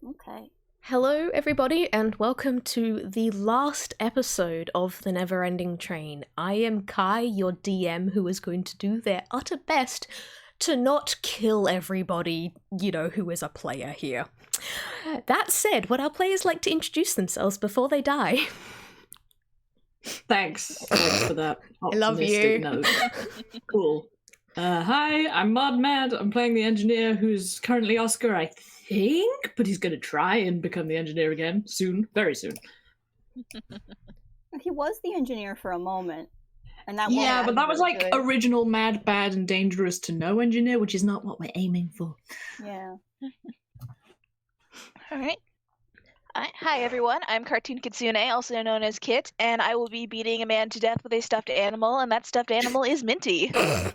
Okay. Hello, everybody, and welcome to the last episode of the Neverending Train. I am Ky, your DM, who is going to do their utter best to not kill everybody, who is a player here. That said, would our players like to introduce themselves before they die? Thanks for that. I love you. Note. Cool. Hi, I'm Modmad. I'm playing the engineer who's currently Oscar, I think, but he's going to try and become the engineer again soon, very soon. He was the engineer for a moment, and that but that was like good. original mad, bad, and dangerous to know engineer, which is not what we're aiming for. Yeah. All right. Hi everyone, I'm Cartoon Kitsune, also known as Kit, and I will be beating a man to death with a stuffed animal, and that stuffed animal is Minty. I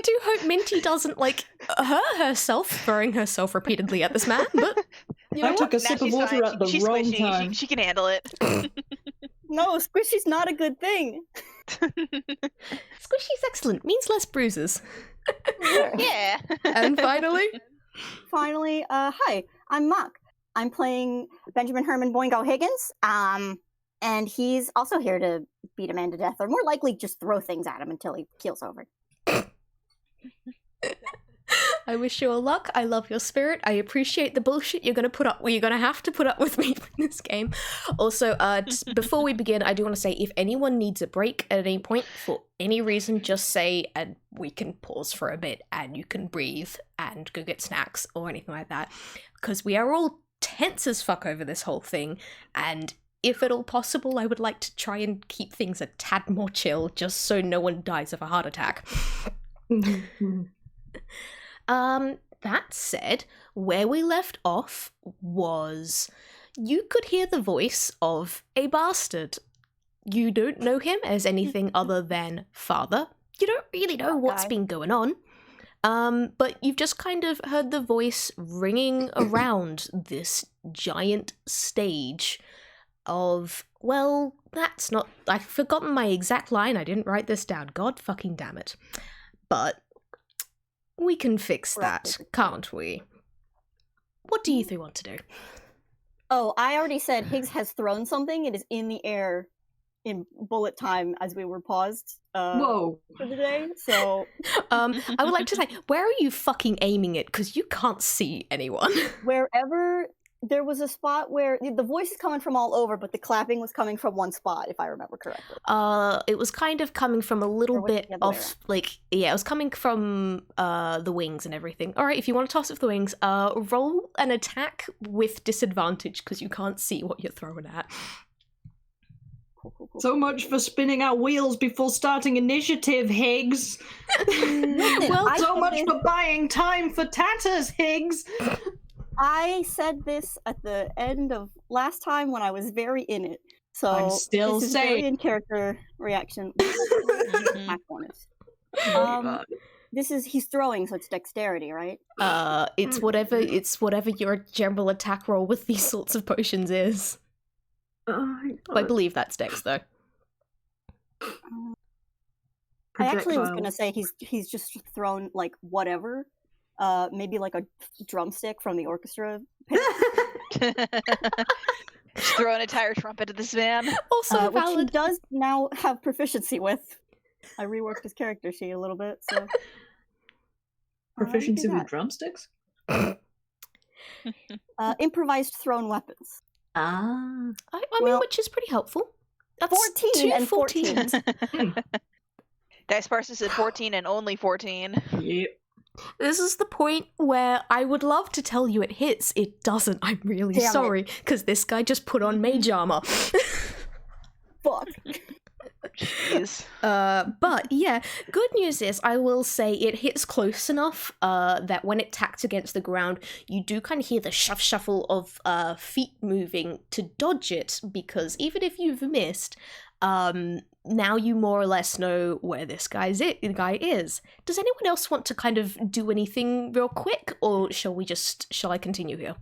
do hope Minty doesn't, hurt herself, throwing herself repeatedly at this man, but, I took a sip of water at the wrong squishy. time. She can handle it. No, squishy's not a good thing. Squishy's excellent, means less bruises. Yeah. And Finally, hi, I'm Mock. I'm playing Benjamin Herman Boingo Higgins, and he's also here to beat a man to death, or more likely just throw things at him until he keels over. I wish you all luck. I love your spirit. I appreciate the bullshit you're gonna have to put up with me in this game. Also, just before we begin, I do want to say if anyone needs a break at any point for any reason, just say, and we can pause for a bit, and you can breathe and go get snacks or anything like that, because we are all tense as fuck over this whole thing, and if at all possible, I would like to try and keep things a tad more chill, just so no one dies of a heart attack. That said, where we left off was you could hear the voice of a bastard. You don't know him as anything other than father. You don't really know what's been going on. But you've just kind of heard the voice ringing around this giant stage of, well, that's not... I've forgotten my exact line. I didn't write this down. God fucking damn it. But we can fix that, can't we? What do you three want to do? Oh, I already said Higgs has thrown something. It is in the air in bullet time as we were paused Whoa. for the day, so... I would like to say, where are you fucking aiming it? Because you can't see anyone. Wherever... There was a spot where the voice is coming from all over, but the clapping was coming from one spot, if I remember correctly. It was kind of coming from a little bit off, it was coming from the wings and everything. Alright, if you want to toss off the wings, roll an attack with disadvantage, because you can't see what you're throwing at. Cool. So much for spinning out wheels before starting initiative, Higgs. Well, so much for buying time for tatters, Higgs. I said this at the end of last time when I was very in it. So I'm still this is saying very in character reaction. He's throwing, so it's dexterity, right? It's whatever your general attack roll with these sorts of potions is. I believe that's dex though. I actually was gonna say he's just thrown like whatever. Maybe like a drumstick from the orchestra. Just throw an entire trumpet at this man. Also which valid. he does now have proficiency with. I reworked his character sheet a little bit, so... Proficiency with drumsticks? Improvised thrown weapons. I mean, which is pretty helpful. That's 14 and 14. Dice Sparsus said 14 and only 14. Yep. This is the point where I would love to tell you it hits. It doesn't. I'm really sorry, because this guy just put on mage armor. Fuck. Jeez. But yeah, good news is I will say it hits close enough that when it tacks against the ground, you do kind of hear the shuffle of feet moving to dodge it, because even if you've missed, now you more or less know where this guy is. Does anyone else want to kind of do anything real quick, or shall I continue here?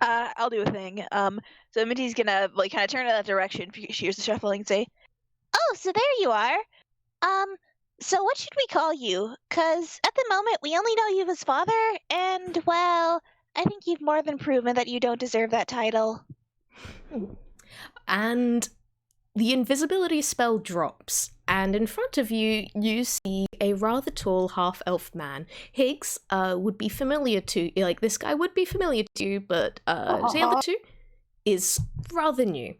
I'll do a thing. So Minty's gonna kind of turn in that direction. She hears the shuffling and say, "Oh, so there you are. So what should we call you? 'Cause at the moment we only know you as father, and well, I think you've more than proven that you don't deserve that title. And the invisibility spell drops, and in front of you, you see a rather tall half-elf man. Higgs would be familiar to, like, this guy would be familiar to you, but the other two is rather new.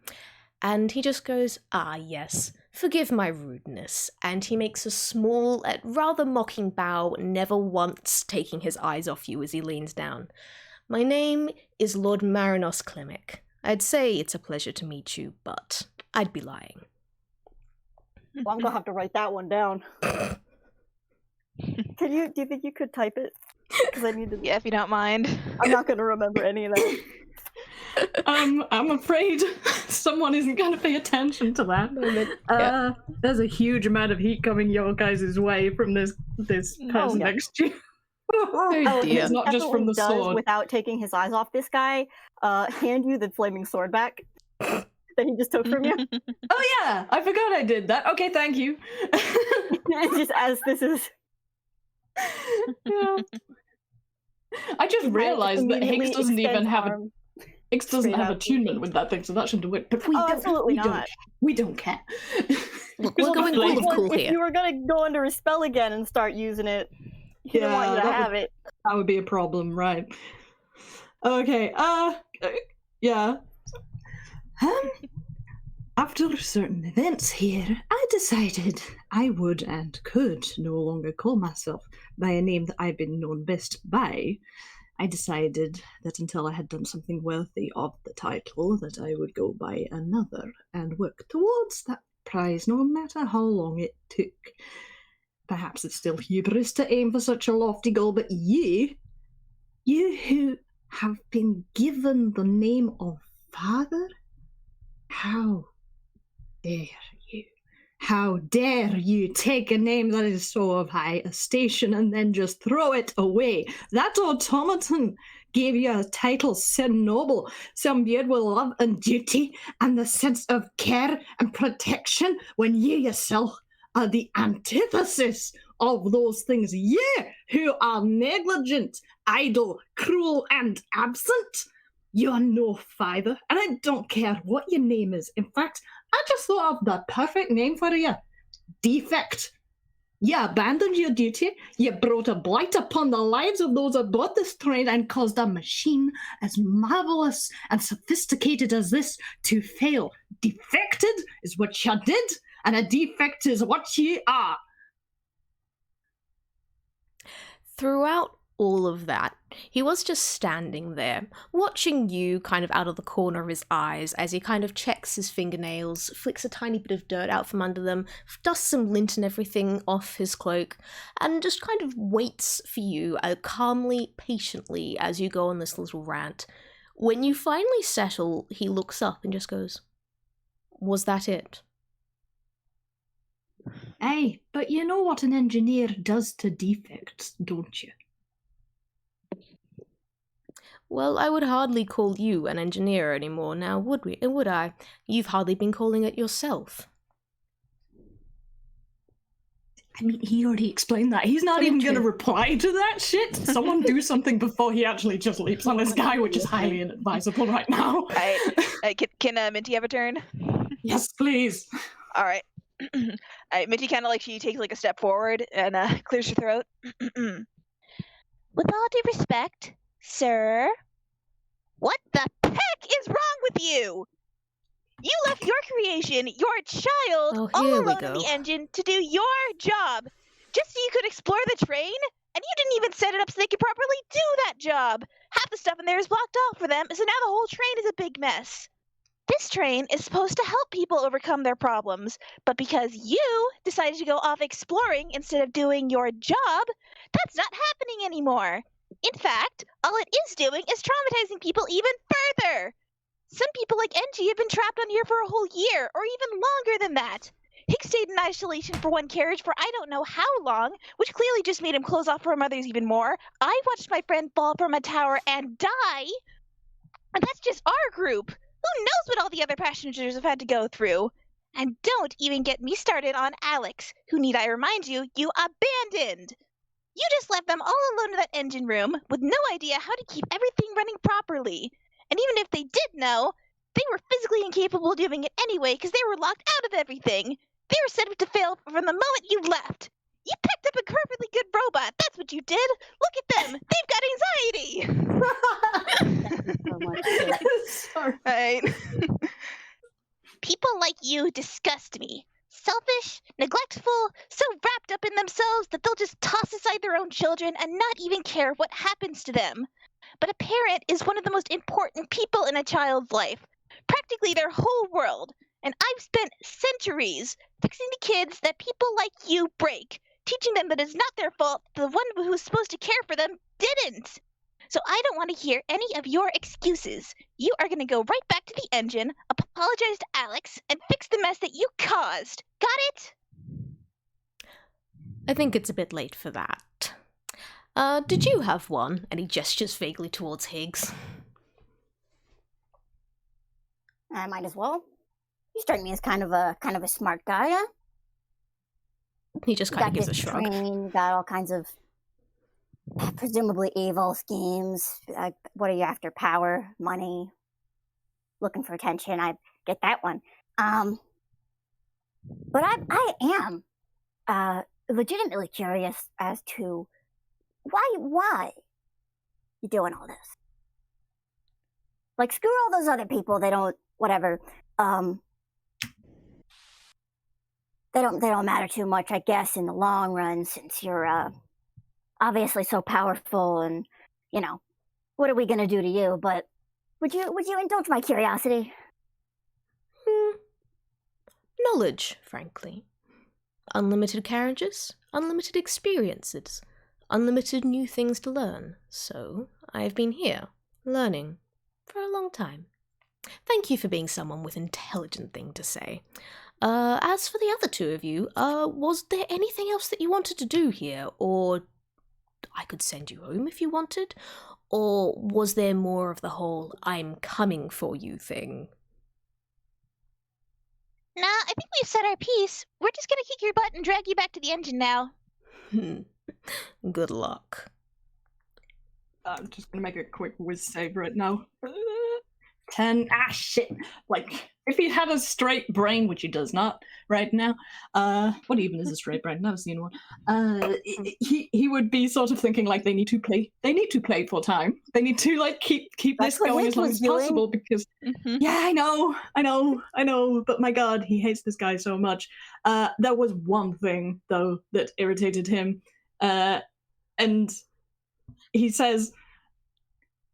And he just goes, "Ah, yes, forgive my rudeness." And he makes a small, rather mocking bow, never once taking his eyes off you as he leans down. "My name is Lord Marinos Klimek. I'd say it's a pleasure to meet you, but I'd be lying." Well, I'm gonna have to write that one down. Do you think you could type it? Because I need to. Yeah, if you don't mind. I'm not gonna remember any of that. I'm afraid someone isn't going to pay attention to that. There's a huge amount of heat coming your guys' way from this person yeah. next to you. Oh dear. It's not just from the does, sword. without taking his eyes off this guy, hand you the flaming sword back that he just took from you. Oh yeah, I forgot I did that. Okay, thank you. Just as this is. Yeah. I just realized that Higgs doesn't even have Higgs doesn't have attunement with that thing, so that shouldn't work. But we don't, absolutely not. We don't care. Look, we're going cool of cool if here. you were gonna go under a spell again and start using it, he didn't want you to have it. That would be a problem, right? Okay. Yeah. After certain events here, I decided I would and could no longer call myself by a name that I've been known best by. I decided that until I had done something worthy of the title, that I would go by another and work towards that prize, no matter how long it took. Perhaps it's still hubris to aim for such a lofty goal, but you who have been given the name of father, how dare you? How dare you take a name that is so of high a station and then just throw it away? That automaton gave you a title so noble, so imbued with love and duty and the sense of care and protection, when you yourself are the antithesis of those things. You who are negligent, idle, cruel, and absent. You are no father, and I don't care what your name is. In fact, I just thought of the perfect name for you. Defect. You abandoned your duty, you brought a blight upon the lives of those aboard this train and caused a machine as marvelous and sophisticated as this to fail. Defected is what you did, and a defect is what you are. Throughout all of that, he was just standing there, watching you kind of out of the corner of his eyes as he kind of checks his fingernails, flicks a tiny bit of dirt out from under them, dusts some lint and everything off his cloak, and just kind of waits for you calmly, patiently, as you go on this little rant. When you finally settle, he looks up and just goes, "Was that it?" Aye, but you know what an engineer does to defects, don't you? Well, I would hardly call you an engineer anymore now, would I? You've hardly been calling it yourself. I mean, he already explained that. He's not even going to reply to that shit. Someone do something before he actually just leaps on this guy, which is highly inadvisable right now. All right. Can Minty have a turn? Yes, please. All right. All right, Minty kind of she takes a step forward and clears her throat. With all due respect, sir, what the heck is wrong with you? You left your creation, your child, all alone in the engine to do your job, just so you could explore the train? And you didn't even set it up so they could properly do that job. Half the stuff in there is blocked off for them, so now the whole train is a big mess. This train is supposed to help people overcome their problems, but because you decided to go off exploring instead of doing your job, that's not happening anymore. In fact, all it is doing is traumatizing people even further. Some people like Engie have been trapped on here for a whole year, or even longer than that. Higgs stayed in isolation for one carriage for I don't know how long, which clearly just made him close off from others even more. I watched my friend fall from a tower and die. And that's just our group. Who knows what all the other passengers have had to go through? And don't even get me started on Alex, who, need I remind you, you abandoned. You just left them all alone in that engine room with no idea how to keep everything running properly. And even if they did know, they were physically incapable of doing it anyway because they were locked out of everything. They were set up to fail from the moment you left. You picked up a perfectly good robot. That's what you did. Look at them. They've got anxiety. So much. Sorry. Right. People like you disgust me. Selfish, neglectful, so wrapped up in themselves that they'll just toss aside their own children and not even care what happens to them. But a parent is one of the most important people in a child's life, practically their whole world. And I've spent centuries fixing the kids that people like you break, teaching them that it's not their fault the one who was supposed to care for them didn't. So I don't want to hear any of your excuses. You are going to go right back to the engine, apologize to Alex, and fix the mess that you caused. Got it? I think it's a bit late for that. Did you have one? And he gestures vaguely towards Higgs. I might as well. You strike me as kind of a smart guy, huh? He just kind of gives a shrug. Train, got all kinds of presumably evil schemes. What are you after? Power, money, looking for attention. I get that one. But I am legitimately curious as to why you're doing all this. Like, screw all those other people. They don't, whatever. They don't matter too much, I guess, in the long run, since you're obviously so powerful, and what are we gonna do to you? But would you indulge my curiosity? Knowledge, frankly. Unlimited carriages, unlimited experiences, unlimited new things to learn. So I've been here, learning, for a long time. Thank you for being someone with intelligent thing to say. As for the other two of you, was there anything else that you wanted to do here, or I could send you home if you wanted? Or was there more of the whole I'm coming for you thing? Nah, I think we've said our piece. We're just gonna kick your butt and drag you back to the engine now. Good luck. I'm just gonna make a quick whiz save right now. 10. Ah, shit. Like, if he had a straight brain, which he does not right now, what even is a straight brain? Never seen one. He would be sort of thinking like they need to play full time. They need to like keep That's this what going Higgs as long was as doing. possible because yeah, I know, but my god, he hates this guy so much. There was one thing though that irritated him, and he says,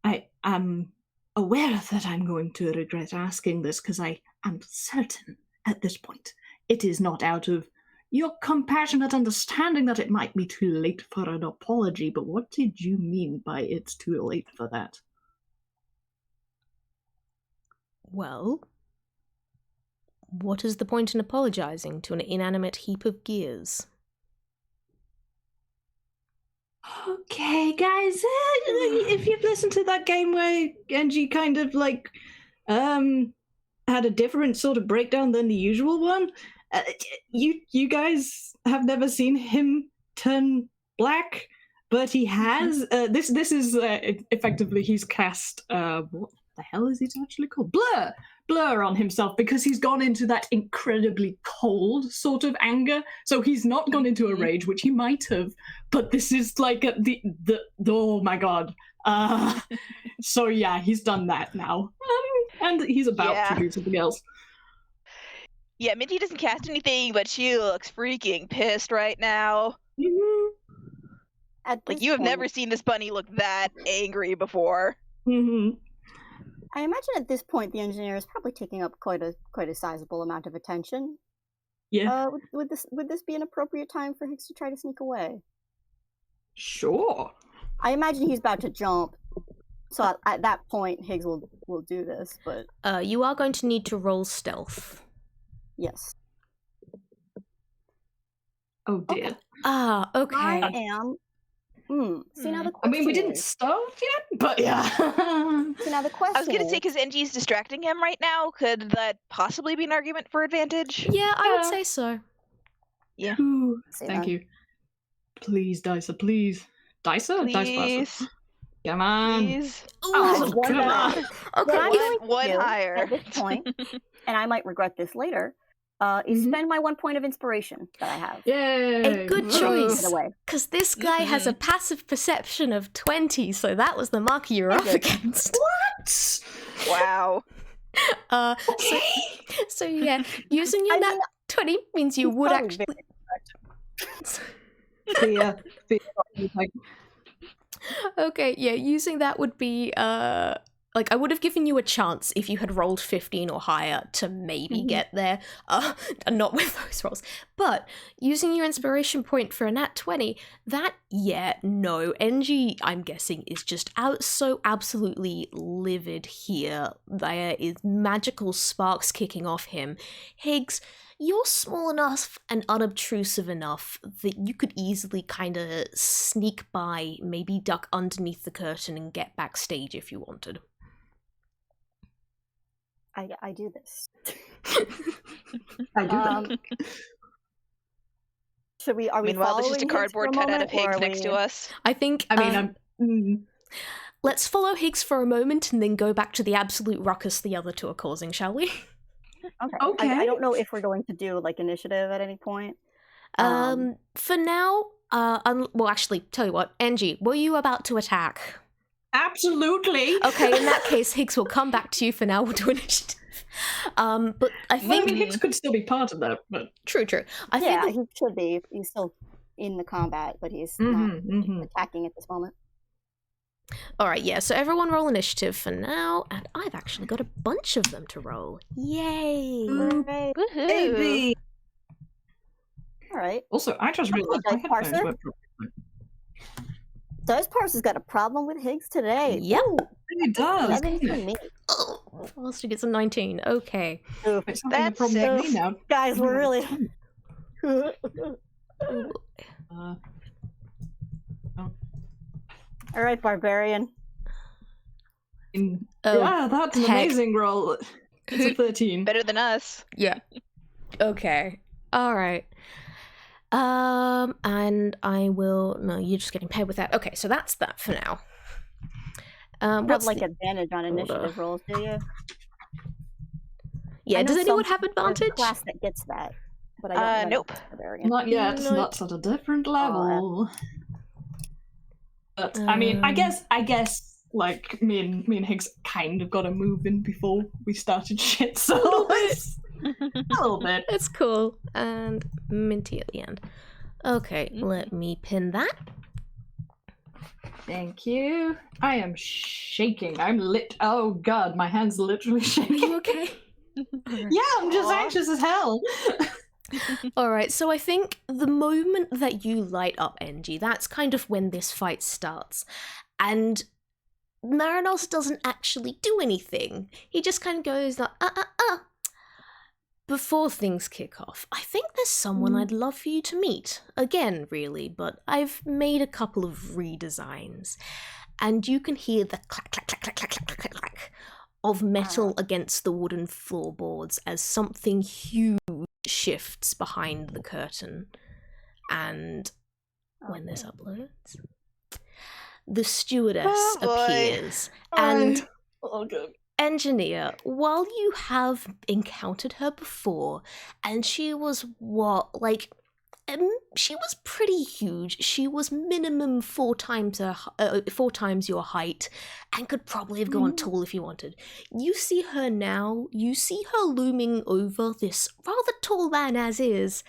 I am aware that I'm going to regret asking this because I am certain at this point it is not out of your compassionate understanding that it might be too late for an apology, but what did you mean by it's too late for that? Well, what is the point in apologizing to an inanimate heap of gears? Okay, guys, if you've listened to that game where Genji kind of like had a different sort of breakdown than the usual one, you guys have never seen him turn black, but he has. This is effectively he's cast what the hell is it actually called? Blur on himself because he's gone into that incredibly cold sort of anger. So he's not gone into a rage, which he might have, but this is like the oh my god. So yeah, he's done that now, and he's about to do something else. Yeah, Minty doesn't cast anything, but she looks freaking pissed right now. Like, you have never seen this bunny look that angry before. I imagine at this point the engineer is probably taking up quite a sizable amount of attention. Yeah. Would this be an appropriate time for Higgs to try to sneak away? Sure. I imagine he's about to jump, so at that point Higgs will do this. But you are going to need to roll stealth. yes. Oh dear. Okay. I am See, now the I mean, we question didn't is- start yet, but yeah. So now the question I was gonna say is- because NG's distracting him right now. Could that possibly be an argument for advantage? Yeah, I would Yeah. say so. Yeah. Ooh, See thank then. you. Please, Dicer, please. Dicer? Dice Please. person. Come on. Please. Oh, It's one come better. on. What Okay. I'm if- going to One do higher. at this point, and I might regret this later, is Mhm. spend my 1 point of inspiration that I have. Yay. A good Give choice. it away. Because this guy has a passive perception of 20, so that was the marker you're up Good. against. What? Wow. So, Okay. so yeah, using your I nat mean, 20 means you he's would probably actually. Fear. Like, Okay, yeah, using that would be like I would have given you a chance if you had rolled 15 or higher to maybe Mhm. get there. Not with those rolls. But using your inspiration point for a nat 20, that no. NG, I'm guessing, is just out so absolutely livid here. There is magical sparks kicking off him. Higgs, you're small enough and unobtrusive enough that you could easily kind of sneak by, maybe duck underneath the curtain and get backstage if you wanted. I do this. I do Um, that. Are we Meanwhile, there's just a following Higgs for cardboard a cutout moment, of or Higgs are next we- to us. I think I mean, let's follow Higgs for a moment and then go back to the absolute ruckus the other two are causing, shall we? Okay. Okay. I don't know if we're going to do like initiative at any point. For now, well, actually, tell you what, Angie, were you about to attack? absolutely. Okay, in that case, Higgs will come back to you. For now, we'll do initiative. But I Well, I think mean, Higgs could still be part of that, but. true. I Yeah, think he should be. He's still in the combat, but he's not attacking at this moment. all right, yeah. So everyone roll initiative for now, and I've actually got a bunch of them to roll. Yay! Hooray. Woohoo. Baby. All right. Also, I just realized my Dice headphones parser? were. Dice Parser's got a problem with Higgs today. Yep. Ooh, It does. 11 doesn't for it? me. Foster gets a 19. Okay. Ooh, It's having a That's problem with me sick. now. guys, we're really. Ooh. Uh, All right, barbarian. Oh, yeah, that's an heck. amazing roll. It's a 13. Better than us. yeah. Okay. All right. And I will. No, you're just getting paired with that. Okay, so that's that for now. You have What's like the- advantage on initiative rolls, do you? yeah? I know Does anyone some- have there's a advantage? class that gets that, but I don't know Nope. barbarian. Not yet. No. That's at a different level. But I mean, I Um, guess, like me and Higgs kind of got a move in before we started shit. So little bit. it's a little bit. It's cool. And Minty at the end. Okay, let me pin that. Thank you. I am shaking. I'm lit. Oh god, my hand's literally Are shaking. you okay? Yeah, I'm just Aw. anxious as hell. Alright, so I think the moment that you light up NG, that's kind of when this fight starts. And Marinos doesn't actually do anything. He just kind of goes like, Before things kick off, I think there's someone I'd love for you to meet. Again, really, but I've made a couple of redesigns. And you can hear the clack, clack, clack, clack, clack, clack, clack, clack of metal against the wooden floorboards as something huge shifts behind the curtain. And when this uploads, the stewardess Oh, boy. appears. And Oh god. engineer, while you have encountered her before, and she was she was pretty huge. She was minimum 4 times your height, and could probably have gone tall if you wanted. You see her now. You see her looming over this rather tall man as is,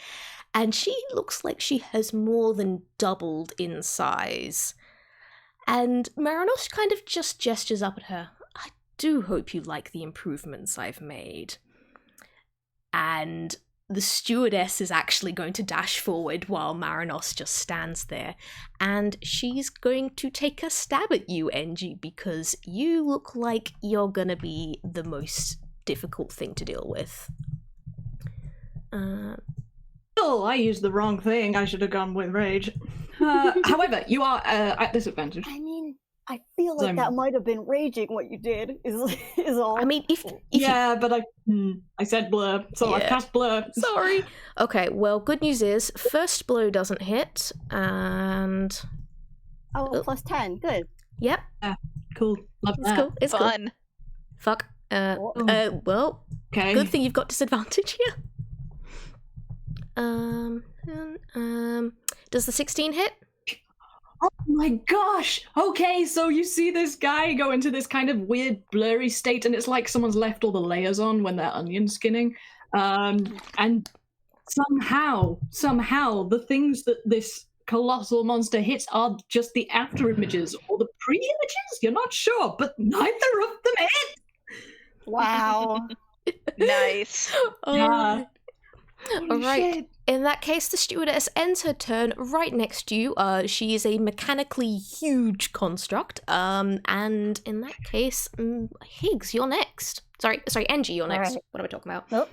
and she looks like she has more than doubled in size. And Marinos kind of just gestures up at her. I do hope you like the improvements I've made. And the stewardess is actually going to dash forward while Marinos just stands there. And she's going to take a stab at you, NG, because you look like you're gonna be the most difficult thing to deal with. Oh, I used the wrong thing. I should have gone with rage. However, you are at disadvantage. I mean, I feel like I'm- that might have been raging what you did. Is all. I mean, if Yeah, but I said blur, so I Yeah. cast blur. sorry. Okay, well, good news is first blow doesn't hit, and Oh, plus 10. Good. yep, Cool. Love it's that. cool. It's cool. Fun. Fuck. Oh. Well, Okay. good thing you've got disadvantage here. Does the 16 hit? Oh my gosh! Okay, so you see this guy go into this kind of weird blurry state, and it's like someone's left all the layers on when they're onion skinning. And somehow, the things that this colossal monster hits are just the after images or the pre-images? You're not sure, but neither of them hit! Wow. Nice. Yeah. All Holy right. shit. In that case, the stewardess ends her turn right next to you. She is a mechanically huge construct. And in that case, Higgs, you're next. Sorry, Angie, you're next. Alright. What am I talking about? Nope.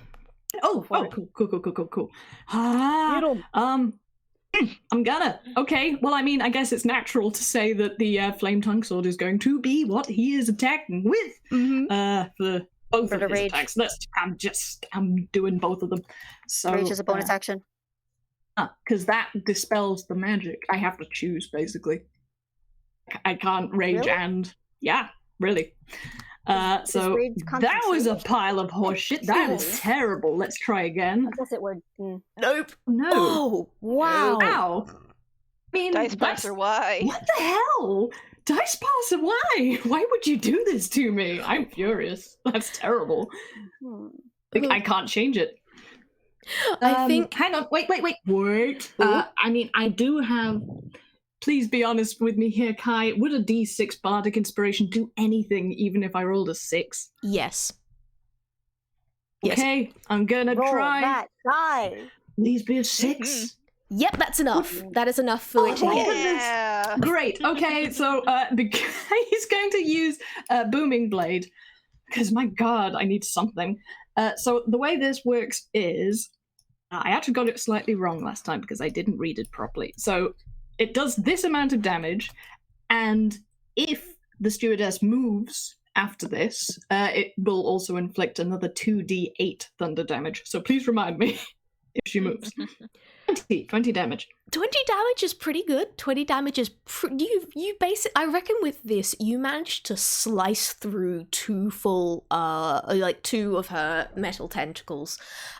Oh, cool. I'm gonna. Okay, well, I mean, I guess it's natural to say that the flame tongue sword is going to be what he is attacking with. For both For of the his rage. attacks. I'm doing both of them. So Rage is a bonus action. because that dispels the magic. I have to choose basically. I can't rage Really? and really. Is So rage that was a concentration? pile of horseshit. That is Really? terrible. Let's try again. I guess it would. Nope. No. Oh, wow. Ow. I mean, Dice that's- parser, why? What the hell? Dice Parser, why? Why would you do this to me? I'm furious. That's terrible. Hmm. Like, I can't change it. I think Hang on. Wait. Ooh. I mean, I do have. Please be honest with me here, Kai. Would a D6 bardic inspiration do anything, even if I rolled a 6? yes. Yes. Okay, I'm gonna Roll try. that die. Please be a 6. Yep, that's enough. That is enough for it to Oh, hit. Yeah. Great. Okay, so the guy is going to use booming blade because my god, I need something. So the way this works is, I actually got it slightly wrong last time because I didn't read it properly. So it does this amount of damage, and if the stewardess moves after this, it will also inflict another 2d8 thunder damage. So please remind me if she moves. 20 damage. 20 damage is pretty good. 20 damage is you basic. I reckon with this you managed to slice through two full two of her metal tentacles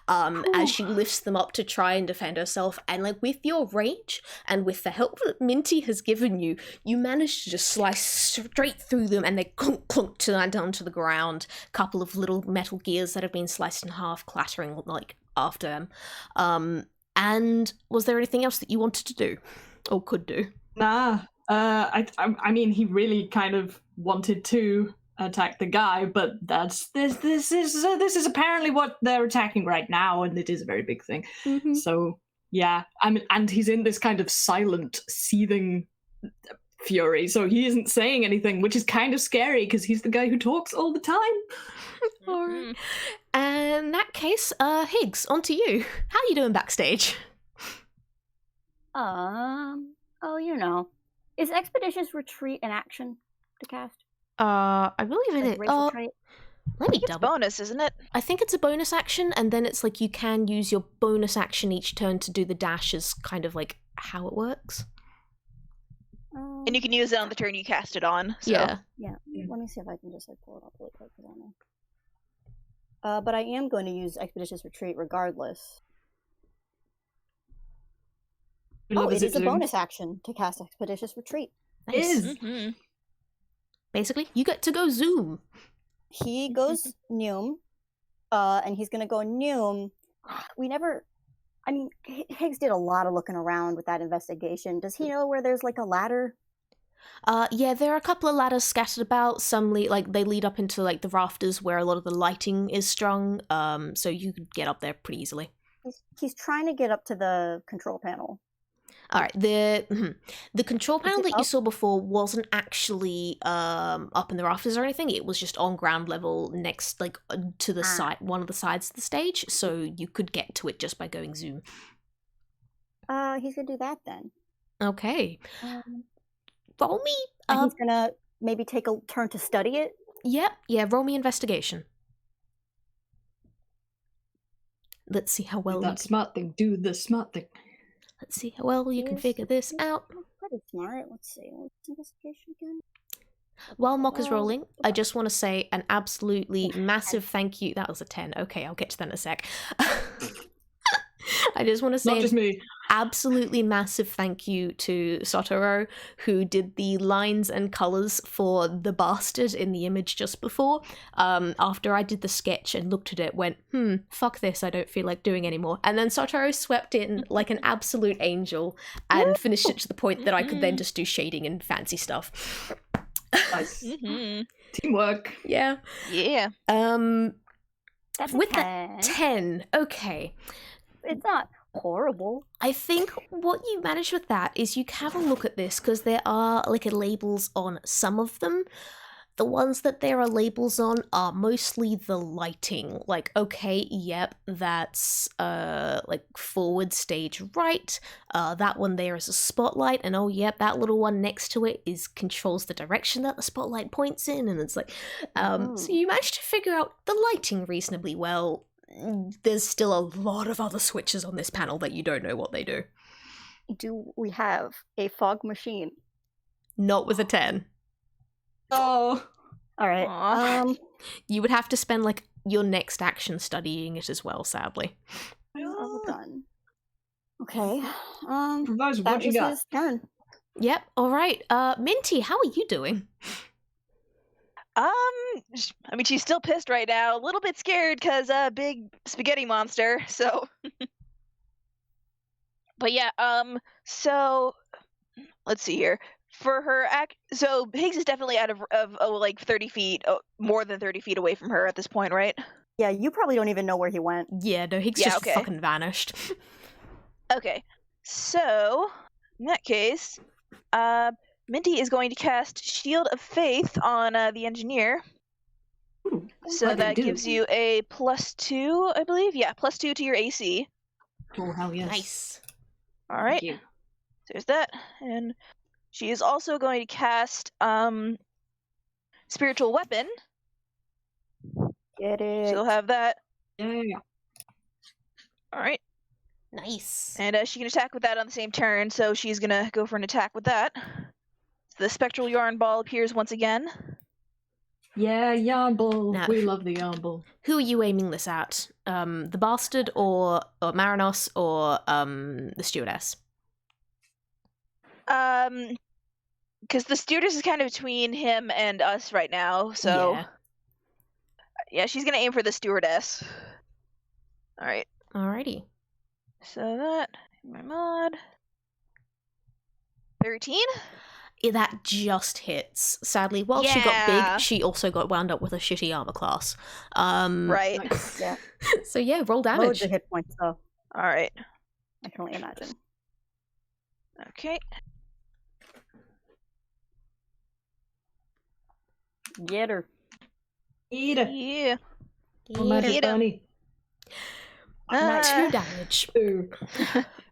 as she lifts them up to try and defend herself, and like with your rage and with the help that Minty has given you, you managed to just slice straight through them, and they clunk clunk to land down to the ground. Couple of little metal gears that have been sliced in half clattering like after them. And was there anything else that you wanted to do or could do? Nah. I mean, he really kind of wanted to attack the guy, but this is apparently what they're attacking right now, and it is a very big thing. Mm-hmm. So yeah, and he's in this kind of silent, seething fury, so he isn't saying anything, which is kind of scary because he's the guy who talks all the time. All right. And in that case, Higgs, on to you. How you doing backstage? Oh, you know. Is Expeditious Retreat an action to cast? I believe Like it. racial trait? Let me It's double. bonus, isn't it? I think it's a bonus action, and then it's like you can use your bonus action each turn to do the dash, is kind of like how it works. And you can use it on the turn you cast it on. So. Yeah. Yeah, let me see if I can just like pull it up really quick because I don't know. But I am going to use Expeditious Retreat regardless. Oh, it is a bonus action to cast Expeditious Retreat. It is. Mhm. Basically, you get to go zoom. He goes Noom, and he's going to go Noom. We never. I mean, Higgs did a lot of looking around with that investigation. Does he know where there's like a ladder? Yeah, there are a couple of ladders scattered about. Some they lead up into like the rafters where a lot of the lighting is strung. So you could get up there pretty easily. He's trying to get up to the control panel. All right, the control panel it that you up? saw before wasn't actually up in the rafters or anything. It was just on ground level next, like to the side, one of the sides of the stage. So you could get to it just by going zoom. He's gonna do that then. Okay. Um, Roll me. and he's gonna maybe take a turn to study it. Yep. Yeah. Roll me investigation. Let's see how well Do that smart thing. Do the smart thing. Let's see how well you can Yes, figure this yes. out. Pretty smart. Let's see. What's investigation again? While Mock is rolling, I Okay. just want to say an absolutely massive thank you. That was a 10. Okay, I'll get to that in a sec. I just want to say Not just me. absolutely massive thank you to Sotoro, who did the lines and colours for the bastard in the image just before. After I did the sketch and looked at it, went, fuck this, I don't feel like doing anymore. And then Sotoro swept in like an absolute angel and finished it to the point that I could then just do shading and fancy stuff. Nice. Mm-hmm. Teamwork. Yeah. Yeah. That's a With 10. that 10, okay. It's not horrible. I think what you manage with that is you have a look at this because there are like labels on some of them. The ones that there are labels on are mostly the lighting. Like, okay, yep, that's like forward stage right. That one there is a spotlight, and oh yep, that little one next to it controls the direction that the spotlight points in, and it's like, so you managed to figure out the lighting reasonably well. There's still a lot of other switches on this panel that you don't know what they do. Do we have a fog machine? Not with a 10. Oh. All right. Aw. You would have to spend like your next action studying it as well, sadly. Well done. Okay. Improvise That what you was got. his turn. Yep, alright. Minty, how are you doing? I mean, she's still pissed right now. A little bit scared because big spaghetti monster. So, but yeah. So let's see here. For her so Higgs is definitely out of like 30 feet, more than 30 feet away from her at this point, right? Yeah, you probably don't even know where he went. Yeah, no, Higgs Yeah, just okay. fucking vanished. Okay. So in that case, Minty is going to cast Shield of Faith on the engineer. Ooh, So what did that it do? gives you a +2, I believe. Yeah, +2 to your AC. Oh, hell yes. Nice. All right. Thank you. There's that. And she is also going to cast Spiritual Weapon. Get it. She'll have that. Yeah. All right. Nice. And she can attack with that on the same turn, so she's going to go for an attack with that. The Spectral Yarn Ball appears once again. Yeah, yarn ball. Now- We love the yarn ball. Who are you aiming this at? The bastard or Marinos or the stewardess? Because the stewardess is kind of between him and us right now, so yeah, she's gonna aim for the stewardess. All right. Alrighty. So that my mod 13. Yeah, that just hits. Sadly, while she got Yeah. big, she also got wound up with a shitty armor class. Right. Nice. Yeah. So yeah, roll Loads damage. of hit points, though. All right. I can only imagine. Okay. Get her. Eat it. Yeah. Oh, magic Eat 'em. bunny. Uh, 2 damage. Ooh.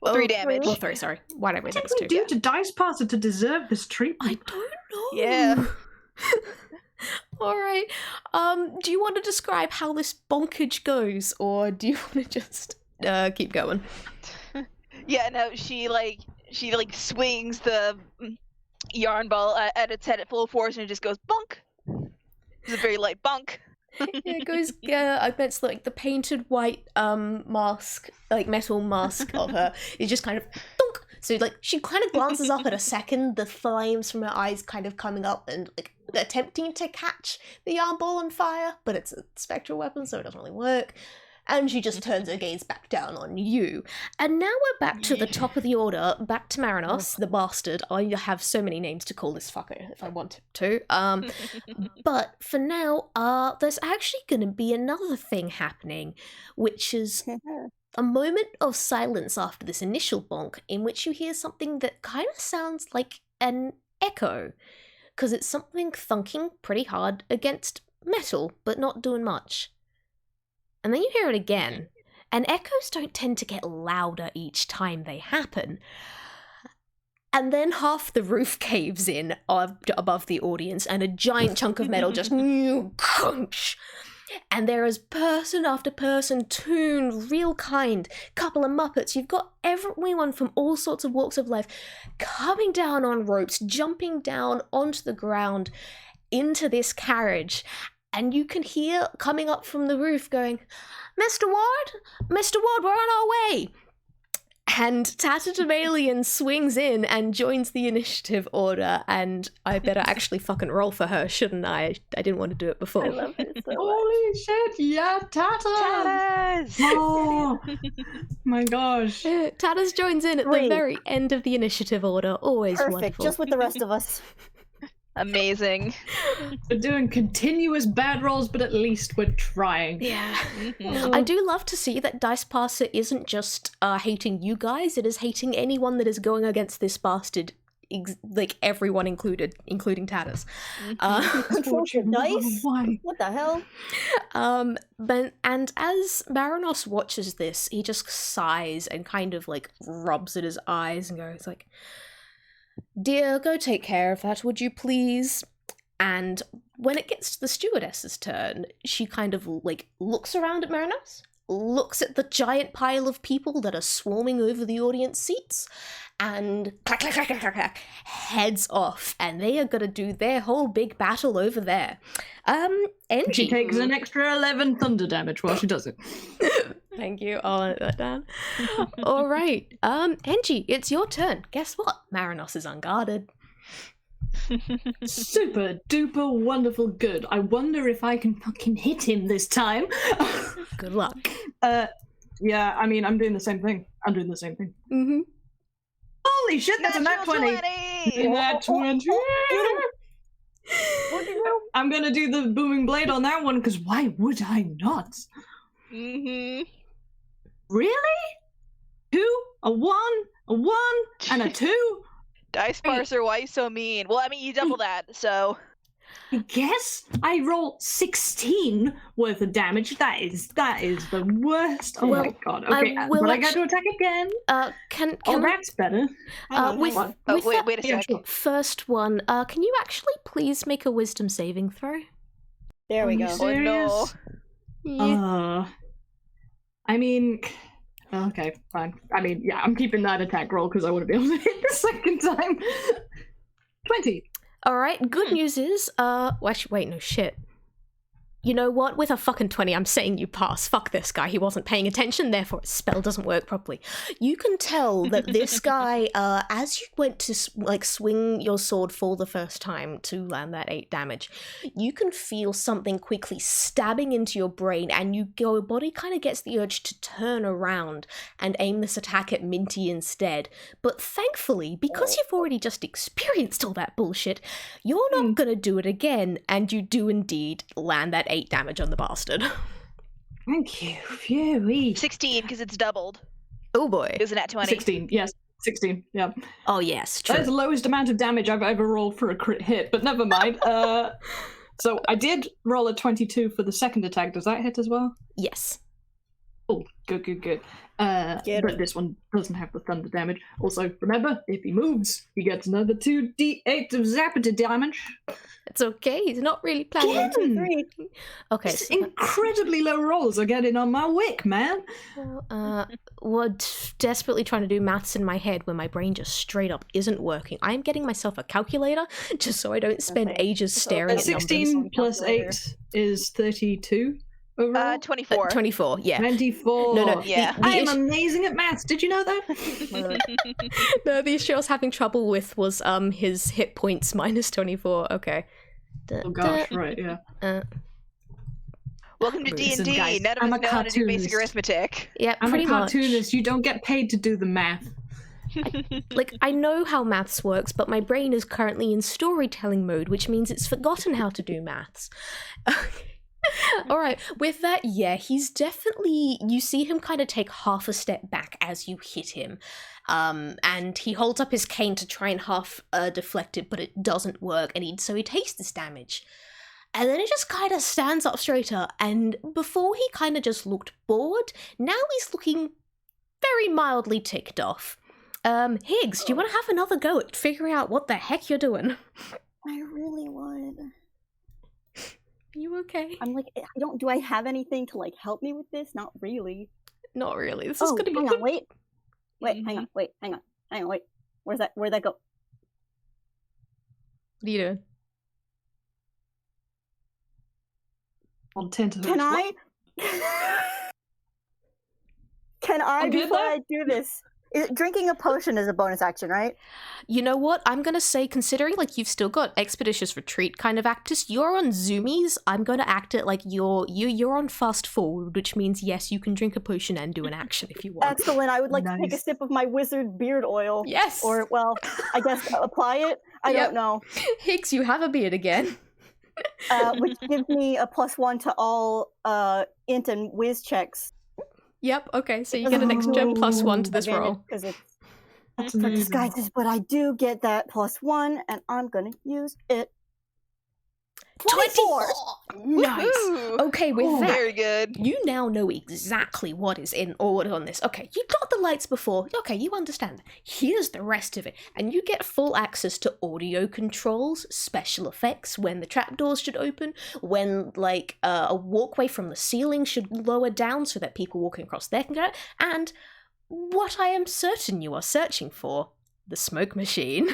well, 3 damage. Well, 3, sorry. Why did I What say did it was we 2? do to Dice Parser to deserve this I treatment? don't know. Yeah. Alright. Do you want to describe how this bonkage goes, or do you want to just keep going? Yeah. No. She swings the yarn ball at its head at full force, and it just goes bunk. It's a very light bunk. Yeah, it goes, I bet it's like the painted white mask, like metal mask of her, is just kind of thunk. So like she kind of glances up at a second, the flames from her eyes kind of coming up and like attempting to catch the yarn ball on fire, but it's a spectral weapon, so it doesn't really work. And she just turns her gaze back down on you. And now we're back to the top of the order, back to Marinos, the bastard. I have so many names to call this fucker if I wanted to. But for now, there's actually going to be another thing happening, which is a moment of silence after this initial bonk in which you hear something that kind of sounds like an echo, because it's something thunking pretty hard against metal, but not doing much. And then you hear it again, and echoes don't tend to get louder each time they happen. And then half the roof caves in above the audience, and a giant chunk of metal just crunch. And there is person after person, toon, real kind, couple of Muppets. You've got everyone from all sorts of walks of life coming down on ropes, jumping down onto the ground into this carriage. And you can hear coming up from the roof going, Mr. Ward, we're on our way. And Tatterdemalion swings in and joins the initiative order, and I better actually fucking roll for her, shouldn't I? I didn't want to do it before. I love it so much. Holy shit, yeah, Tatters! Oh my gosh. Tatters joins in at the Great. very end of the initiative order. Always Perfect, wonderful. just with the rest of us. Amazing. We're doing continuous bad rolls, but at least we're trying. Yeah. Mhm. I do love to see that Dice Passer isn't just hating you guys, it is hating anyone that is going against this bastard, like everyone included, including Tatters. Control your dice? Why? What the hell? And as Marinos watches this, he just sighs and kind of like rubs at his eyes and goes like, Dear, go take care of that, would you please? And when it gets to the stewardess's turn, she kind of like looks around at Marinos, looks at the giant pile of people that are swarming over the audience seats, and clack, clack, clack, clack, clack, clack, heads off, and they are gonna do their whole big battle over there. Engie. She takes an extra 11 thunder damage while she does it. Thank you, I'll note that down. All right, Engie, it's your turn. Guess what? Marinos is unguarded. Super duper wonderful good. I wonder if I can fucking hit him this time. Good luck. Yeah, I mean, I'm doing the same thing. Mm-hmm. Holy shit, that's a nat 20! Nat 20! I'm gonna do the booming blade on that one, because why would I not? Mm-hmm. Really? 2, a 1, and a 2? Dice parser, why you so mean? Well, I mean, you double that, so. I guess I roll 16 worth of damage. That is the worst. Oh Well, my god. Okay, I will but I got to attack again. Can Oh, that's better. with on. Oh, with that wait a Yeah, sec. sure. first one, can you actually please make a wisdom saving throw? There we Are you go. Oh, no. serious? Yeah. I mean, okay, fine. I mean, yeah, I'm keeping that attack roll because I want to be able to hit the second time. 20. All right. Good news is, actually, wait, no shit. You know what? With a fucking 20, I'm saying you pass. Fuck this guy. He wasn't paying attention, therefore his spell doesn't work properly. You can tell that this guy, as you went to swing your sword for the first time to land that 8 damage, you can feel something quickly stabbing into your brain, and your body kind of gets the urge to turn around and aim this attack at Minty instead. But thankfully, because you've already just experienced all that bullshit, you're not gonna do it again, and you do indeed land that 8 damage on the bastard. Thank you. Phew. 16, because it's doubled. Oh boy. It was a nat 20. 16, yes. 16, yeah. Oh yes, true. That's the lowest amount of damage I've ever rolled for a crit hit, but never mind. So I did roll a 22 for the second attack. Does that hit as well? Yes. Oh, good. Get But it. this one doesn't have the thunder damage. Also, remember, if he moves, he gets another 2d8 of zappity damage. It's okay, he's not really planning on Again! 3. Okay, These so incredibly low rolls are getting on my wick, man. we're desperately trying to do maths in my head when my brain just straight up isn't working. I'm getting myself a calculator just so I don't spend Okay. ages staring at 16 numbers. plus 8 is 32 overall. 24. 24, yeah. 24. No, Yeah. the I am issue- amazing at maths. Did you know that? No, the issue I was having trouble with was his hit points minus 24. Okay. Oh gosh, right, yeah. Welcome to Listen, D&D. guys, None of I'm us a know how to do basic cartoonist. arithmetic. Yeah, I'm pretty a much. cartoonist. You don't get paid to do the math. Like, I know how maths works, but my brain is currently in storytelling mode, which means it's forgotten how to do maths. All right, with that, yeah, he's definitely, you see him kind of take half a step back as you hit him. And he holds up his cane to try and half deflect it, but it doesn't work, and so he takes this damage. And then he just kind of stands up straighter, and before he kind of just looked bored, now he's looking very mildly ticked off. Higgs, do you want to have another go at figuring out what the heck you're doing? I really would. Are you okay? I'm like, do I have anything to like help me with this? Not really. Not really. This is gonna be hang good. on, wait, hang on, wait. Where'd that go? What are you doing? On tentacles. Can I? Can I, I'm good before there. I do this? Drinking a potion is a bonus action, right? You know what? I'm gonna say, considering like you've still got Expeditious Retreat kind of actus, you're on zoomies. I'm gonna act it like you're on fast forward, which means yes, you can drink a potion and do an action if you want. Excellent. I would like to take a Nice. sip of my wizard beard oil. Yes. Or, well, I guess apply it. I Yep. don't know. Higgs, you have a beard again. Which gives me a +1 to all int and whiz checks. Yep. Okay. So you get an extra +1 to this roll. Because it's That's for amazing. disguises, but I do get that +1, and I'm gonna use it. 24! Nice. Woohoo! Okay, with Oh, that, Very good. you now know exactly what is in order on this. Okay, you got the lights before. Okay, you understand. Here's the rest of it. And you get full access to audio controls, special effects, when the trapdoors should open, when, like, a walkway from the ceiling should lower down so that people walking across there can get it, and what I am certain you are searching for, the smoke machine.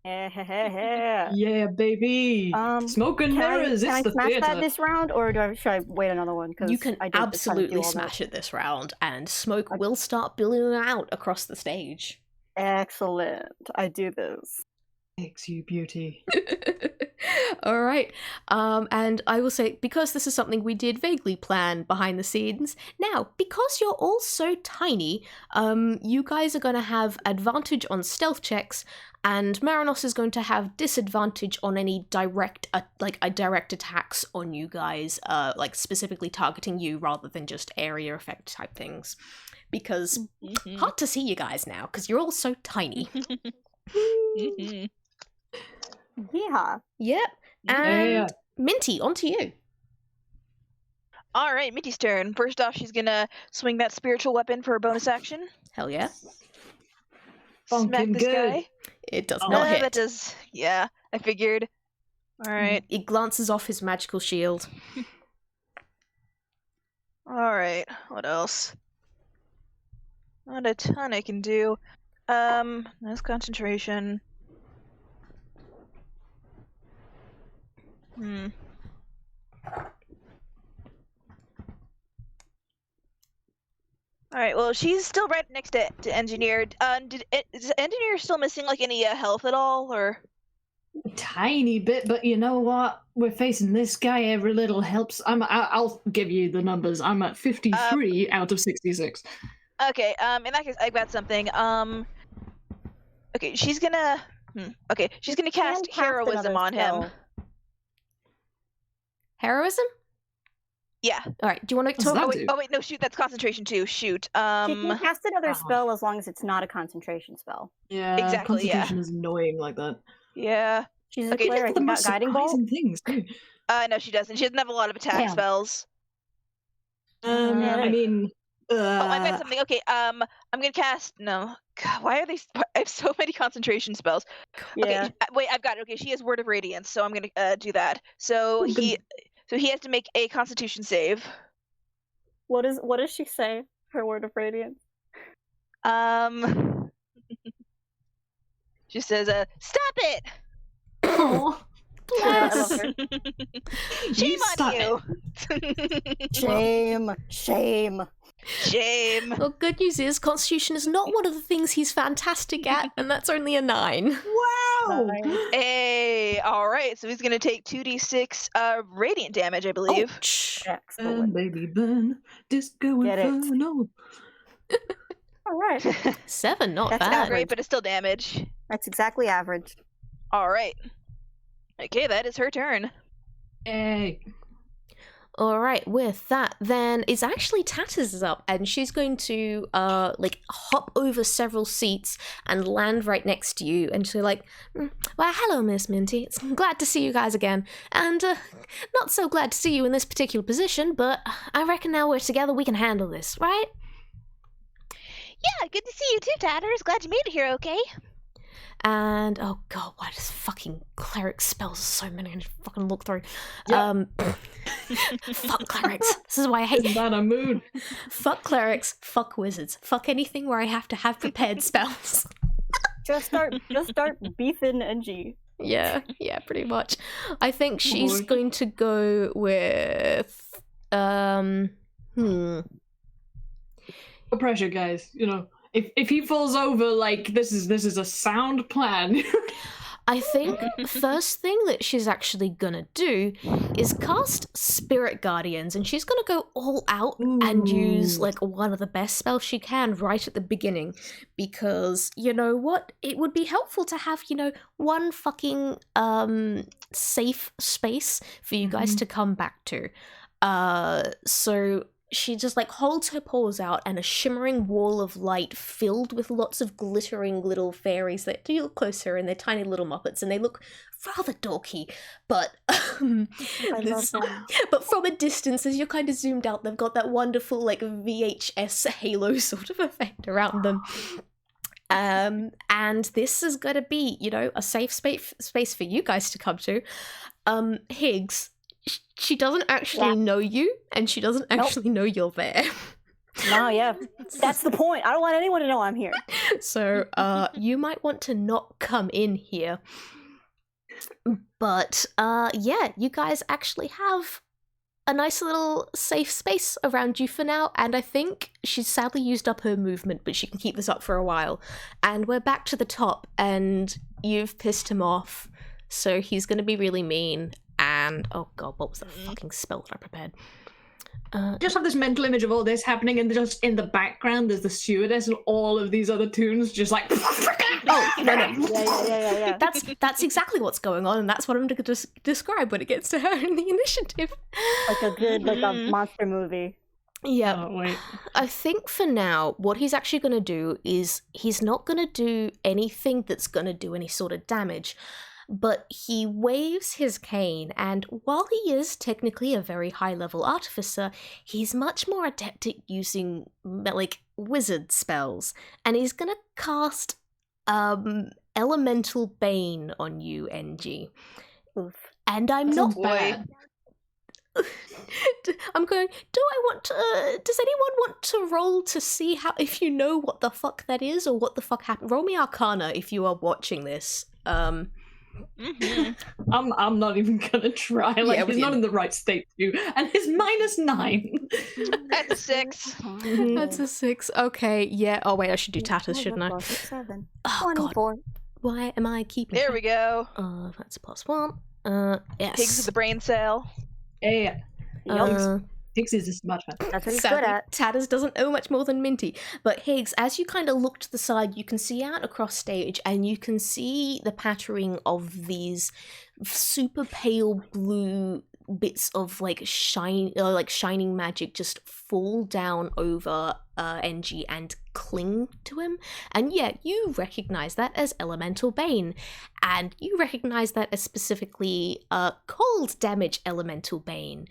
Yeah, baby. Smoke and Can mirrors. I It's the smash theater. that this round, or should I wait another one? You can absolutely smash it this round, and smoke will start billowing out across the stage. Excellent. I do this. Makes you beauty. All right. And I will say, because this is something we did vaguely plan behind the scenes, now, because you're all so tiny, you guys are going to have advantage on stealth checks, and Marinos is going to have disadvantage on any direct attacks on you guys, like specifically targeting you rather than just area effect type things. Because hard to see you guys now, because you're all so tiny. Yeah. Yep. And Yeah. Minty, on to you. All right, Minty's turn. First off, she's gonna swing that spiritual weapon for a bonus action. Hell yeah. Smack Funkin' this good. guy. It does Oh. not hit. That does. Yeah, I figured. All right. It glances off his magical shield. All right. What else? Not a ton I can do. That's concentration. All right. Well, she's still right next to engineer. Is engineer still missing like any health at all, or? A tiny bit, but you know what? We're facing this guy. Every little helps. I'll give you the numbers. I'm at 53 out of 66. Okay. In that case, I've got something. Okay. She's gonna. Okay. She's gonna cast heroism on him. Heroism? Yeah. All right. Do you want to What's talk? that? Oh wait, no, shoot, that's concentration too. Shoot. She can cast another Oh. spell as long as it's not a concentration spell. Yeah, Exactly, yeah. concentration is annoying like that. Yeah. She's Okay, a player. The Got most guiding bolt. surprising things too. No, she doesn't. She doesn't have a lot of attack Damn. spells. I mean, Oh, I've got something. Okay. I'm gonna cast. No. God, why are they? I have so many concentration spells. Yeah. Okay. Wait, I've got it. Okay, she has Word of Radiance, so I'm gonna do that. So Oh, he has to make a Constitution save. What does she say? Her word of radiance. She says, "Stop it! oh, I love her. Shame stop on it. you! Shame. Shame. Shame." Well, good news is Constitution is not one of the things he's fantastic at, and that's only a 9. Wow! Hey, all right. So he's gonna take 2d6 radiant damage, I believe. Ouch. Excellent. Baby burn, disco Get it. inferno. All right. 7, not That's Not bad. great, but it's still damage. That's exactly average. All right. Okay, that is her turn. Hey. All right, with that, then it's actually Tatters is up, and she's going to hop over several seats and land right next to you, and she's like, well, hello, Miss Minty. It's glad to see you guys again, and not so glad to see you in this particular position, but I reckon now we're together, we can handle this, right? Yeah, good to see you too, Tatters. Glad you made it here okay. And oh god, why does fucking cleric spells so many? I need to fucking look through. Yep. Fuck clerics. This is why I hate. Isn't that a mood? Fuck clerics. Fuck wizards. Fuck anything where I have to have prepared spells. Just start beefing NG. Yeah, pretty much. I think she's going to go with No pressure, guys. You know, if he falls over, like this is a sound plan. I think first thing that she's actually gonna do is cast Spirit Guardians, and she's gonna go all out and use like one of the best spells she can right at the beginning, because you know what? It would be helpful to have, you know, one fucking safe space for you guys to come back to. So she just like holds her paws out, and a shimmering wall of light filled with lots of glittering little fairies that do look closer, and they're tiny little muppets, and they look rather dorky, but but from a distance, as you're kind of zoomed out, they've got that wonderful like VHS halo sort of effect around them. And this is gonna be, you know, a safe space for you guys to come to. Higgs, she doesn't actually know you, and she doesn't actually know you're there. No, yeah. That's the point. I don't want anyone to know I'm here. So, you might want to not come in here. But, yeah, you guys actually have a nice little safe space around you for now, and I think she's sadly used up her movement, but she can keep this up for a while. And we're back to the top, and you've pissed him off, so he's gonna be really mean. And oh god, what was that fucking spell that I prepared? Just have this mental image of all this happening, and just in the background there's the stewardess and all of these other tunes just like. Oh no! Yeah. That's exactly what's going on, and that's what I'm going to describe when it gets to her in the initiative. Like a good, like a monster movie. Yeah. Oh, wait. I think for now, what he's actually going to do is he's not going to do anything that's going to do any sort of damage. But he waves his cane, and while he is technically a very high-level artificer, he's much more adept at using, like, wizard spells. And he's gonna cast, Elemental Bane on you, NG. Oof. And I'm That not... sounds bad. I'm going, does anyone want to roll to see how, if you know what the fuck that is, or what the fuck happened? Roll me Arcana if you are watching this. I'm not even gonna try. Like, Yeah, he's not in the right state to, and his -9. That's a 6. That's a 6. Okay, yeah. Oh wait, I should do Tatters, shouldn't I? 7. Oh god, 24. why am I keeping There track? we go. That's a +1. Yes. Higgs of the brain cell. Yeah. Higgs is a smart man. That's what he's Sadly, good at. Tatters doesn't know much more than Minty. But Higgs, as you kind of look to the side, you can see out across stage, and you can see the pattering of these super pale blue bits of like shining magic just fall down over NG and cling to him. And yeah, you recognize that as Elemental Bane, and you recognize that as specifically cold damage Elemental Bane.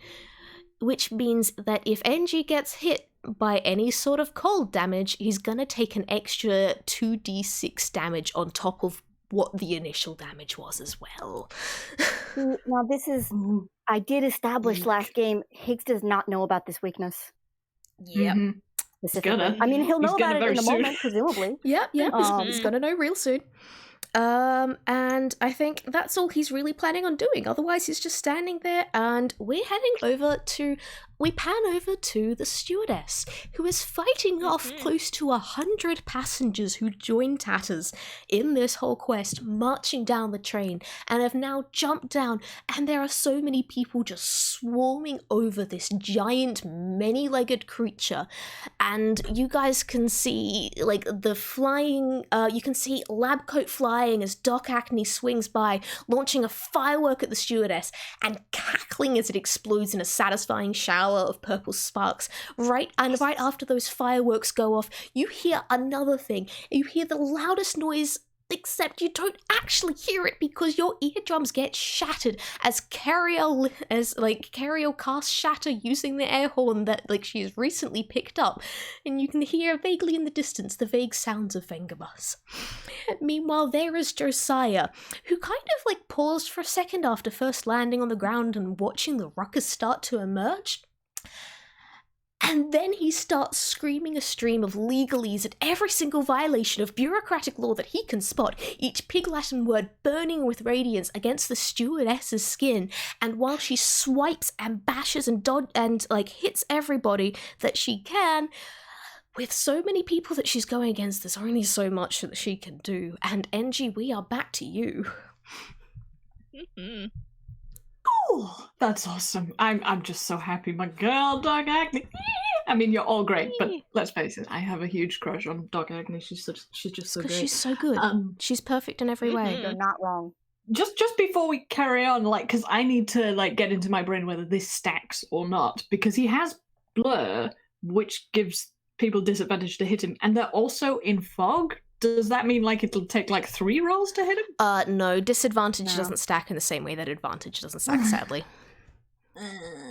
Which means that if NG gets hit by any sort of cold damage, he's gonna take an extra 2d6 damage on top of what the initial damage was as well. Now this is, I did establish last game, Higgs does not know about this weakness. Yep. Mhm. Specifically. gonna. I mean, he'll He's know gonna about it in very a soon. moment, presumably. Yep, he's gonna know real soon. And I think that's all he's really planning on doing. Otherwise, he's just standing there, and we pan over to the stewardess, who is fighting off close to 100 passengers who joined Tatters in this whole quest, marching down the train, and have now jumped down, and there are so many people just swarming over this giant, many-legged creature, and you guys can see, like, the flying, you can see Labcoat flying as Doc Acne swings by, launching a firework at the stewardess, and cackling as it explodes in a satisfying shower of purple sparks. Right after those fireworks go off, you hear another thing. You hear the loudest noise except you don't actually hear it because your eardrums get shattered as Carriole casts Shatter using the air horn that she's recently picked up, and you can hear vaguely in the distance the vague sounds of Vengabus. Meanwhile, there is Josiah, who kind of paused for a second after first landing on the ground and watching the ruckus start to emerge. And then he starts screaming a stream of legalese at every single violation of bureaucratic law that he can spot, each pig Latin word burning with radiance against the stewardess's skin, and while she swipes and bashes and hits everybody that she can, with so many people that she's going against, there's only so much that she can do. And NG, we are back to you. Mm-hmm. Oh, that's awesome. I'm just so happy my girl, Dog Agnes. I mean, you're all great, but let's face it, I have a huge crush on Dog Agnes. She's just so great. She's so good. She's perfect in every way. You're not wrong. Just before we carry on, because I need to get into my brain whether this stacks or not, because he has blur, which gives people disadvantage to hit him, and they're also in fog. Does that mean it'll take 3 rolls to hit him? No, disadvantage No. doesn't stack in the same way that advantage doesn't stack, sadly.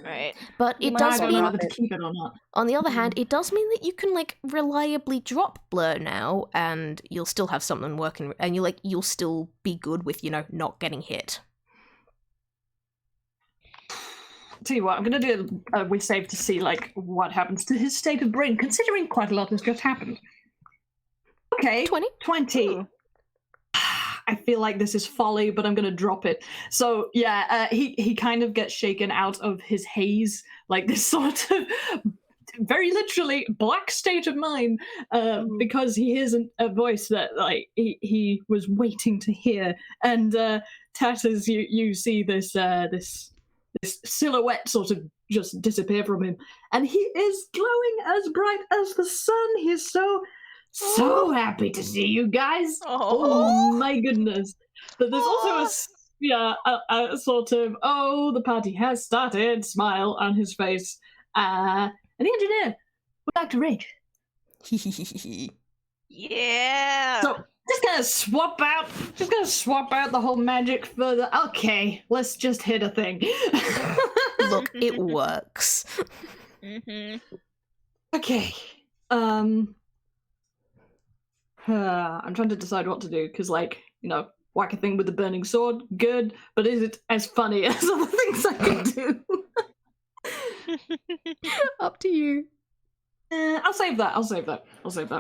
Right. But it might does I don't know mean, whether to keep it or not. on the other hand, it does mean that you can reliably drop blur now, and you'll still have something working, and you'll still be good with not getting hit. Tell you what, I'm going to do a with save to see what happens to his state of brain, considering quite a lot has just happened. Okay, 20. Ooh. I feel like this is folly, but I'm going to drop it. So yeah, he kind of gets shaken out of his haze, this sort of very literally black state of mind, because he hears a voice that he was waiting to hear. And Tatters, you see this silhouette sort of just disappear from him, and he is glowing as bright as the sun. He's so happy to see you guys. Oh my goodness. But there's also a sort of, oh, the party has started smile on his face. And the engineer would like to rage. Yeah. So just gonna swap out the whole magic for the, okay, let's just hit a thing. Look, it works. Mm-hmm. Okay. I'm trying to decide what to do, because whack a thing with the burning sword, good, but is it as funny as other things I can do? Up to you. I'll save that.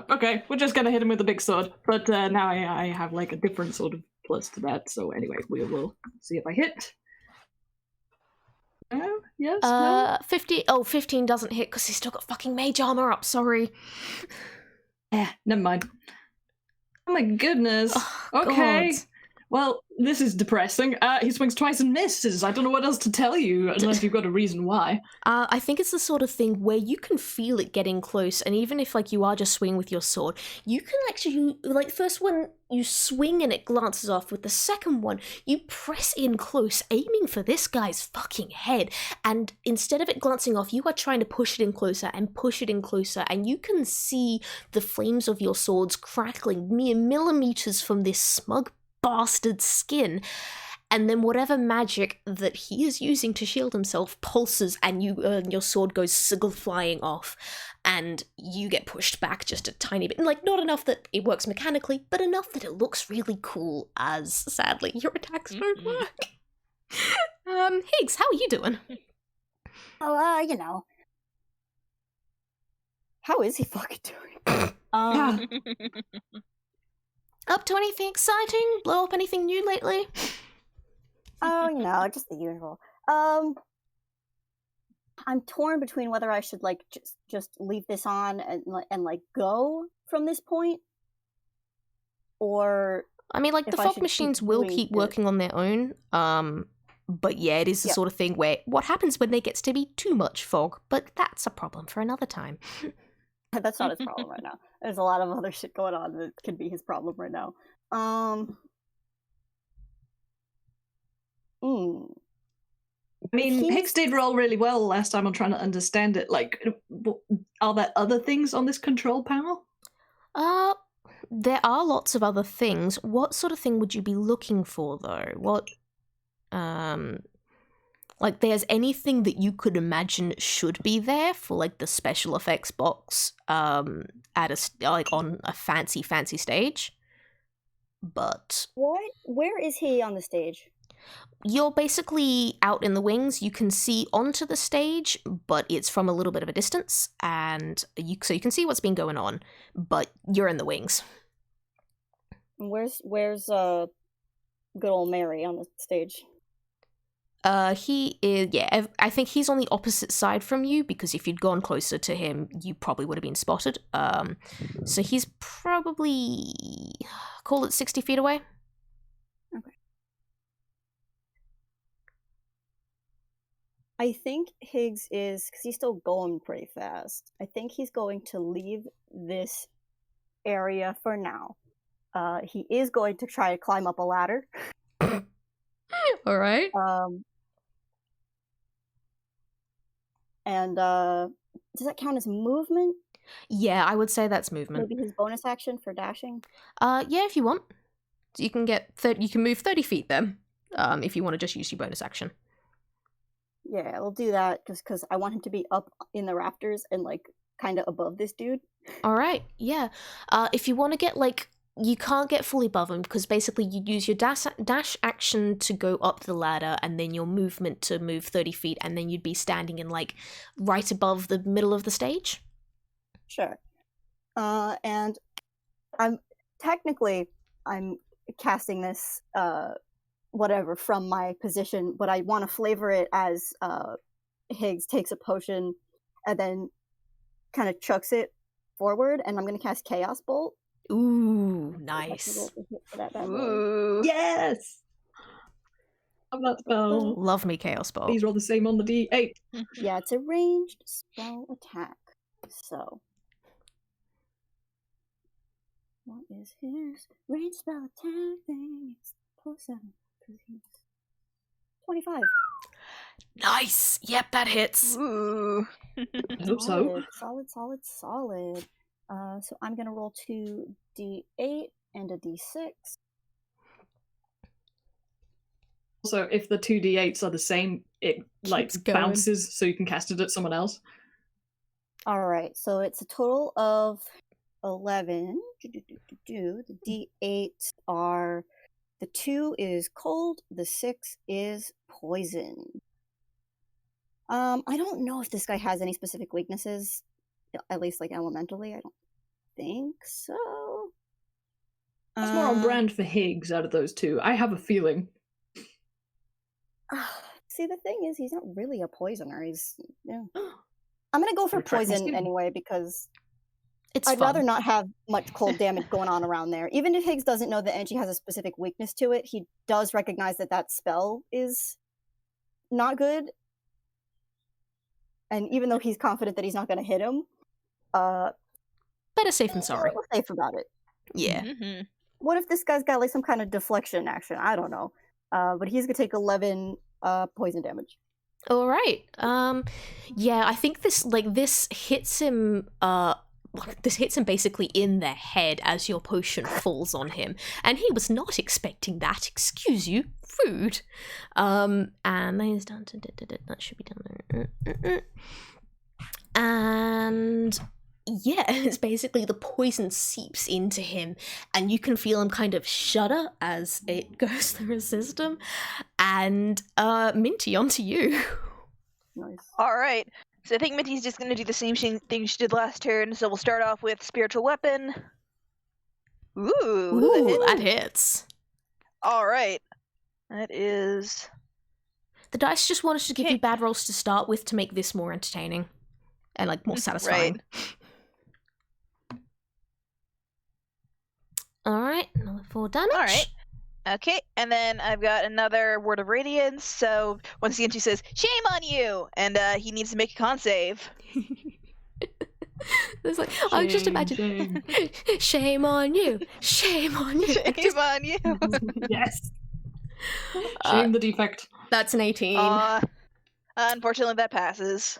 Okay, we're just gonna hit him with the big sword, but now I have a different sort of plus to that, so anyway, we will see if I hit. No? Yes? No? 15 doesn't hit because he's still got fucking mage armor up, sorry. Never mind. Oh my goodness. Oh, okay. God. Well, this is depressing. He swings twice and misses. I don't know what else to tell you, unless you've got a reason why. I think it's the sort of thing where you can feel it getting close, and even if you are just swinging with your sword, you can actually, first one you swing and it glances off. With the second one, you press in close, aiming for this guy's fucking head, and instead of it glancing off, you are trying to push it in closer and push it in closer, and you can see the flames of your swords crackling mere millimeters from this smug bastard's skin, and then whatever magic that he is using to shield himself pulses, and your sword goes flying off, and you get pushed back just a tiny bit, not enough that it works mechanically, but enough that it looks really cool, as sadly your attacks don't work. Higgs, how are you doing? Oh, how is he fucking doing? Up to anything exciting? Blow up anything new lately? Oh, just the usual. I'm torn between whether I should just leave this on and go from this point, or I mean, the if I fog should machines keep will doing keep this. working on their own. But yeah, it is the sort of thing where what happens when there gets to be too much fog, but that's a problem for another time. That's not his problem right now. There's a lot of other shit going on that could be his problem right now. I mean, Higgs did roll really well last time on trying to understand it. Are there other things on this control panel? There are lots of other things. What sort of thing would you be looking for, though? What, like, there's anything that you could imagine should be there for, like, the special effects box, on a fancy stage. But Where is he on the stage? you're basically out in the wings. You can see onto the stage, but it's from a little bit of a distance, and so you can see what's been going on, but you're in the wings. Where's good old Mary on the stage? He is, yeah, I think he's on the opposite side from you, because if you'd gone closer to him, you probably would have been spotted. So he's probably, call it 60 feet away. Okay. I think Higgs is, because he's still going pretty fast, I think he's going to leave this area for now. He is going to try to climb up a ladder. All right. And does that count as movement? Yeah, I would say that's movement. Maybe his bonus action for dashing? Yeah, if you want. So you can you can move 30 feet then, if you want to just use your bonus action. Yeah, we'll do that because I want him to be up in the rafters and like kind of above this dude. All right, yeah. If you want to get you can't get fully above him, because basically you use your dash action to go up the ladder, and then your movement to move 30 feet, and then you'd be standing in right above the middle of the stage. Sure. And I'm casting this whatever from my position, but I want to flavor it as Higgs takes a potion and then kind of chucks it forward, and I'm going to cast Chaos Bolt. Ooh, nice. Ooh. Yes! Love that spell. Love me Chaos Bolt. These are all the same on the D8. Yeah, it's a ranged spell attack. So, what is his ranged spell attack thing? It's +7. 25. Nice! Yep, that hits. Ooh. Hope so. Solid. So I'm gonna roll 2d8 and a d6. Also, if the 2d8s are the same, it Keeps going. bounces, so you can cast it at someone else. All right, so it's a total of 11. The d8 are, the 2 is cold, the 6 is poison. I don't know if this guy has any specific weaknesses, at least elementally. I don't think so. It's more on brand for Higgs out of those two. I have a feeling. See, the thing is, he's not really a poisoner. He's, yeah. I'm gonna go for Retract my poison statement. anyway, because It's I'd fun. rather not have much cold damage going on around there. Even if Higgs doesn't know that Angie has a specific weakness to it, he does recognize that spell is not good. And even though he's confident that he's not going to hit him, Better safe than sorry. we're safe about it. Yeah. Mm-hmm. What if this guy's got some kind of deflection action? I don't know. But he's going to take 11 poison damage. All right. Yeah, I think this hits him. This hits him basically in the head as your potion falls on him, and he was not expecting that. Excuse you, rude. And that is done. That should be done there. And yeah, it's basically the poison seeps into him, and you can feel him kind of shudder as it goes through his system. And Minty, onto you. Nice. All right. So I think Minty's just going to do the same thing she did last turn. So we'll start off with Spiritual Weapon. Ooh, That hits. All right. That is... The dice just wanted to give Okay. you bad rolls to start with to make this more entertaining and more satisfying. All right, another 4 damage. All right. Okay, and then I've got another Word of Radiance. So once again, she says, "Shame on you!" And he needs to make a con save. It's I just imagine, shame on you, shame on you. Shame on you. Yes. Shame the defect. That's an 18. Unfortunately, that passes.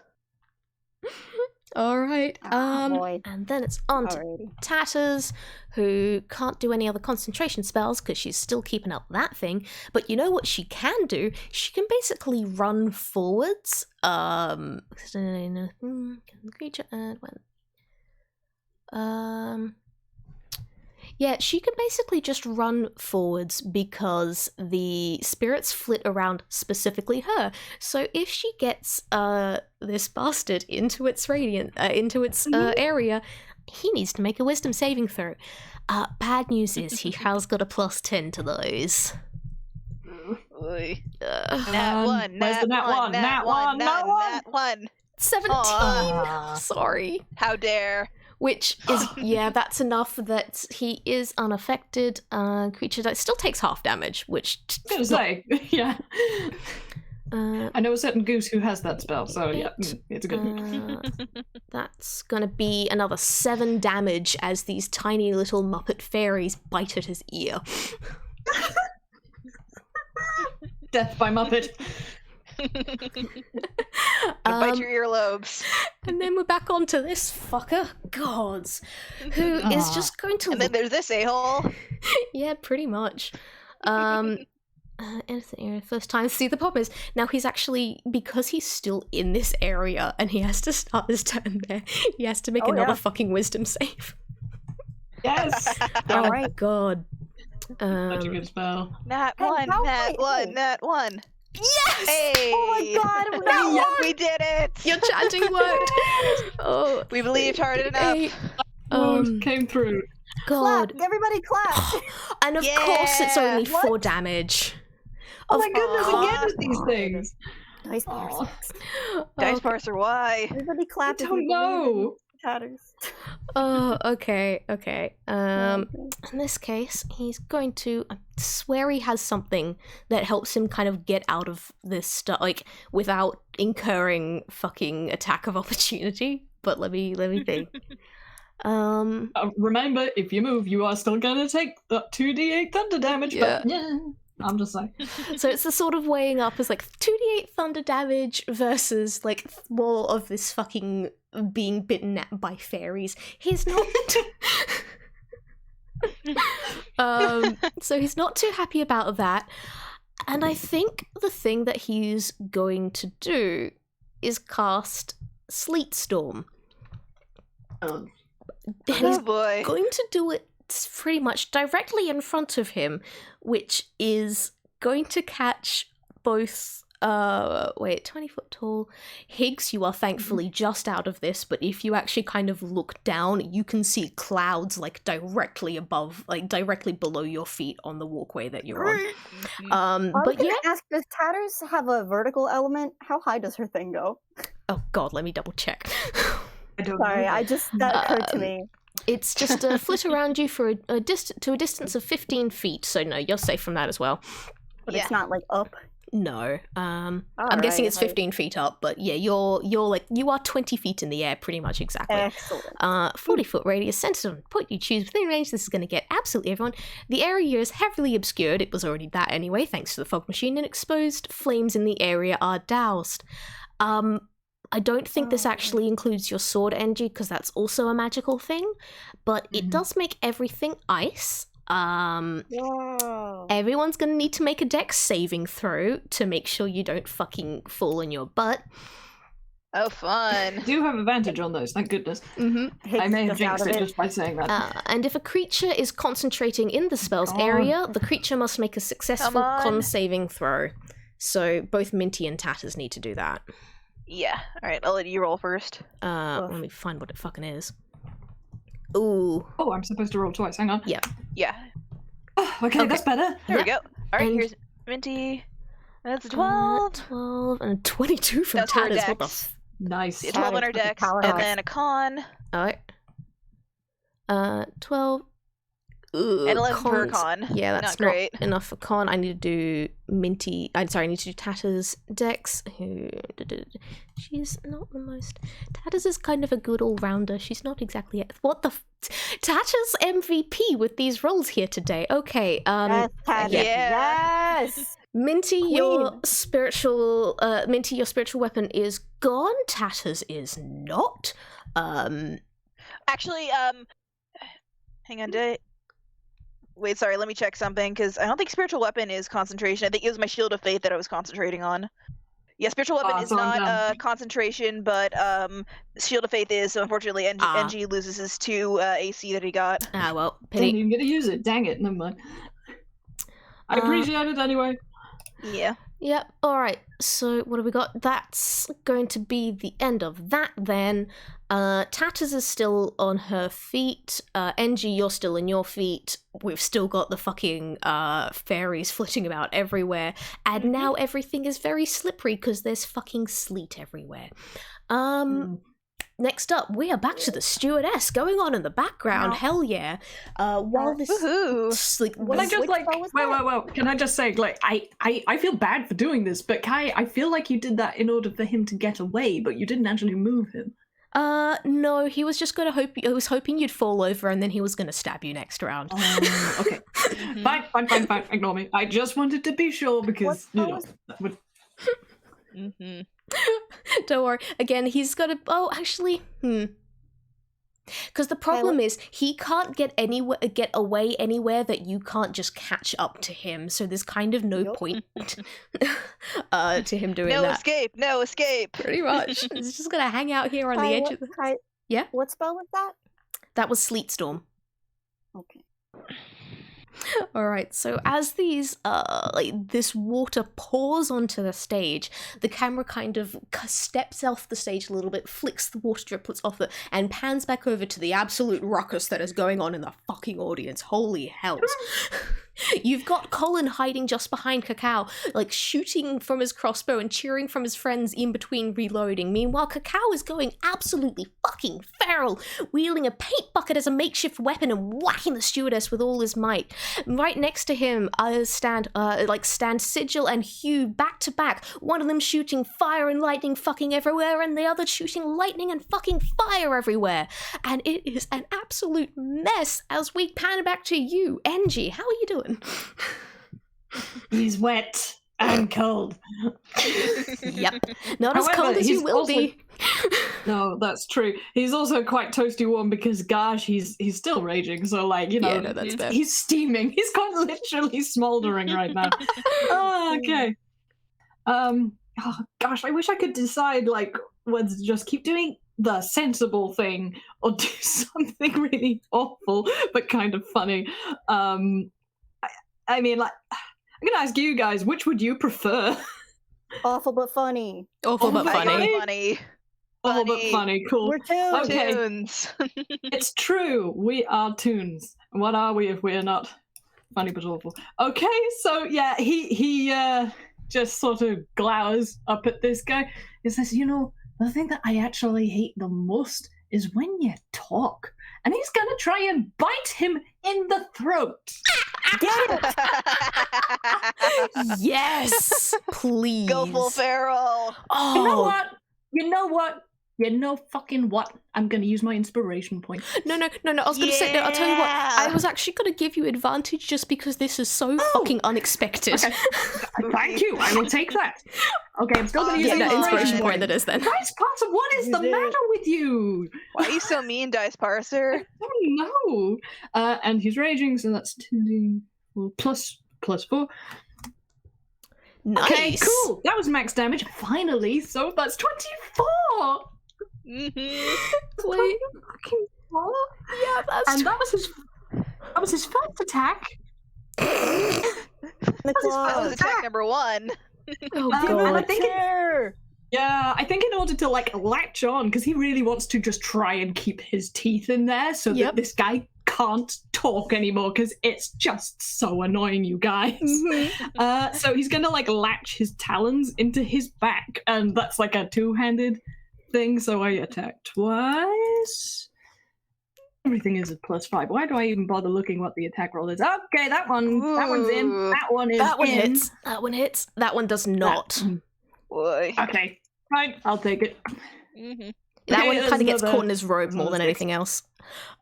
All right. Boy. And then it's on to Alrighty. Tatters, who can't do any other concentration spells because she's still keeping up that thing. But you know what she can do? She can basically run forwards. Creature yeah, she can basically just run forwards because the spirits flit around specifically her. So if she gets this bastard into its area, he needs to make a wisdom saving throw. Bad news is he has got a +10 to those. Oy. Uh, Nat one, where's the nat one? Nat one, nat one. nat one. 17. Aw. Sorry. How dare. Which is, yeah, that's enough that he is unaffected. Creature that still takes half damage, which... I was gonna say, yeah. Uh, I know a certain goose who has that spell, so yeah, it's good. That's gonna be another 7 damage as these tiny little Muppet fairies bite at his ear. Death by Muppet. Bite your earlobes. And then we're back onto this fucker, Gods, who is just going to And then there's this a-hole. yeah, pretty much. First time. See, the problem is now he's actually, because he's still in this area and he has to start his turn there, he has to make another fucking wisdom save. Yes! Oh my Alright. god. Such a good spell. Nat Hey, one, how nat wait, one, wait. nat one. Yes! Hey! Oh my god, Yeah, no! we did it! Your chanting worked. Oh, We believed hard enough. eight. Came through. God. Clap! Everybody clap! And of course it's only Yeah. 4 damage. Oh Of my goodness, course. again with these things. Nice Aw. parser. Dice Okay. parser, why? Everybody I clap if you don't believe in know. Tatters. Oh, okay. In this case, he's going to, I swear he has something that helps him kind of get out of this stuff, like, without incurring fucking attack of opportunity. But let me think. Remember, if you move, you are still gonna take the 2d8 thunder damage, but yeah, I'm just saying. So it's the sort of weighing up as like 2d8 thunder damage versus like more of this fucking being bitten at by fairies. He's not so he's not too happy about that. And I think the thing that he's going to do is cast Sleet Storm. Oh. And he's Oh boy. going to do it pretty much directly in front of him, which is going to catch both 20 foot tall Higgs. You are thankfully just out of this, but if you actually kind of look down, you can see clouds like directly above, like directly below your feet on the walkway that you're on. I was But gonna yeah, ask, does Tatters have a vertical element? How high does her thing go? oh god, let me double check. I don't Sorry, know. that occurred to me. It's just a flit around you for a distance of 15 feet, so no, you're safe from that as well. But Yeah. it's not like up. No, I'm guessing it's 15 feet up, but yeah, you're like, you are 20 feet in the air, pretty much exactly. Excellent. 40 foot radius, centered on the point you choose within range. This is going to get absolutely everyone. The area is heavily obscured. It was already that anyway, thanks to the fog machine, and exposed flames in the area are doused. I don't think this actually includes your sword energy because that's also a magical thing, but it does make everything ice. Whoa. Everyone's gonna need to make a dex saving throw to make sure you don't fucking fall on your butt. Oh, fun. I do have advantage on those, thank goodness. Mm-hmm. I may have Higgs just out jinxed of it just by saying that. And if a creature is concentrating in the spell's Come area, the creature must make a successful Come on. con saving throw. So both Minty and Tatters need to do that. Yeah. Alright, I'll let you roll first. Let me find what it fucking is. Ooh. Oh, I'm supposed to roll twice, hang on. Yeah. Yeah. Oh, okay, that's better. There we go. Alright, And- here's Minty. That's 12. 12 and 22 from That's her Tatters. What the dex. Nice. Yeah, 12 on her Tatters with the dex, powerhouse. and then a con, Alright. 12. Ooh, and 11 for a cons. con. Yeah, that's not great. enough for con. I need to do Minty. I need to do Tatters Dex. Who? She's not the most. Tatters is kind of a good all rounder. She's not exactly. What the? Tatters MVP with these rolls here today. Okay. Yes, Tatters. Yeah. Yes. Minty, Queen. your spiritual weapon is gone. Tatters is not. Actually, hang on. Wait, sorry. Let me check something because I don't think spiritual weapon is concentration. I think it was my shield of faith that I was concentrating on. Yeah, spiritual weapon is so I'm not done. concentration, but shield of faith is. So unfortunately, NG loses his 2 AC that he got. Ah, well, Didn't pity. even get to use it. Dang it. Never mind. I appreciate it anyway. Yeah. Yep, alright, so what have we got? That's going to be the end of that then. Tatters is still on her feet. NG, you're still on your feet. We've still got the fucking fairies flitting about everywhere. And now everything is very slippery because there's fucking sleet everywhere. Next up, we are back to the stewardess going on in the background. Hell yeah! While this, Woohoo! Can I just wait. Can I just say, like, I feel bad for doing this, but Kai, I feel like you did that in order for him to get away, but you didn't actually move him. No, he was just gonna hope. I was hoping you'd fall over, and then he was gonna stab you next round. Okay. Fine. Ignore me. I just wanted to be sure because that would. Don't worry. Again, he's got to. Oh, actually, because the problem is he can't get away anywhere that you can't just catch up to him. So there's kind of no point to him doing that. No escape. Pretty much. He's just gonna hang out here on the edge of the. Yeah. What spell was that? That was Sleet Storm. Okay. Alright, so as these, this water pours onto the stage, the camera kind of steps off the stage a little bit, flicks the water driplets off it, and pans back over to the absolute ruckus that is going on in the fucking audience. Holy hells. You've got Colin hiding just behind Cacao, like shooting from his crossbow and cheering from his friends in between reloading. Meanwhile, Cacao is going absolutely fucking feral, wielding a paint bucket as a makeshift weapon and whacking the stewardess with all his might. Right next to him stand Sigil and Hugh back to back, one of them shooting fire and lightning fucking everywhere, and the other shooting lightning and fucking fire everywhere. And it is an absolute mess as we pan back to you, NG. How are you doing? He's wet and cold. Yep. Not as However, cold as you will also be. No, that's true. He's also quite toasty warm because, gosh, he's still raging. So, like, Yeah, no, that's fair. he's steaming. He's quite literally smoldering right now. Oh, okay. Oh, gosh, I wish I could decide, like, whether to just keep doing the sensible thing or do something really awful but kind of funny. I mean, like, I'm gonna ask you guys, which would you prefer? Awful but funny. Awful but funny. Funny. Awful but funny, cool. We're tunes. Okay. Tunes. It's true, we are toons. What are we if we're not funny but awful? Okay, so yeah, he just sort of glowers up at this guy. He says, you know, the thing that I actually hate the most is when you talk. And he's gonna try and bite him in the throat. Get it! Yes! Please. Go full feral. Oh. You know what? You know fucking what? I'm going to use my inspiration point. No. I was going to say, no, I'll tell you what. I was actually going to give you advantage just because this is so fucking unexpected. Okay. Thank you. I will take that. Okay, I'm still going to use that inspiration point. point that is then. Dice Parser, what is the matter with you? Why are you so mean, Dice Parser? I don't know. And he's raging, so that's 2d plus 4. Nice. Okay, cool. That was max damage. Finally, so that's 24. Wait. Fucking 4. Yeah, that's And that was his first attack. That was attack number 1. Oh, And God. I think I think in order to like latch on, because he really wants to just try and keep his teeth in there so that this guy can't talk anymore because it's just so annoying, you guys. So he's gonna like latch his talons into his back, and that's like a 2-handed thing. So I attack twice. Everything is a +5. Why do I even bother looking what the attack roll is? Okay, that one's in. That one is That one in. hits. That one hits. That one does not. Boy. Okay, fine. I'll take it. That Okay, one there's kind of gets another- caught in his robe more than anything else.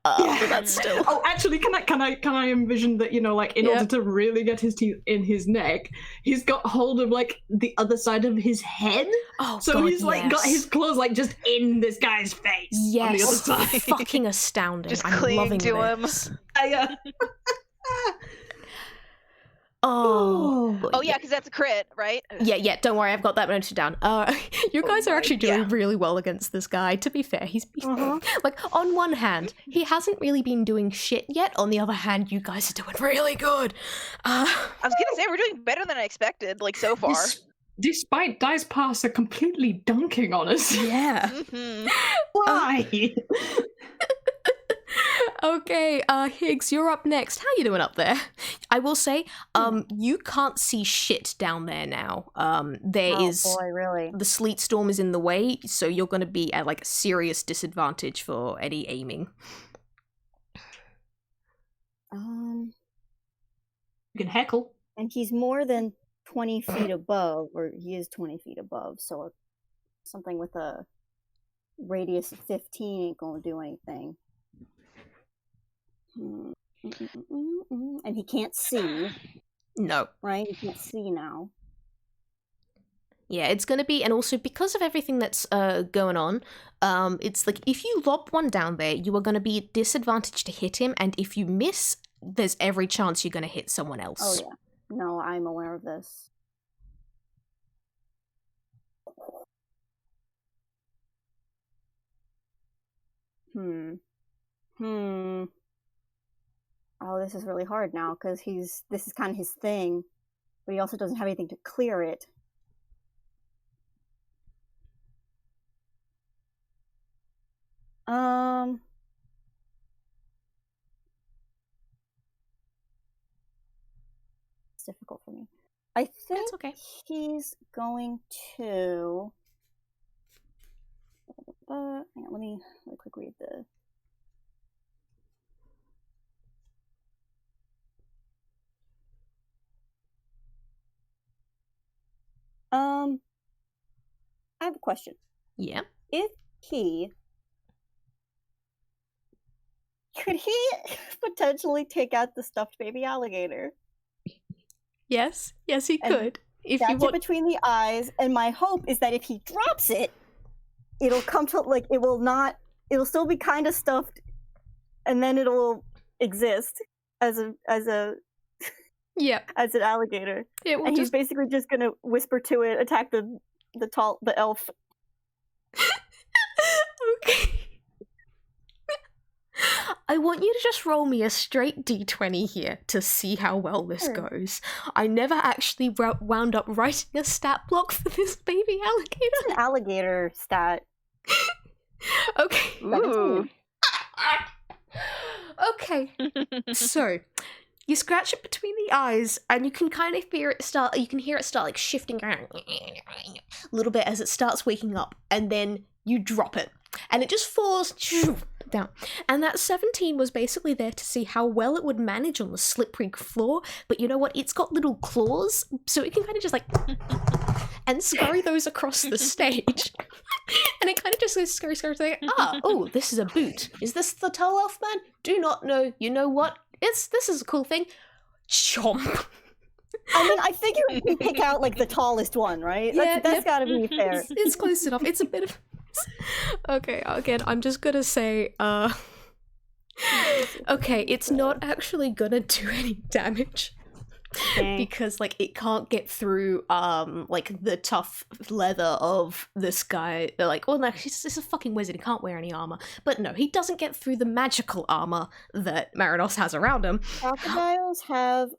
But that's still. Oh, actually, can I envision that, you know, like, in order to really get his teeth in his neck, he's got hold of, like, the other side of his head? Oh, So God, he's, like, got his claws, like, just in this guy's face on the other Yes, side. fucking astounding. Just I'm clinging loving to him. this. Oh. But Oh yeah, because that's a crit, right? Yeah, don't worry, I've got that noted down. You guys are actually doing yeah. really well against this guy. To be fair, he's like, on one hand, he hasn't really been doing shit yet. On the other hand, you guys are doing really good. I was gonna say we're doing better than I expected, like so far. Despite Dice Passer completely dunking on us. Yeah. Mhm. Why? Okay, Higgs, you're up next. How you doing up there? I will say, you can't see shit down there now. There is Oh boy, really? the sleet storm is in the way, so you're going to be at like a serious disadvantage for any aiming. You can heckle. And he's more than 20 feet above, or he is 20 feet above, so something with a radius of 15 ain't gonna do anything. And he can't see, No. right? He can't see now. Yeah, it's going to be, and also because of everything that's going on, it's like if you lob one down there, you are going to be at disadvantage to hit him, and if you miss, there's every chance you're going to hit someone else. Oh yeah. No, I'm aware of this. Oh, this is really hard now because this is kind of his thing, but he also doesn't have anything to clear it. It's difficult for me. I think That's okay. he's going to. Hang on, let me quick read the. I have a question. Yeah. If he could he potentially take out the stuffed baby alligator? Yes, he And could. If That's you it want. between the eyes, and my hope is that if he drops it, it'll come to like it will not. It'll still be kind of stuffed, and then it'll exist as an Yeah, alligator. it will And he's just. basically just gonna whisper to it, attack the elf. Okay. I want you to just roll me a straight d20 here to see how well this Sure. goes. I never actually wound up writing a stat block for this baby alligator. An alligator stat. Okay. Ooh. Okay. So, you scratch it between the eyes, and you can kind of hear it start. You can hear it start like shifting around a little bit as it starts waking up, and then you drop it, and it just falls down. And that 17 was basically there to see how well it would manage on the slippery floor. But you know what? It's got little claws, so it can kind of just like and scurry those across the stage. And it kind of just goes scurry, like, oh, this is a boot. Is this the tall elf man? Do not know. You know what? This is a cool thing. Chomp. I mean, I figure we can pick out like the tallest one, right? Yeah, That's gotta be fair. It's close enough. It's a bit of. Okay, again, I'm just gonna say, okay, it's not actually gonna do any damage. Dang. Because like it can't get through like the tough leather of this guy. They're like, well, no, he's a fucking wizard, he can't wear any armor. But no, he doesn't get through the magical armor that Marinos has around him. Crocodiles have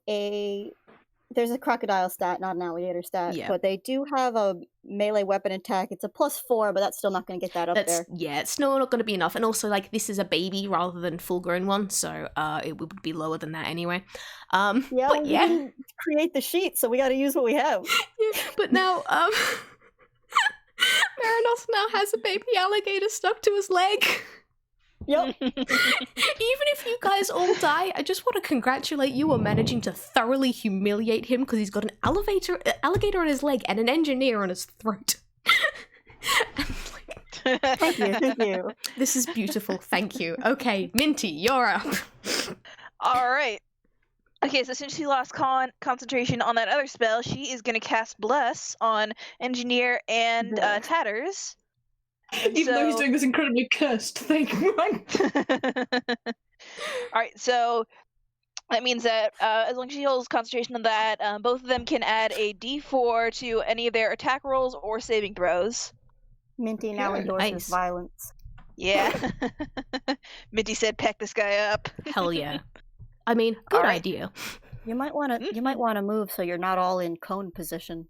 there's a crocodile stat, not an alligator stat, Yeah. but they do have a melee weapon attack. It's a +4, but that's still not going to get that up there. Yeah, it's not going to be enough. And also, like, this is a baby rather than full-grown one, so it would be lower than that anyway. Yeah, but we yeah, didn't create the sheet, so we got to use what we have. yeah. But now, Marinos now has a baby alligator stuck to his leg. Yep. Even if you guys all die, I just want to congratulate you on managing to thoroughly humiliate him because he's got an alligator on his leg and an engineer on his throat. And, like, Thank you, thank you. This is beautiful. Thank you. Okay, Minty, you're up. All right. Okay, so since she lost concentration on that other spell, she is going to cast Bless on Engineer and Bless. Tatters. Even though he's So- doing this incredibly cursed thing. All right, so that means that as long as she holds concentration on that, both of them can add a D4 to any of their attack rolls or saving throws. Minty now Okay. endorses Nice. violence. Yeah. Minty said, "Peck this guy up." Hell yeah. I mean, good Alright. idea. You might want to. You might want to move so you're not all in cone position.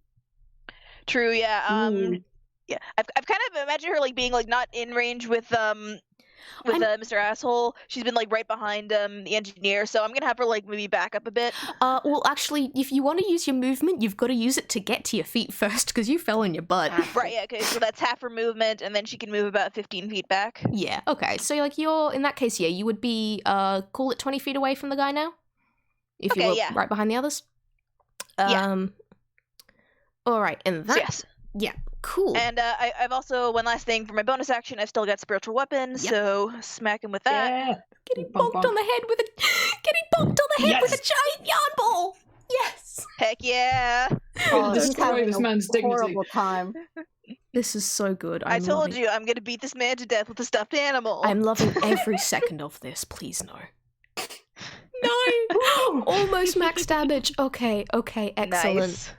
True. Yeah. Mm. Yeah. I've kind of imagined her like being like not in range with Mr. Asshole. She's been like right behind the engineer, so I'm gonna have her like maybe back up a bit. Well, actually, if you want to use your movement, you've got to use it to get to your feet first, because you fell on your butt. Right. Yeah. Okay. So that's half her movement, and then she can move about 15 feet back. Yeah, okay. So, like, you're, in that case, yeah, you would be, call it 20 feet away from the guy now? If you Okay, were yeah. right behind the others? Yeah. Alright, and So, that, yes. yeah, cool. And I've also one last thing for my bonus action. I've still got spiritual weapon, Yep. so smack him with that. Yeah. Getting Bonk, bonked on the head with a, getting bonked on the head with a Yes. giant yarn ball! Yes! Heck yeah! Oh, he's Destroy having this a man's dignity. horrible time. This is so good. I I'm told loving, you I'm gonna beat this man to death with a stuffed animal. I'm loving every second of this, please no. No! Almost max damage. Okay, excellent. Nice.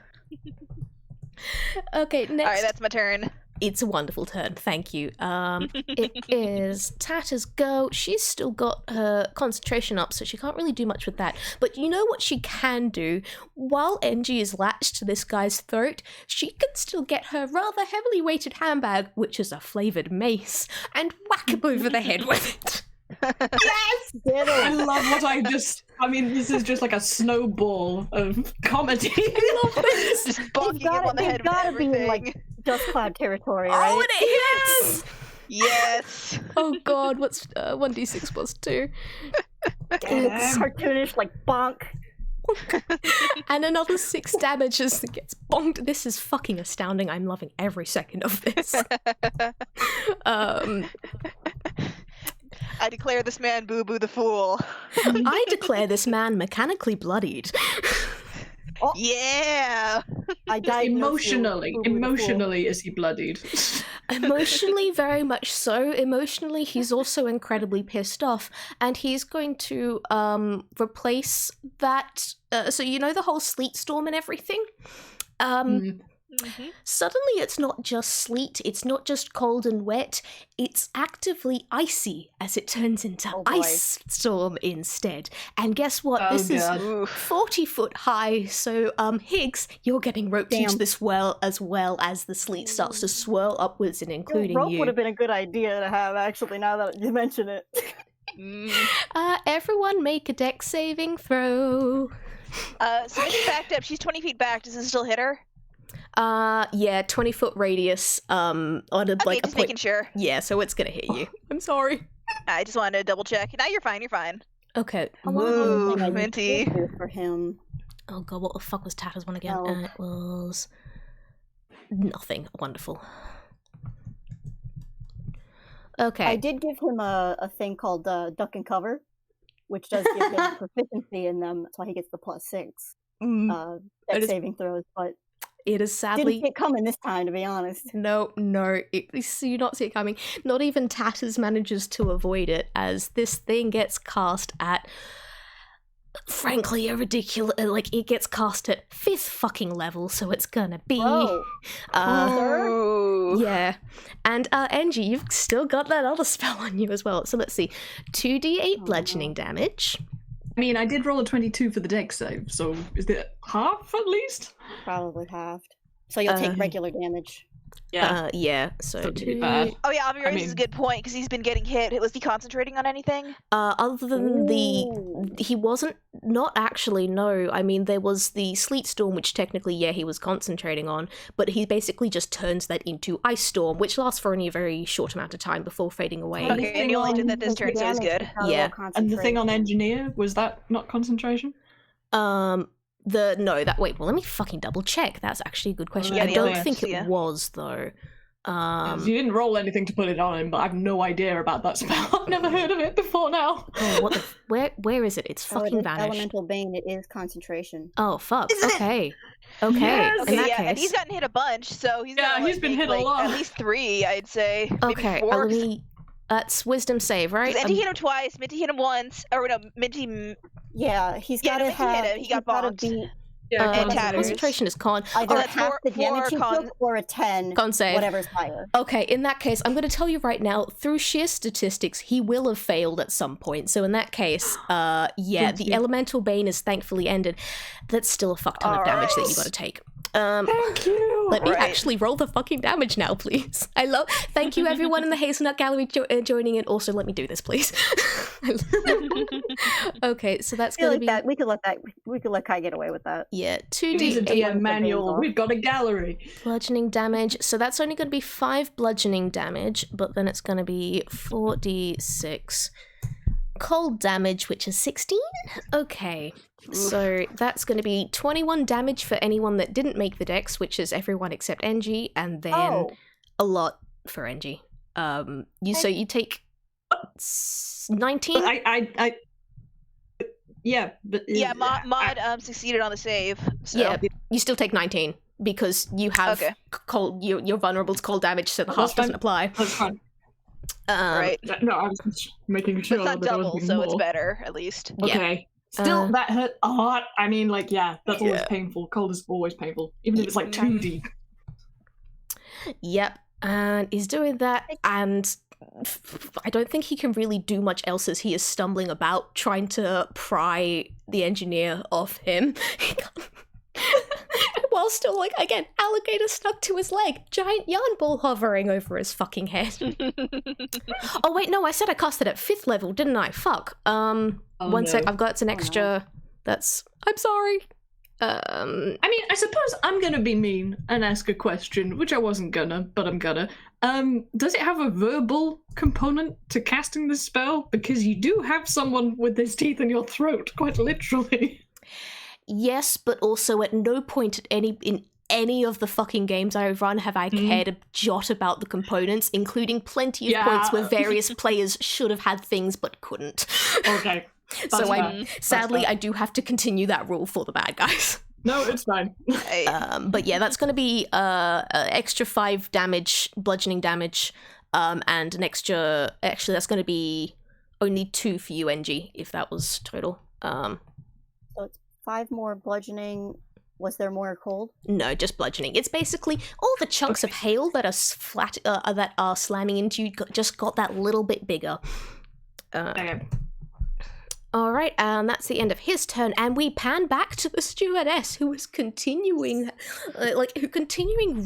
Okay, next. All right, that's my turn. It's a wonderful turn, thank you. It is Tatta's go. She's still got her concentration up, so she can't really do much with that. But you know what she can do? While Engie is latched to this guy's throat, she can still get her rather heavily weighted handbag, which is a flavoured mace, and whack him over the head with it. Yes, did I it. love what I mean, this is just like a snowball of comedy. Just bonking him on the they've head with gotta be in, everything. like, Dust Cloud territory, Oh, right? and it hits! Yes. Oh god, what's 1d6 plus 2? It's cartoonish, like bonk. And another 6 damage as it gets bonked. This is fucking astounding. I'm loving every second of this. I declare this man Boo Boo the Fool. I declare this man mechanically bloodied. Yeah. I died Emotionally is he bloodied? Emotionally, very much so. Emotionally, he's also incredibly pissed off, and he's going to replace that. So you know the whole sleet storm and everything. Suddenly, it's not just sleet. It's not just cold and wet. It's actively icy as it turns into Oh, boy. ice storm instead. And guess what? Oh, This is God. Oof. 40 foot high. So, Higgs, you're getting roped into Damn. this well as the sleet starts to swirl upwards and including rope you. would have been a good idea to have, actually, now that you mention it. Mm. Everyone make a dex saving throw. So Minty's backed up. She's 20 feet back. Does this still hit her? Yeah, 20-foot radius. On a, Okay, like a just point. making sure. Yeah, so it's gonna hit you. I'm sorry. I just wanted to double check. No, you're fine. You're fine. Okay. Ooh, Thing I Minty. did do for him. Oh god, what the fuck was Tatter's one again? Oh. It was nothing. Wonderful. Okay. I did give him a thing called duck and cover, which does give him proficiency in them. That's why he gets the +6 It dex is- saving throws. But It is sadly didn't see it coming this time, to be honest. No, you not see it coming. Not even Tatters manages to avoid it as this thing gets cast at, frankly, a ridiculous, like, it gets cast at 5th fucking level, so it's gonna be, Bro, Ooh. yeah. And, Angie, you've still got that other spell on you as well. So let's see, 2d8 Oh, bludgeoning damage. I mean, I did roll a 22 for the dex save, so is it half at least? probably halved. So you'll take regular damage. Yeah, so Not too 2, bad. Oh yeah, Avi raises a mean- good point because he's been getting hit. Was he concentrating on anything? other than Ooh. he wasn't, not actually, no. I mean, there was the sleet storm, which technically, yeah, he was concentrating on, but he basically just turns that into ice storm, which lasts for only a very short amount of time before fading away. Okay. Okay, and he only did that this turn, so it's good. Yeah. And the thing on engineer, was that not concentration? Wait, well, let me fucking double check. That's actually a good question. Yeah, I the don't other think it yeah. was, though. You didn't roll anything to put it on him, but I've no idea about that spell. I've never heard of it before now. Oh, what the where is it? It's fucking it vanished. Elemental Bane, it is concentration. Oh fuck. Isn't it? Okay. Okay. Yes! In Okay, that yeah, case. and he's gotten hit a bunch, so he's Yeah, gotta, he's been hit a like, lot. at least 3, I'd say. Okay, Maybe 4. let me. That's wisdom save, right? Andy hit him twice, Minty hit him once. Or no, Minty. Yeah, he's Yeah, got to Minty hit have. him, he got bonked. Be Yeah, and tatters. Concentration is con. either that's half the damage he con. took or a 10, Con save. whatever's higher. Okay, in that case, I'm going to tell you right now, through sheer statistics, he will have failed at some point. So in that case, yeah, the elemental bane is thankfully ended. That's still a fuck ton of damage that you got to take. Thank you. Let me Right. actually roll the fucking damage now, please. Thank you everyone in the Hazelnut Gallery joining in. Also, let me do this, please. Okay, so that's I feel going like to be that we could let Kai get away with that. yeah, He's a 2d8 DM manual. We've got a gallery. bludgeoning damage. So that's only going to be 5 bludgeoning damage, but then it's going to be 4d6 cold damage, which is 16. Okay, so that's going to be 21 damage for anyone that didn't make the dex, which is everyone except NG, and then a lot for NG. So you take 19. I yeah, but Yeah, Mod succeeded on the save. So. Yeah, you still take 19 because you have cold. You're vulnerable to cold damage, so the half doesn't apply. That's fine. Right. No, I was just making sure But it's not that I was double, being so it's more. better, at least. Yeah. Okay. Still, that hurt a lot. I mean, like, yeah, that's always Yeah. painful. Cold is always painful, even if it's like 2 deep. Yep, and he's doing that, and I don't think he can really do much else as he is stumbling about trying to pry the engineer off him. While still, like, again, alligator stuck to his leg, giant yarn ball hovering over his fucking head. Oh wait, no, I said I cast it at 5th level, didn't I? Fuck. One sec, I've got an extra. That's. I'm sorry. I mean, I suppose I'm gonna be mean and ask a question, which I wasn't gonna, but I'm gonna. Does it have a verbal component to casting this spell? Because you do have someone with his teeth in your throat, quite literally. Yes, but also at no point in any of the fucking games I run have I cared a jot about the components, including plenty of points where various players should have had things but couldn't. Okay. So fair. sadly, I do have to continue that rule for the bad guys. No, it's fine. But yeah, that's going to be extra 5 damage, bludgeoning damage, and an extra. Actually, that's going to be only 2 for you, NG, if that was total. So it's 5 more bludgeoning. Was there more cold? No, just bludgeoning. It's basically all the chunks of hail that are that are slamming into you just got that little bit bigger. Okay. All right, that's the end of his turn, and we pan back to the stewardess, who is continuing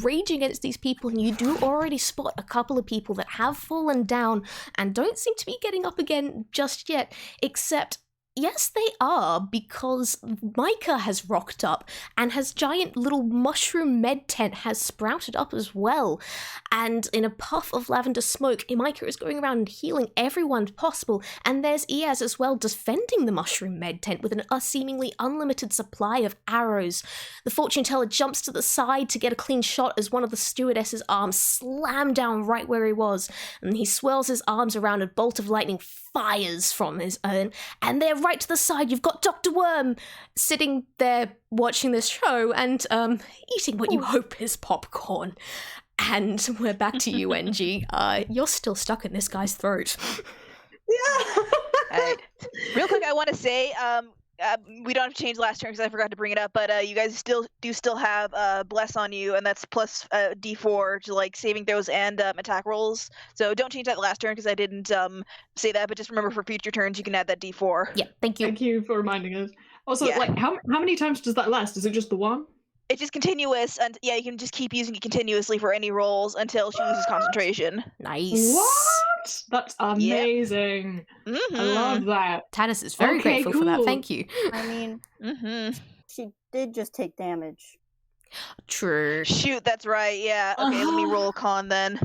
rage against these people, and you do already spot a couple of people that have fallen down and don't seem to be getting up again just yet, except yes, they are, because Micah has rocked up, and his giant little mushroom med tent has sprouted up as well. And in a puff of lavender smoke, Micah is going around and healing everyone possible, and there's Iaz as well defending the mushroom med tent with a seemingly unlimited supply of arrows. The fortune teller jumps to the side to get a clean shot as one of the stewardess's arms slam down right where he was, and he swirls his arms around, a bolt of lightning fires from his own, and they're right to the side. You've got Dr. Worm sitting there watching this show and eating what you hope is popcorn. And we're back to you, NG. You're still stuck in this guy's throat. Yeah. Alright. Real quick, I want to say, we don't have to change last turn because I forgot to bring it up, but you guys still have bless on you, and that's plus D4 to like saving throws and attack rolls. So don't change that last turn because I didn't say that, but just remember for future turns you can add that D4. Yeah, thank you. Thank you for reminding us. Also, Yeah. like, how many times does that last? Is it just the one? It's just continuous, and yeah, you can just keep using it continuously for any rolls until she loses concentration. Nice. What? That's amazing. Mm-hmm. I love that. Tanis is very Okay, grateful for that. cool. Thank you. I mean, Mm-hmm. she did just take damage. True. Shoot, that's right. Yeah. Okay, let me roll con then.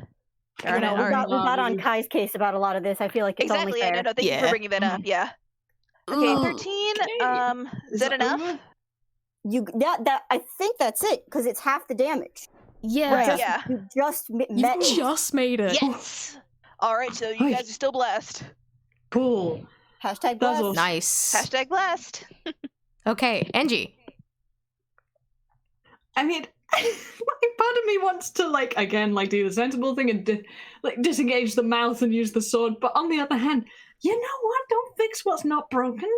You know, we alright. got on Kai's case about a lot of this. I feel like it's Exactly. only Yeah, fair. no, thank you for Yeah. bringing that up. Yeah. Okay, Ooh. 13. Okay. Is that enough? over? That I think that's it because it's half the damage. Yeah. Right, Just, yeah. You just met You just made it. Yes. All right, so you Oi. guys are still blessed. Cool. Hashtag That's blessed. awesome. Nice. Hashtag blessed. Okay, Angie. I mean, part of me wants to, like, again, like, do the sensible thing and disengage the mouth and use the sword, but on the other hand, you know what? Don't fix what's not broken.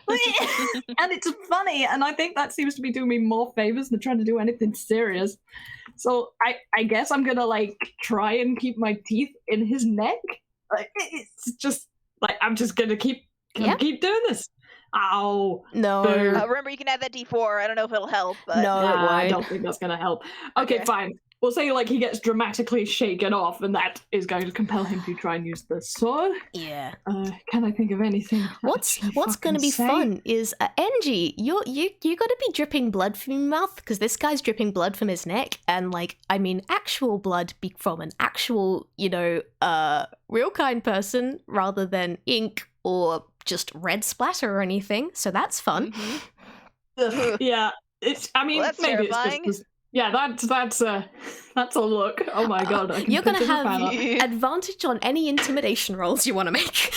And it's funny, and I think that seems to be doing me more favors than trying to do anything serious. So I guess I'm gonna, like, try and keep my teeth in his neck. Like, it's just, like, I'm just gonna keep doing this. Ow. No. Boo. Remember, you can add that D4. I don't know if it'll help, but No. it I won't. don't think that's gonna help. Okay, Okay. fine. We'll say, like, he gets dramatically shaken off, and that is going to compel him to try and use the sword. Yeah. Can I think of anything? What's to going to fucking be say? fun is Angie, you got to be dripping blood from your mouth because this guy's dripping blood from his neck, and like I mean actual blood from an actual real kind person rather than ink or just red splatter or anything. So that's fun. Mhm. Ugh, yeah, it's. I mean, Well, that's maybe terrifying. it's just. Yeah, that's a look. Oh my god! I can You're gonna picture the have fan art. advantage on any intimidation rolls you want to make,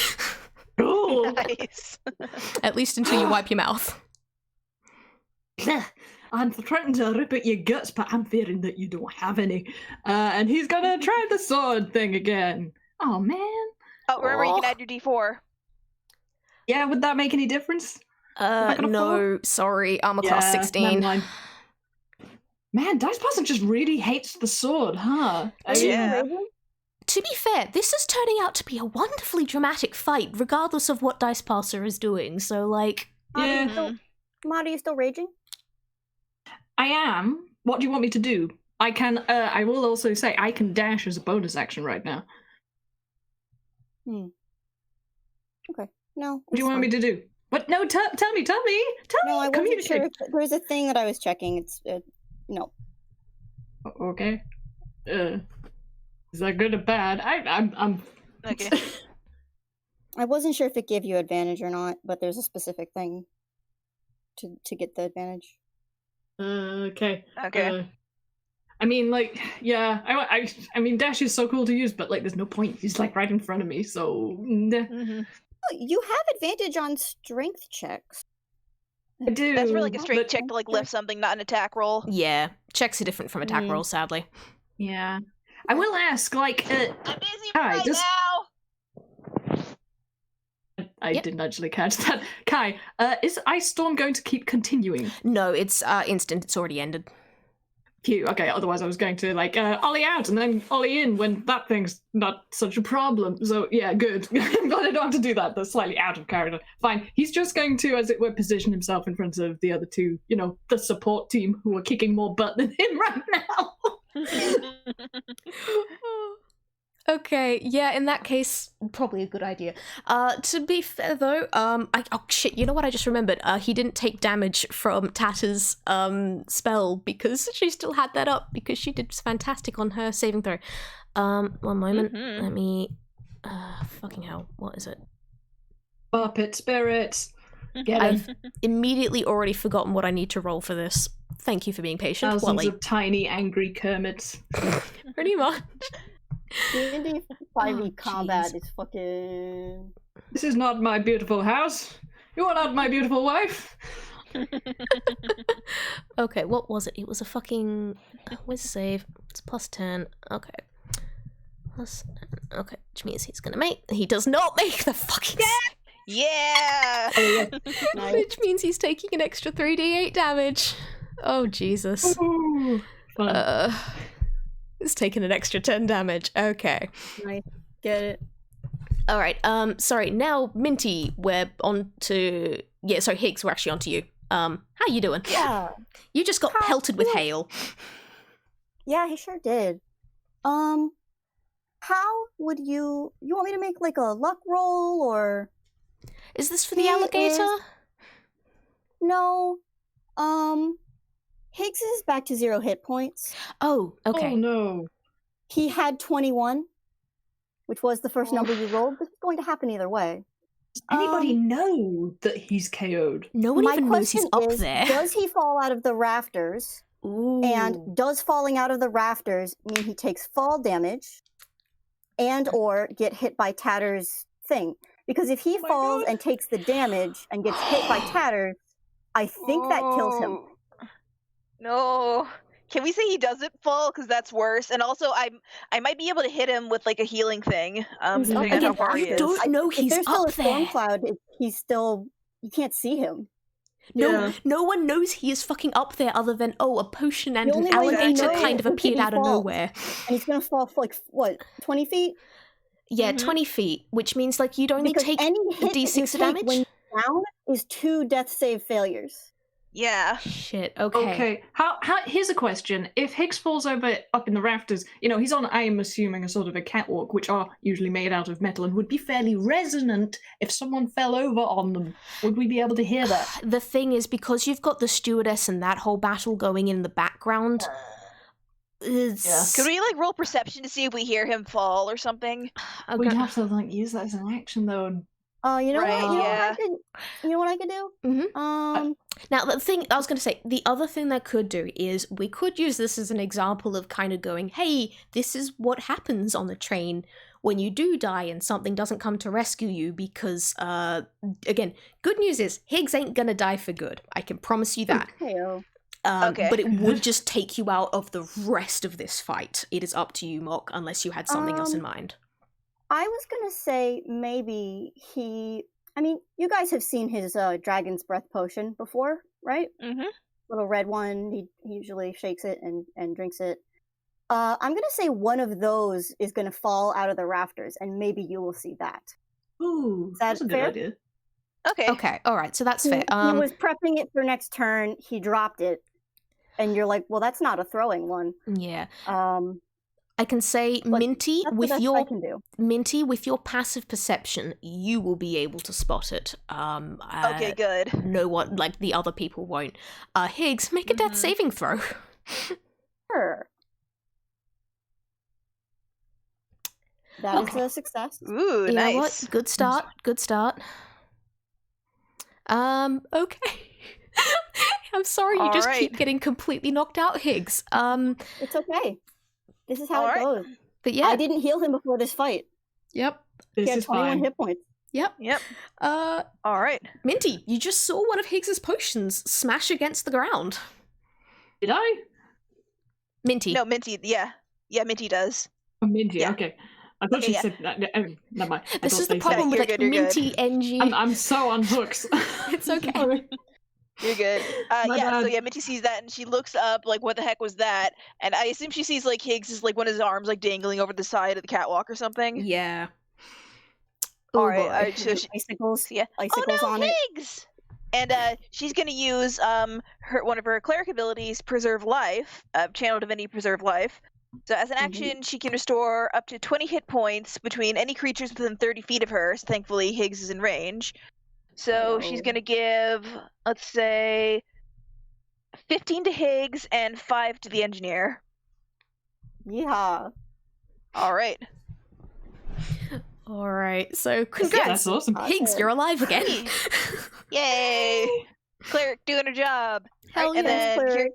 Cool. Nice. at least until you wipe your mouth. I'm threatening to rip at your guts, but I'm fearing that you don't have any. And he's gonna try the sword thing again. Oh man. Oh, remember, you can Oh. add your D4. Yeah, would that make any difference? I got a No, sorry, armor class Yeah, 16. never mind. Man, Dice Person just really hates the sword, huh? I mean, Yeah. To be fair, this is turning out to be a wonderfully dramatic fight, regardless of what Dice Passer is doing. So, like, yeah, Mhm. Madi, you still raging? I am. What do you want me to do? I can. I will also say I can dash as a bonus action right now. Okay. No. What do you want me to do? What? No, tell me. Tell me. No, I wasn't Communicate. sure if there was a thing that I was checking. It's no. Okay. Is that good or bad? I'm. Okay. I wasn't sure if it gave you advantage or not, but there's a specific thing to get the advantage. Okay. Okay. I mean, like, yeah. I mean, dash is so cool to use, but like, there's no point. He's like right in front of me, so. Mhm. Oh, you have advantage on strength checks. I do. That's really like a straight but- check to like lift something, not an attack roll. yeah, checks are different from attack Mm. rolls, sadly. Yeah. I will ask, like, I'm busy Hi, right just- now. I Yep. didn't actually catch that. Kai, is Ice Storm going to keep continuing? No, it's instant. It's already ended. Phew, okay, otherwise I was going to, like, ollie out and then ollie in when that thing's not such a problem. So, yeah, good. I'm glad I don't have to do that. That's slightly out of character. Fine. He's just going to, as it were, position himself in front of the other two, the support team who are kicking more butt than him right now. Okay, yeah, in that case, probably a good idea. To be fair though, oh shit, you know what I just remembered? He didn't take damage from Tata's spell because she still had that up because she did fantastic on her saving throw. One moment, Mhm. let me, fucking hell, what is it? Puppet spirits. Get I've him. immediately already forgotten what I need to roll for this. Thank you for being patient. Thousands Wally. of tiny, angry Kermits. Pretty much. D&D 5e Oh, combat jeez. is fucking. This is not my beautiful house. You are not my beautiful wife. Okay, what was it? It was a fucking... Where's the save? It's plus 10. Okay. Plus... Okay, which means he's gonna make... He does not make the fucking... Yeah. Nice. Which means he's taking an extra 3d8 damage. Oh, Jesus. Ooh, fun. He's taking an extra 10 damage. Okay. Nice. Get it. Alright, sorry, now, Minty, we're on to... Yeah, sorry, Higgs, we're actually on to you. How you doing? Yeah. You just got pelted with hail. Yeah, he sure did. How would you want me to make like a luck roll or Is this for the He alligator? is- no? Higgs is back to 0 hit points. Oh, okay. Oh no. He had 21, which was the first number you rolled. This is going to happen either way. Does anybody know that he's KO'd? No one My even knows he's question up is, there. does he fall out of the rafters? Ooh. And does falling out of the rafters mean he takes fall damage and or get hit by Tatter's thing? Because if he falls and takes the damage and gets hit by Tatters, I think that kills him. No. Can we say he doesn't fall? Because that's worse. And also, I might be able to hit him with like a healing thing. Depending on how far he you is. don't know he's if there's still up a storm there. cloud, he's still, you can't see him. No one knows he is fucking up there other than, a potion and The an only way they alligator know kind of is if appeared he out of falls. nowhere. And he's going to fall for 20 feet? Yeah, 20 feet, which means like you'd only Because take any hit that you D6 of take damage. when you're down is 2 death save failures. Yeah. Shit, okay. Okay. How? Here's a question. If Higgs falls over up in the rafters, he's on, I am assuming, a sort of a catwalk, which are usually made out of metal and would be fairly resonant if someone fell over on them. Would we be able to hear that? The thing is, because you've got the stewardess and that whole battle going in the background, it's... Could we like roll perception to see if we hear him fall or something? We'd have to like use that as an action though. You know Right, what? yeah. You know what I could do? Mhm. Now, the thing, I was going to say, the other thing that could do is we could use this as an example of kind of going, hey, this is what happens on the train when you do die and something doesn't come to rescue you because, again, good news is Higgs ain't going to die for good. I can promise you that. Heyo. Okay. But it would just take you out of the rest of this fight. It is up to you, Mock, unless you had something else in mind. I was going to say maybe you guys have seen his dragon's breath potion before, right? Mm-hmm. Little red one. He usually shakes it and drinks it. I'm going to say one of those is going to fall out of the rafters, and maybe you will see that. Ooh, Is that that's a good fair? idea. Okay. Okay, alright, so that's He fair. was prepping it for next turn. He dropped it, and you're like, well, that's not a throwing one. Yeah. Um, I can say, But Minty, that's the with best your I can do. Minty, with your passive perception, you will be able to spot it. Okay, good. No one, like the other people won't. Higgs, make a death saving throw. Sure. That is a success. Ooh, You nice. know what? Good start. Good start. Okay. I'm sorry, you just Alright. keep getting completely knocked out, Higgs. It's okay. This is how Alright. it goes. But yeah. I didn't heal him before this fight. Yep. He This had is 21 fine. hit points. Yep. Yep. Uh, All right. Minty, you just saw one of Higgs's potions smash against the ground. Did I? Minty. No, Minty. Yeah. Yeah, Minty does. Oh, Minty, Yeah. okay. I thought Okay, she yeah. said... never mind. I This thought is the they problem You're with like good, you're Minty, NG. I'm so on hooks. It's okay. Sorry. You're good. My Yeah, so bad. yeah, Minty sees that and she looks up, like, what the heck was that? And I assume she sees, like, Higgs is, like, one of his arms, like, dangling over the side of the catwalk or something. Yeah. All Oh, right, boy. all right, so she, Icicles. yeah. Icicles oh, no, on it. Higgs! And she's gonna use one of her cleric abilities, Preserve Life, Channel Divinity Preserve Life. So as an action, she can restore up to 20 hit points between any creatures within 30 feet of her. So thankfully, Higgs is in range. So she's Heyo. gonna give, let's say, 15 to Higgs and 5 to the engineer. Yeah. All right. All right. So congrats, That's awesome. Higgs. You're alive again. Yay! Cleric doing her job. Hell and yeah.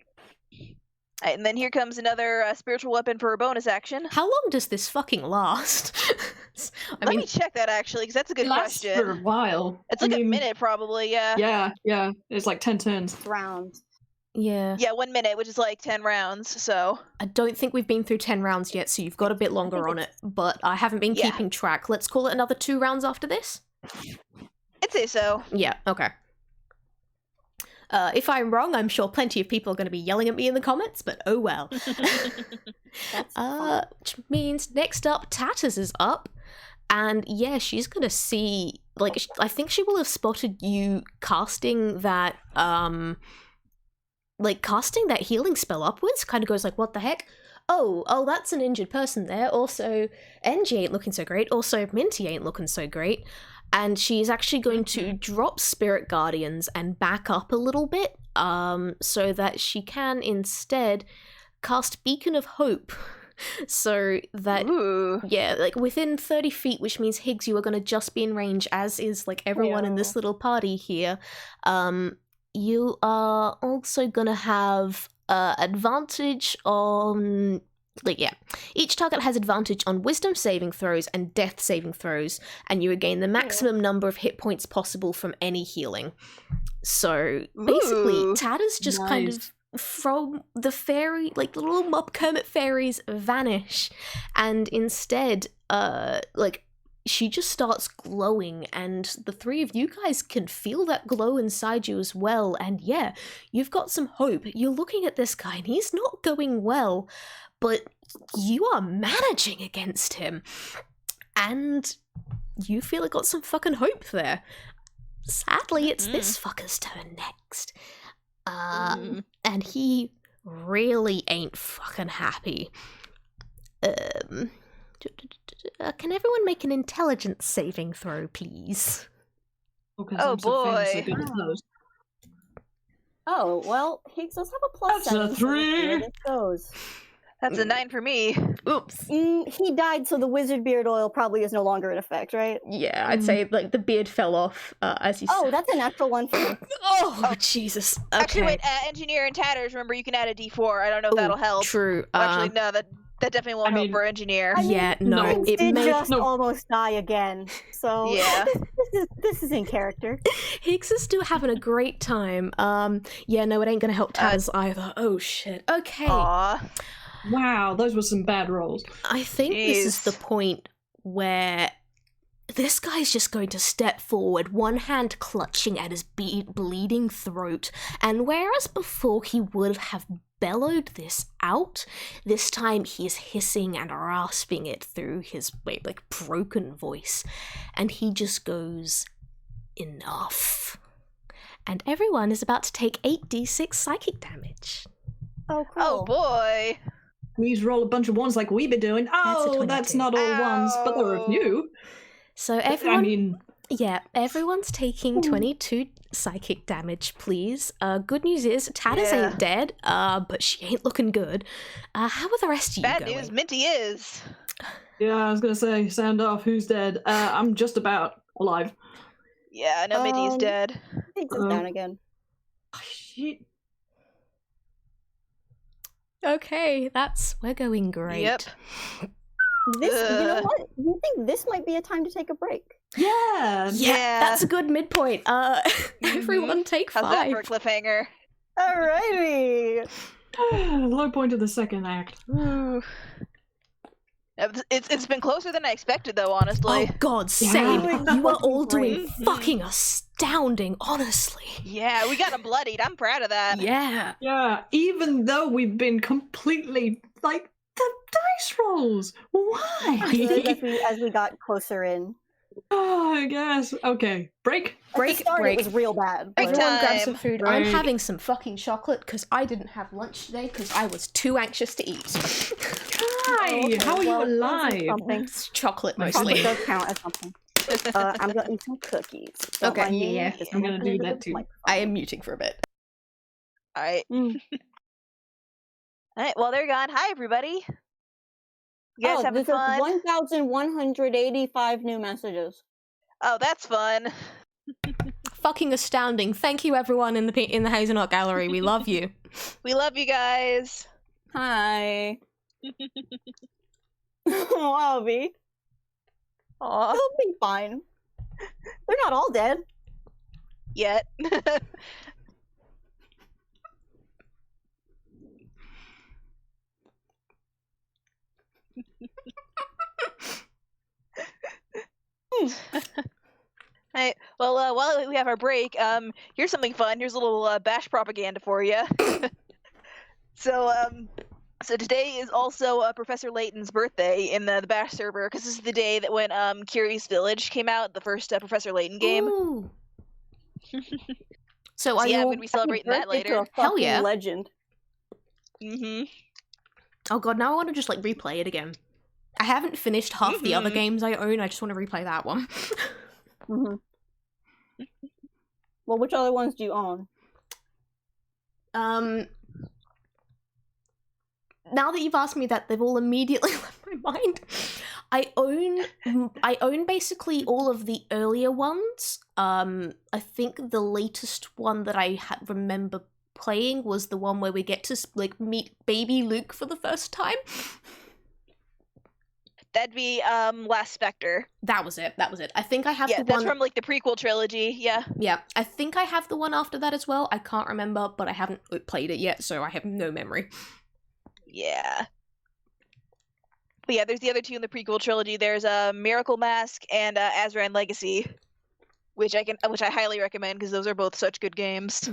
then here comes another spiritual weapon for a bonus action. How long does this fucking last? Let me check that actually, because that's a good It lasts question. for a while. It's I like a mean, minute probably, yeah. Yeah. It's like 10 turns. Rounds. yeah. Yeah, 1 minute, which is like 10 rounds, so. I don't think we've been through 10 rounds yet, so you've got a bit longer on it. But I haven't been Yeah. keeping track. Let's call it another 2 rounds after this. I'd say so. Yeah. Okay. If I'm wrong, I'm sure plenty of people are going to be yelling at me in the comments, but oh well. That's fun. Which means next up, Tatters is up, and yeah, she's gonna see. Like, I think she will have spotted you casting that, casting that healing spell upwards. Kind of goes like, "What the heck? Oh, that's an injured person there. Also, NG ain't looking so great. Also, Minty ain't looking so great." And she's actually going to drop Spirit Guardians and back up a little bit, so that she can instead cast Beacon of Hope. So that, Ooh. yeah, like within 30 feet, which means Higgs, you are going to just be in range, as is like everyone in this little party here. You are also going to have advantage on... each target has advantage on wisdom saving throws and death saving throws, and you regain the maximum number of hit points possible from any healing. So basically, Ooh, Tada's just kind nice. of from the fairy, like the little Mob Kermit fairies vanish, and instead, she just starts glowing, and the three of you guys can feel that glow inside you as well, and yeah, you've got some hope. You're looking at this guy, and he's not going well, but you are managing against him, and you feel like got some fucking hope there. Sadly, it's this fucker's turn next. And he really ain't fucking happy. Can everyone make an intelligence saving throw, please? Okay, Oh, I'm so famously boy. good at those. Oh, well, Higgs does have a plus That's a 7. so let's see where 3. this goes. That's a 9 for me. Oops. He died, so the wizard beard oil probably is no longer in effect, right? Yeah, I'd say the beard fell off as you Oh, that's a natural one for me. Oh, Jesus. Okay. Actually, wait, engineer and tatters, remember you can add a d4. I don't know if that'll help. True. Actually, no, that definitely won't help for engineer. Yeah, no, Higgs it did may... just almost die again, so Yeah. this is in character. Higgs is still having a great time. Yeah, no, it ain't gonna help Taz either. Oh, shit. Okay. Aw. Wow, those were some bad rolls. I think this is Jeez. the point where this guy's just going to step forward, one hand clutching at his bleeding throat, and whereas before he would have bellowed this out, this time he's hissing and rasping it through his broken voice, and he just goes, enough. And everyone is about to take 8d6 psychic damage. Oh, cool. Oh boy. Please roll a bunch of ones like we be doing. Oh, that's 22. not all ones, but there are a few. So everyone... I mean, everyone's taking 22 psychic damage, please. Good news is, Tatters ain't dead, but she ain't looking good. How are the rest of you Bad going? news, Minty is. yeah, I was gonna say, sound off, who's dead? I'm just about alive. Yeah, no, Minty's dead. Higgs is down again. Oh, shit. Okay, we're going great. Yep. This, you know what? You think this might be a time to take a break? Yeah. Yeah, that's a good midpoint. Everyone take How's that 5. for a cliffhanger? Alrighty. Low point of the second act. Ooh. It's been closer than I expected, though, honestly. Oh god, Yeah. same. Doing You are all fucking doing great. fucking astounding, honestly. Yeah, we got him bloodied. I'm proud of that. Yeah. Yeah, even though we've been completely, like, the dice rolls. Why? as we got closer in. Oh, I guess. Okay, break. At the start, it was real bad. Break but- Everyone grab time. some food. Break. I'm having some fucking chocolate because I didn't have lunch today because I was too anxious to eat. Hi, Okay, how are you well, this is alive? something. It's chocolate My mostly. Chocolate does count as something. I'm gonna eat some cookies. Don't Okay, mind me, yeah, just I'm gonna looking do into that the too. microphone. I am muting for a bit. Alright. Mm. Alright, well, they're gone. Hi, everybody. You guys having this is fun? 1,185 new messages. Oh, that's fun. Fucking astounding. Thank you everyone in the Hazelnut Gallery. We love you. We love you guys. Hi. Oh, Abby. Aw. They'll be fine. They're not all dead. Yet. Hey, well, while we have our break, here's something fun. Here's a little bash propaganda for you. So today is also Professor Layton's birthday in the bash server, because this is the day that when Curious Village came out, the first Professor Layton game. Ooh. So are So yeah, you I'm all... gonna be celebrating that Birthday to later. a Hell fucking yeah. legend. Mm-hmm. Oh god, now I want to just replay it again. I haven't finished half the other games I own. I just want to replay that one. Mm-hmm. Well, which other ones do you own? Now that you've asked me that, they've all immediately left my mind. I own basically all of the earlier ones. I think the latest one that I remember playing was the one where we get to like meet baby Luke for the first time. That'd be Last Spectre. That was it. I think I have Yeah, the that's one. from like the prequel trilogy. Yeah. Yeah, I think I have the one after that as well. I can't remember, but I haven't played it yet, so I have no memory. Yeah. But yeah, there's the other two in the prequel trilogy. There's Miracle Mask and Azran Legacy, which I highly recommend because those are both such good games.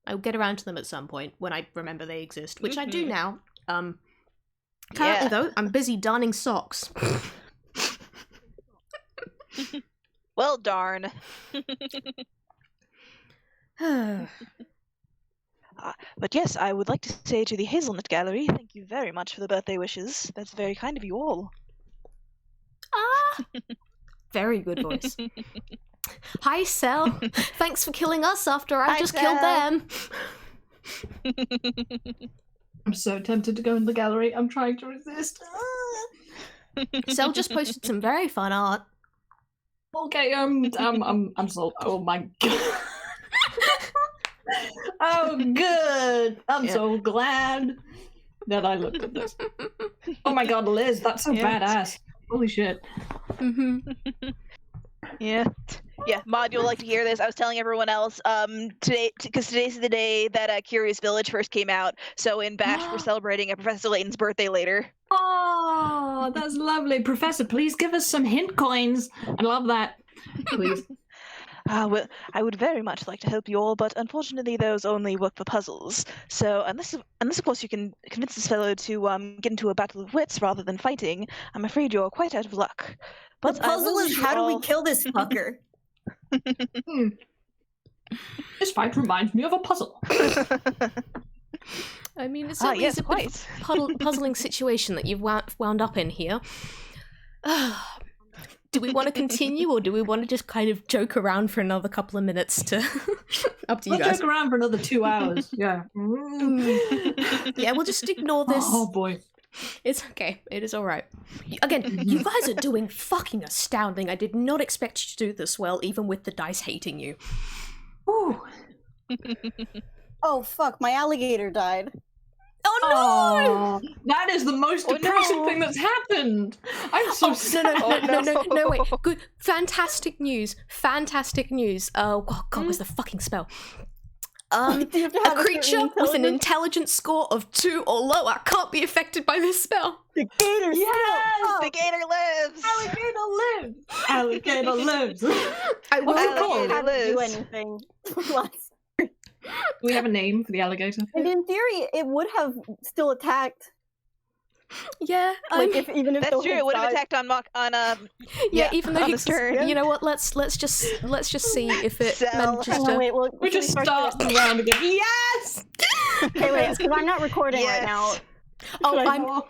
I'll get around to them at some point when I remember they exist, which I do now. Currently Yeah. though, I'm busy darning socks. Well, darn. But yes, I would like to say to the Hazelnut Gallery, thank you very much for the birthday wishes. That's very kind of you all. Very good voice. Hi, Cell. Thanks for killing us after I Hi, just killed Cell. them. I'm so tempted to go in the gallery. I'm trying to resist. Cell just posted some very fun art. Okay, I'm so. Oh my god. Oh, good. I'm so glad that I looked at this. Oh my god, Liz, that's so Yeah. badass. Holy shit. Yeah. Yeah, Mod, you'll like to hear this. I was telling everyone else today, because today's the day that Curious Village first came out. So in Bash, we're celebrating Professor Layton's birthday later. Oh, that's lovely. Professor, please give us some hint coins. I love that. Please. Well, I would very much like to help you all, but unfortunately those only work for puzzles. So unless of course you can convince this fellow to get into a battle of wits rather than fighting, I'm afraid you're quite out of luck. But The puzzle is how do we kill this fucker? This fight reminds me of a puzzle. I mean, it's Yes, always a bit quite. of puzzling situation that you've wound up in here. Do we want to continue, or do we want to just kind of joke around for another couple of minutes? Up to you We'll guys. joke around for another 2 hours. Yeah. Yeah, we'll just ignore this. Oh boy. It's okay. It is all right. Again, you guys are doing fucking astounding. I did not expect you to do this well, even with the dice hating you. Ooh. Oh fuck, my alligator died. Oh no! Oh, that is the most Oh, depressing no. thing that's happened. I'm so No, sad. no, wait. Good. Fantastic news. Oh, God, where's the fucking spell? You have to A have creature certain with an intelligence. intelligence score of 2 or lower can't be affected by this spell. The gator Yes! The gator lives! Alligator lives. I will What's it recall. called? Haven't do lives. anything. Do we have a name for the alligator? And in theory, it would have still attacked. Yeah, Like even if That's the true. It Higgs would have died. attacked on yeah. Even though on the Higgs, turn. you know what? Let's just see if it Cell. manages Hang on, to. wait, well, We should just start start this? the round again. Yes! Okay, wait, because I'm not recording right now. Yes. Oh, Should I- I'm.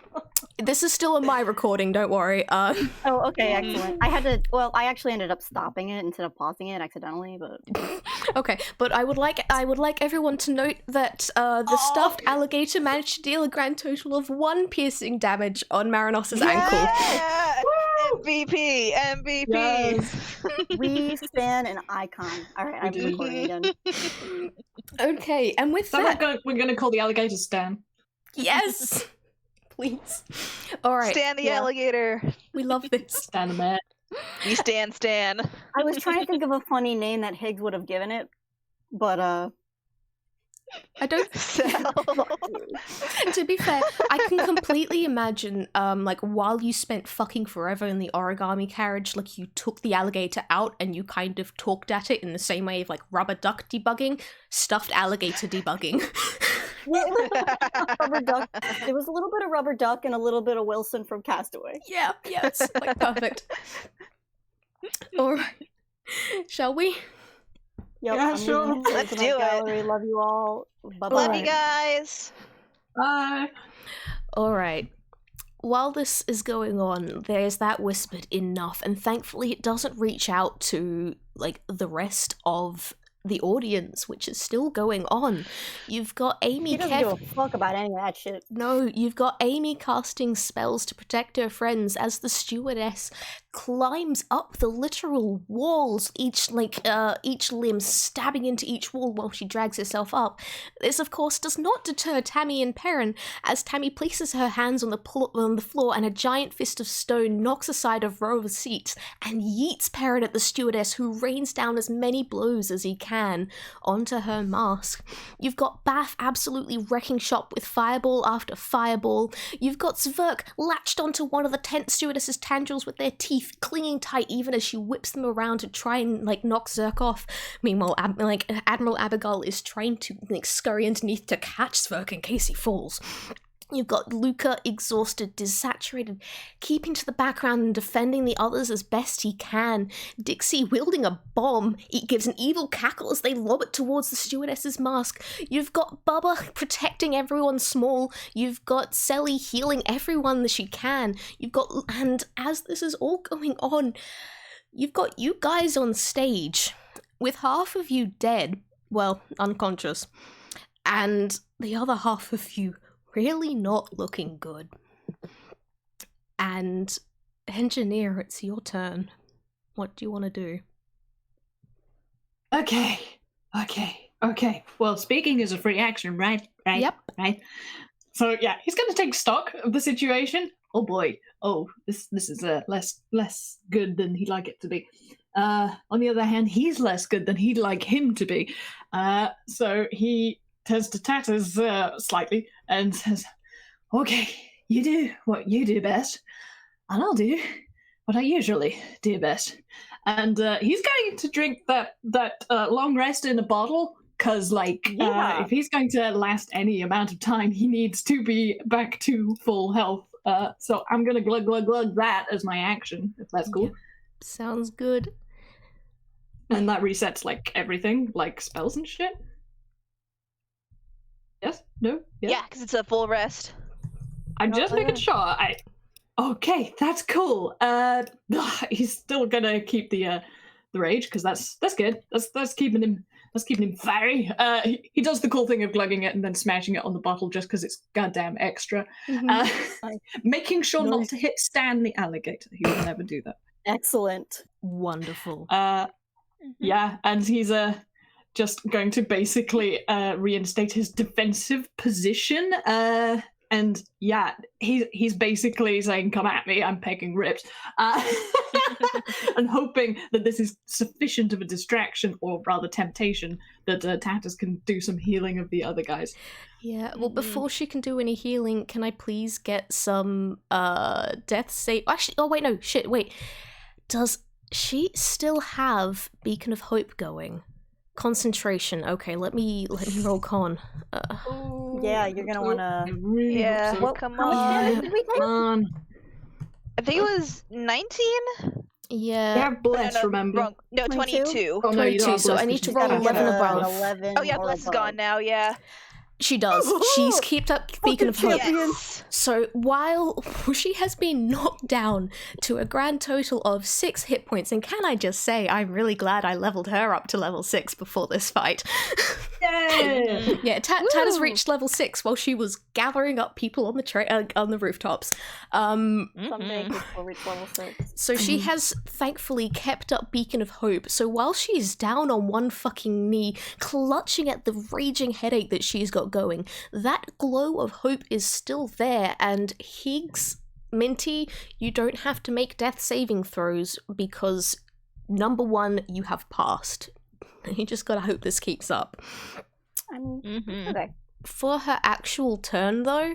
This is still on my recording. Don't worry. Oh, okay, excellent. I actually ended up stopping it instead of pausing it accidentally, but Okay, but I would like everyone to note that the stuffed alligator managed to deal a grand total of 1 piercing damage on Marinos' ankle. Yeah! MVP! Yes. we stand an icon. All right, I'm do. recording again. Okay, and with So that, we're going to call the alligator Stan. yes, please. All right, Stan the Yeah. alligator. we love this. Stan the man. We Stan. I was trying to think of a funny name that Higgs would have given it, but I don't. To be fair, I can completely imagine, like, while you spent fucking forever in the origami carriage, like, you took the alligator out and you kind of talked at it in the same way of, like, rubber duck debugging, stuffed alligator debugging. yeah, it was rubber duck. There was a little bit of rubber duck and a little bit of Wilson from Castaway. Yeah, it's, like, perfect. Alright. Shall we? Yep, Yeah, I'm sure. leaving this Let's into my do it. gallery. Love you all. Bye bye. Love you guys. Bye. Alright. While this is going on, there's that whispered enough, and thankfully it doesn't reach out to, like, the rest of the audience, which is still going on. You've got Amy. He doesn't give a fuck about any of that shit. No, you've got Amy casting spells to protect her friends as the stewardess climbs up the literal walls, each limb stabbing into each wall while she drags herself up. This, of course, does not deter Tammy and Perrin, as Tammy places her hands on the floor and a giant fist of stone knocks aside a row of seats and yeets Perrin at the stewardess, who rains down as many blows as he can onto her mask. You've got Bath absolutely wrecking shop with fireball after fireball. You've got Zverk latched onto one of the tent stewardess's tendrils with their teeth clinging tight even as she whips them around to try and knock Zerk off. Meanwhile, Admiral Abigail is trying to scurry underneath to catch Zverk in case he falls. You've got Luca, exhausted, desaturated, keeping to the background and defending the others as best he can. Dixie wielding a bomb. He gives an evil cackle as they lob it towards the stewardess's mask. You've got Bubba protecting everyone small. You've got Sally healing everyone that she can. And as this is all going on, you've got you guys on stage with half of you dead, well, unconscious, and the other half of you really not looking good. And Engineer, it's your turn. What do you want to do? Okay. Well, speaking is a free action, right? Yep. Right. So yeah, he's going to take stock of the situation. Oh boy. Oh, this is less good than he'd like it to be. On the other hand, he's less good than he'd like him to be. So he turns to Tatters slightly and says, "Okay, you do what you do best, and I'll do what I usually do best." And he's going to drink that long rest in a bottle, because if he's going to last any amount of time, he needs to be back to full health. So I'm going to glug that as my action, if that's cool. Yep. Sounds good. And that resets everything, spells and shit. Yes? No? Yes? Yeah, because it's a full rest. I'm just making sure. Okay, that's cool. He's still gonna keep the rage, because that's good. That's keeping him fiery. He does the cool thing of glugging it and then smashing it on the bottle just because it's goddamn extra. Making sure not to hit Stan the alligator. He would never do that. Excellent. Wonderful. Yeah, and he's just going to basically reinstate his defensive position. And yeah, he's basically saying, "Come at me, I'm pegging rips," and hoping that this is sufficient of a distraction, or rather temptation, that Tatters can do some healing of the other guys. Yeah, well, before she can do any healing, can I please get some death save? Actually, oh wait, no, shit, wait. Does she still have Beacon of Hope going? Concentration. Okay, let me roll con. Yeah, you're gonna wanna. Yeah, Well, come how much on. damage did we take? Come on. I think it was 19? You Yeah, have bless, remember? Wrong. No, 22. Oh, no, you 22, don't have so bless I need 'cause to she's roll got 11 a- above. 11 Oh yeah, or Bless is above. gone now, yeah. she does. She's kept up Beacon of Hope. Yes. So while she has been knocked down to a grand total of 6 hit points, and can I just say, I'm really glad I leveled her up to level 6 before this fight. Yay! Yeah, Tat has reached level 6 while she was gathering up people on the rooftops. Someday kids will reach level 6. So she has thankfully kept up Beacon of Hope. So while she's down on one fucking knee, clutching at the raging headache that she's got going, that glow of hope is still there. And Higgs, Minty, you don't have to make death saving throws because, number one, you have passed. You just gotta hope this keeps up. Okay. For her actual turn, though,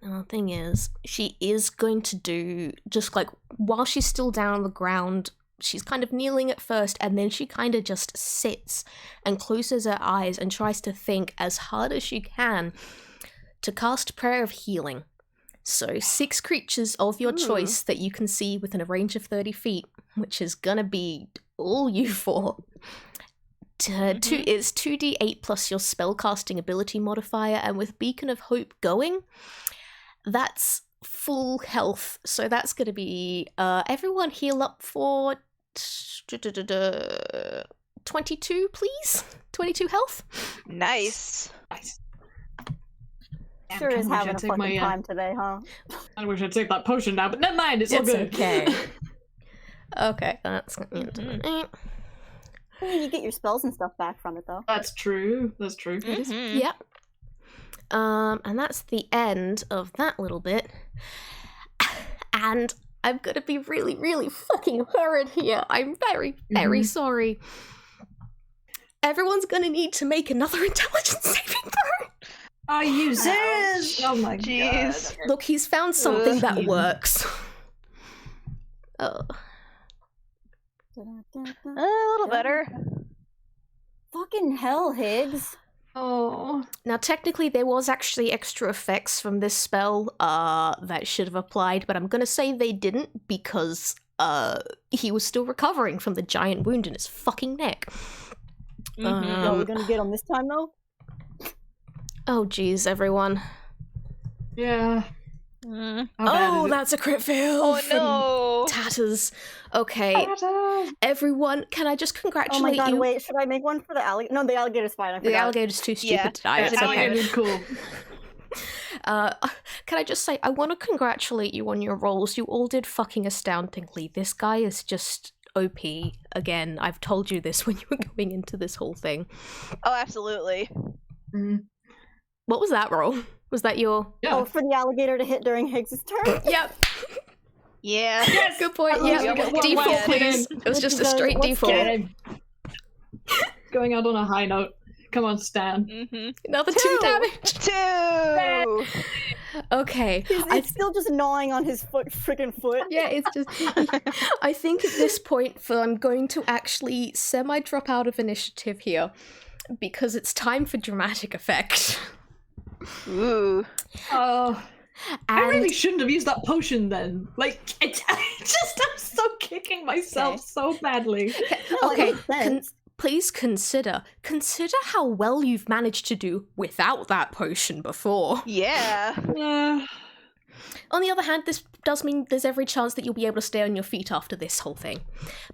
the thing is, she is going to do, just while she's still down on the ground, she's kind of kneeling at first, and then she kind of just sits and closes her eyes and tries to think as hard as she can to cast Prayer of Healing. So 6 creatures of your choice that you can see within a range of 30 feet, which is gonna be all you 4. It's 2d8 plus your spellcasting ability modifier, and with Beacon of Hope going, that's full health. So that's going to be everyone heal up for 22, please. 22 health. Nice. Nice. Sure is having a fucking time today, huh? I wish I'd take that potion now, but never mind, it's all good. Okay. Okay, that's going to I mean, you get your spells and stuff back from it, though. That's true. That's true. Mhm. Yep. And that's the end of that little bit. And I'm gonna be really, really fucking horrid here. I'm very, very sorry. Everyone's gonna need to make another intelligence saving throw. Are you serious? Oh my Jeez. god. Look, he's found something that Ugh. works. Oh. A little better. Fucking hell, Higgs. Oh. Now, technically, there was actually extra effects from this spell that should have applied, but I'm gonna say they didn't because he was still recovering from the giant wound in his fucking neck. Are we gonna get him this time, though? Oh, geez, everyone. Yeah. Mm. How bad Oh, is it? that's a crit fail. Oh from no. Tatters. Okay, everyone, can I just Oh congratulate my god, you? wait, should I make one for the alligator? No, the alligator's fine, I The forgot. alligator's too stupid Yeah, to die. it's It's okay. Alligator's cool. Can I just say, I want to congratulate you on your roles. You all did fucking astoundingly. This guy is just OP. Again, I've told you this when you were going into this whole thing. Oh, absolutely. Mm. What was that roll? Was that your... Yeah. Oh, for the alligator to hit during Higgs' turn? Yep. Yeah. Yes! Good point. Oh, Yeah. yeah, well, D4, well, please. It was just a straight What's D4. Get him. Going out on a high note. Come on, Stan. Mm-hmm. Another 2 Two. damage. 2. Okay. It's still just gnawing on his freaking foot. Yeah, it's just... I think at this point, I'm going to actually semi-drop out of initiative here, because it's time for dramatic effect. Ooh. Oh. And I really shouldn't have used that potion then. Like, I'm so kicking myself Okay. so badly. No, it Okay, makes sense. please consider how well you've managed to do without that potion before. Yeah. Yeah. On the other hand, this does mean there's every chance that you'll be able to stay on your feet after this whole thing.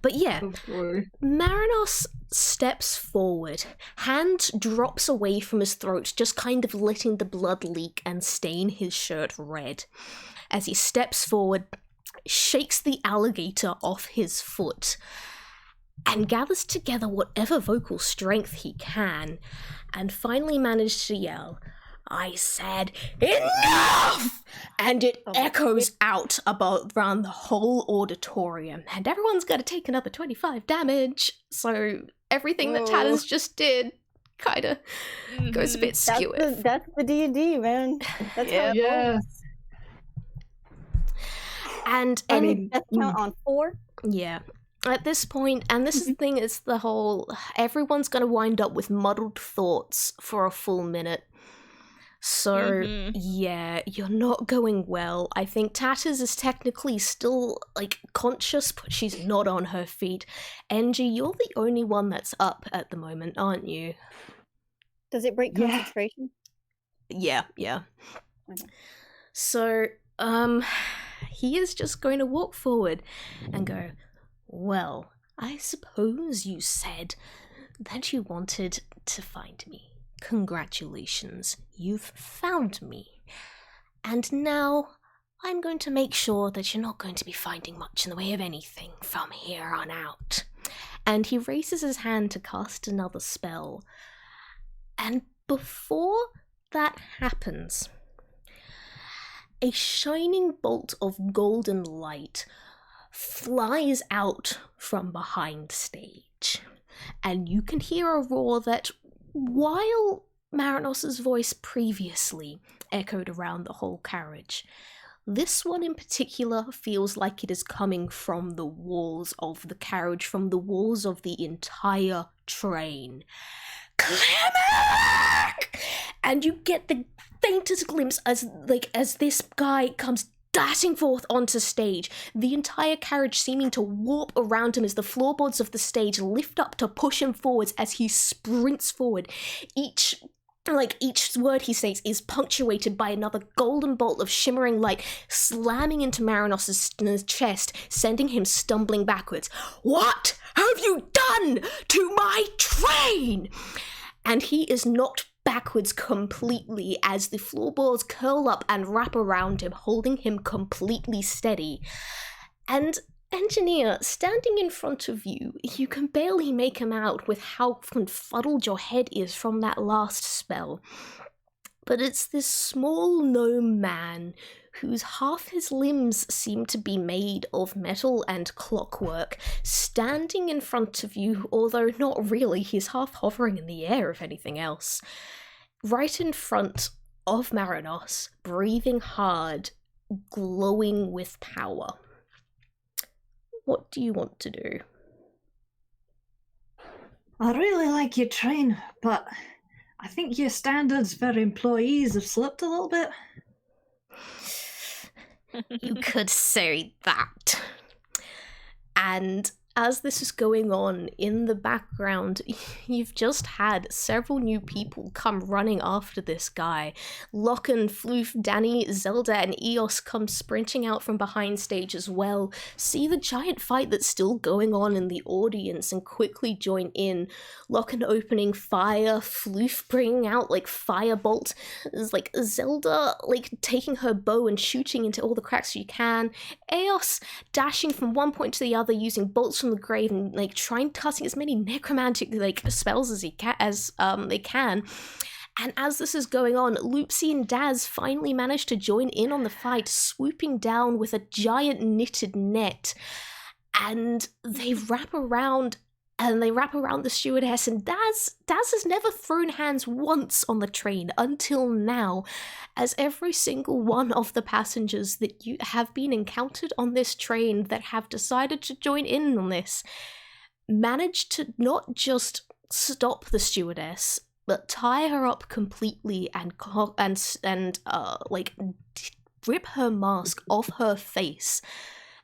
But yeah, Oh boy. Marinos steps forward, hand drops away from his throat, just kind of letting the blood leak and stain his shirt red. As he steps forward, shakes the alligator off his foot, and gathers together whatever vocal strength he can, and finally managed to yell, "I said, enough!" And it echoes out around the whole auditorium, and everyone's gonna take another 25 damage, so everything that Tatters just did kinda goes a bit skew. That's the D&D, man. That's how it Yeah. goes. And And any death count on 4. yeah. At this point, and this is the thing, is the whole, everyone's gonna wind up with muddled thoughts for a full minute. So, yeah, you're not going well. I think Tatters is technically still, like, conscious, but she's not on her feet. Engie, you're the only one that's up at the moment, aren't you? Does it break Yeah. concentration? Yeah. Okay. So, he is just going to walk forward and go, "Well, I suppose you said that you wanted to find me. Congratulations, you've found me. And now I'm going to make sure that you're not going to be finding much in the way of anything from here on out." And he raises his hand to cast another spell. And before that happens, a shining bolt of golden light flies out from behind stage. And you can hear a roar that, while Marinos' voice previously echoed around the whole carriage, this one in particular feels like it is coming from the walls of the carriage, from the walls of the entire train. Klimek! And you get the faintest glimpse as this guy comes dashing forth onto stage, the entire carriage seeming to warp around him as the floorboards of the stage lift up to push him forwards as he sprints forward, each like each word he says is punctuated by another golden bolt of shimmering light slamming into Marinos' chest, sending him stumbling backwards. "What have you done to my train?" And he is knocked backwards completely as the floorboards curl up and wrap around him, holding him completely steady. And Engineer, standing in front of you, you can barely make him out with how confuddled your head is from that last spell. But it's this small gnome man whose half his limbs seem to be made of metal and clockwork, standing in front of you, although not really, he's half hovering in the air if anything else. Right in front of Marinos, breathing hard, glowing with power. What do you want to do? I really like your train, but I think your standards for employees have slipped a little bit. You could say that. And as this is going on in the background, you've just had several new people come running after this guy. Locken, Floof, Danny, Zelda, and Eos come sprinting out from behind stage as well, see the giant fight that's still going on in the audience and quickly join in. Locken opening fire, Floof bringing out like firebolt, like Zelda like taking her bow and shooting into all the cracks she can, Eos dashing from one point to the other using bolts from the grave and like trying casting as many necromantic like spells as they can. And as this is going on, Loopsy and Daz finally manage to join in on the fight, swooping down with a giant knitted net, and they wrap around the stewardess, and Daz has never thrown hands once on the train until now, as every single one of the passengers that you have been encountered on this train that have decided to join in on this managed to not just stop the stewardess, but tie her up completely and rip her mask off her face,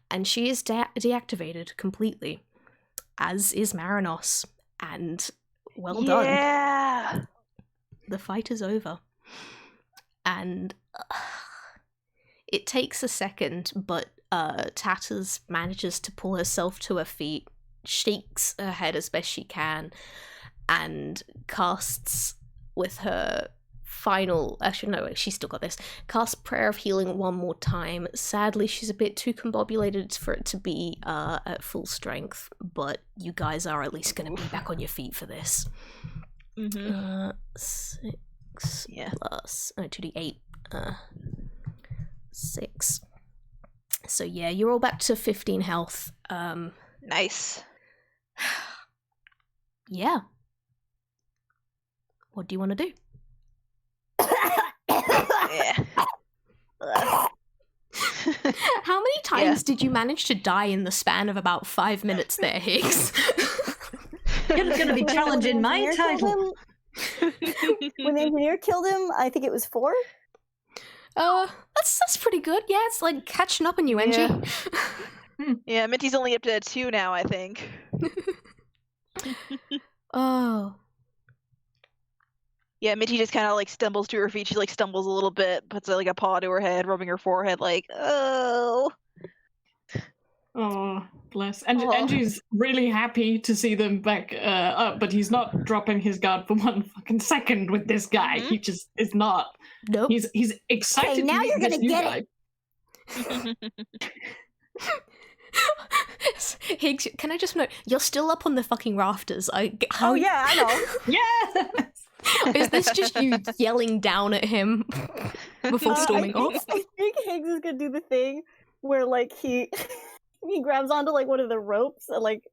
and she is deactivated completely. As is Marinos, and well done. Yeah! The fight is over. And it takes a second, but Tatters manages to pull herself to her feet, shakes her head as best she can, and casts with her final, actually no, she's still got this, cast Prayer of Healing one more time. Sadly, she's a bit too combobulated for it to be at full strength, but you guys are at least going to be back on your feet for this. 6 plus 2d8 6. So yeah, you're all back to 15 health. Nice. Yeah. What do you want to do? Yeah. How many times did you manage to die in the span of about 5 minutes there, Higgs? It's going to be challenging my title. When the engineer killed him, I think it was 4. That's pretty good. Yeah, it's like catching up on you, Engie. Yeah, Minty's only up to 2 now, I think. Oh. Yeah, Minty just kind of like stumbles to her feet. She like stumbles a little bit, puts like a paw to her head, rubbing her forehead, like, oh. Oh, bless. And Angie's really happy to see them back up, but he's not dropping his guard for one fucking second with this guy. Mm-hmm. He just is not. Nope. He's excited. Okay, now to you're meet gonna this new get guy. Higgs, can I just note, you're still up on the fucking rafters. Oh yeah, I know. Yeah. Is this just you yelling down at him before storming off? I think Higgs is gonna do the thing where like he grabs onto like one of the ropes and like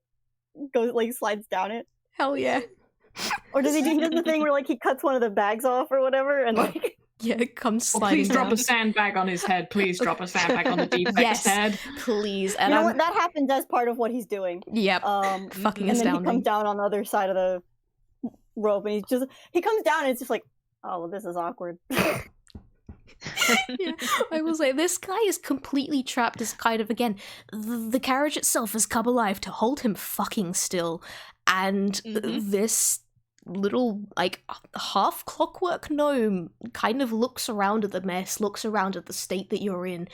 goes like slides down it. Hell yeah. Or does he do the thing where like he cuts one of the bags off or whatever and like Yeah, it comes Well, sliding please drop down. a sandbag on his head. Please drop a sandbag on the defect's Yes, head. please. And you know what, that happens as part of what he's doing. Yep. Fucking Fucking and then he astounding. comes down on the other side of the rope and he comes down and it's just like, oh well, this is awkward. Yeah, I will say this guy is completely trapped as kind of, again, the carriage itself has come alive to hold him fucking still, and this little, like, half clockwork gnome kind of looks around at the mess, looks around at the state that you're in,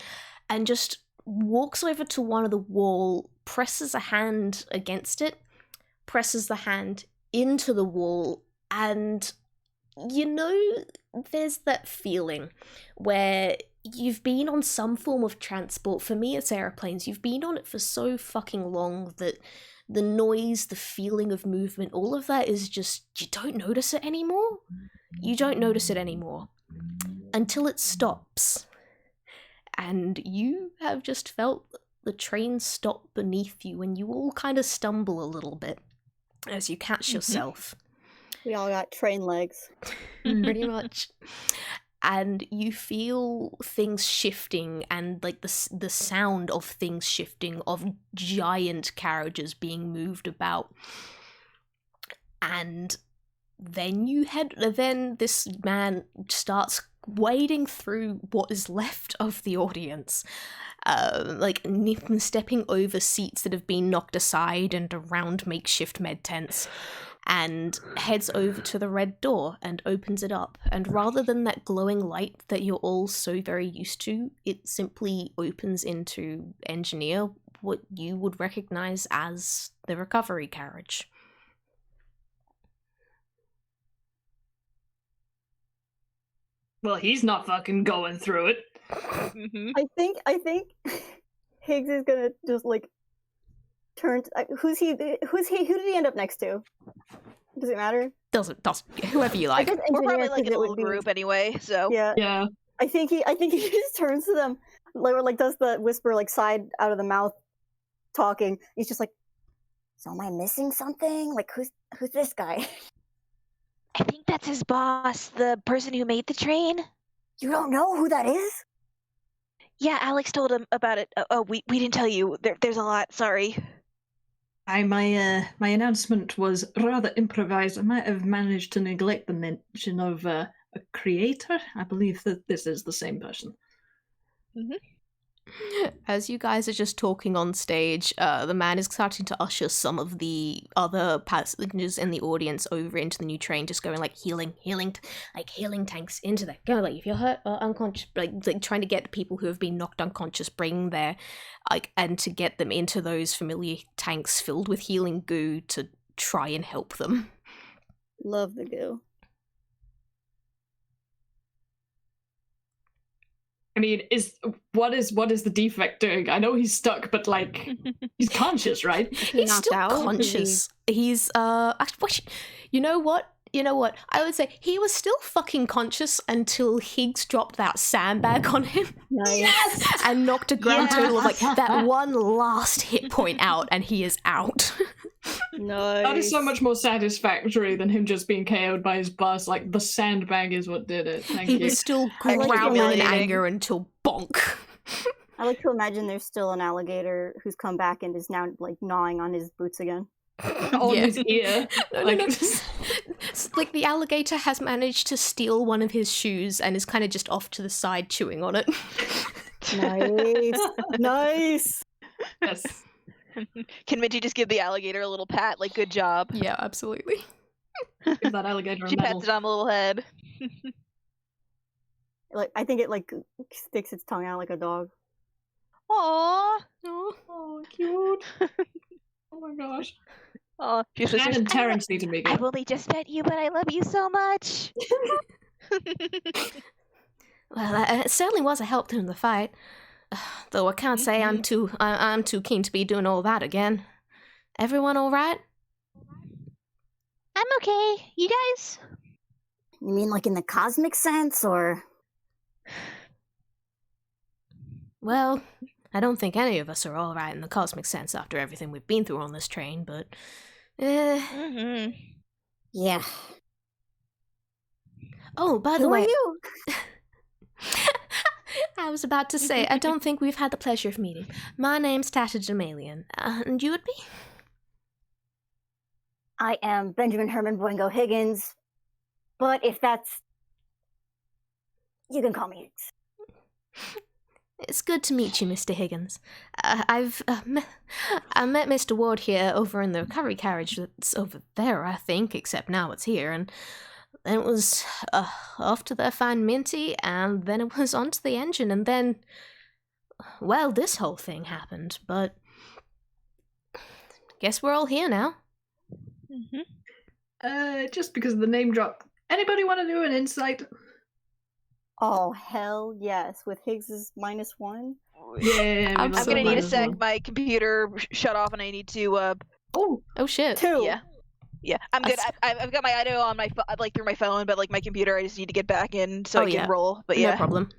and just walks over to one of the wall, presses a hand against it, presses the hand into the wall, and you know, there's that feeling where you've been on some form of transport. For me, it's airplanes. You've been on it for so fucking long that the noise, the feeling of movement, all of that is just, you don't notice it anymore. You don't notice it anymore until it stops. And you have just felt the train stop beneath you, and you all kind of stumble a little bit as you catch yourself. We all got train legs. Pretty much. And you feel things shifting, and like the sound of things shifting, of giant carriages being moved about. And then then this man starts wading through what is left of the audience, stepping over seats that have been knocked aside and around makeshift med tents, and heads over to the red door and opens it up. And rather than that glowing light that you're all so very used to, it simply opens into Engineer, what you would recognize as the recovery carriage. Well, he's not fucking going through it. I think Higgs is gonna just like turn. Who did he end up next to? Does it matter? Doesn't whoever you like. We're probably like in a it would little be- group anyway, so Yeah. I think he just turns to them, like does the whisper like side out of the mouth, talking. He's just like, "So am I missing something? Like who's this guy?" I think that's his boss, the person who made the train. You don't know who that is? Yeah, Alex told him about it. We didn't tell you. There's a lot. Sorry. My announcement was rather improvised. I might have managed to neglect the mention of a creator. I believe that this is the same person. As you guys are just talking on stage, the man is starting to usher some of the other passengers in the audience over into the new train, just going like healing tanks into there. Go, like if you're hurt or unconscious, like trying to get the people who have been knocked unconscious, bring their and to get them into those familiar tanks filled with healing goo to try and help them. Love the goo. I mean, what is the defect doing? I know he's stuck, but like he's conscious, right? He's still conscious. He's you know what? I would say he was still fucking conscious until Higgs dropped that sandbag on him. Nice. Yes! And knocked a grand total of like that one last hit point out, and he is out. Nice. That is so much more satisfactory than him just being KO'd by his boss. Like, the sandbag is what did it. Thank He you. was still I like growling in humiliating. anger until bonk. I like to imagine there's still an alligator who's come back and is now like gnawing on his boots again. On his ear. No. It's like the alligator has managed to steal one of his shoes and is kind of just off to the side chewing on it. Nice. Nice. Yes. Can Minty just give the alligator a little pat? Like, good job. Yeah, absolutely. Give that alligator a She medal. pats it on the little head. Like I think it like sticks its tongue out like a dog. Aww. Oh, cute. Oh my gosh. Aw. She was Anne just, and Terrence need to make I've it. only just met you, but I love you so much. Well, it certainly was a help in the fight. Though I can't say I'm too keen to be doing all that again. Everyone all right? I'm okay. You guys? You mean like in the cosmic sense, or? Well, I don't think any of us are all right in the cosmic sense after everything we've been through on this train, but... Mm-hmm. Yeah. Oh, by the Who are way... you? I was about to say, I don't think we've had the pleasure of meeting. My name's Tatterdemalion. And you would be? I am Benjamin Herman Boingo Higgins, but if that's... You can call me Higgs. It's good to meet you, Mr. Higgins. I met Mr. Ward here over in the carriage that's over there, I think, except now it's here, and then it was off to find Minty, and then it was onto the engine, and then, well, this whole thing happened, but guess we're all here now. Just because of the name drop, anybody want to do an insight? Oh, hell yes. With Higgs's -1. Yeah, I'm gonna need a sec. -1. My computer shut off, and I need to. Oh shit. 2. Yeah, I'm good. I've got my audio on my through my phone, but my computer, I just need to get back in so I can roll. But no problem.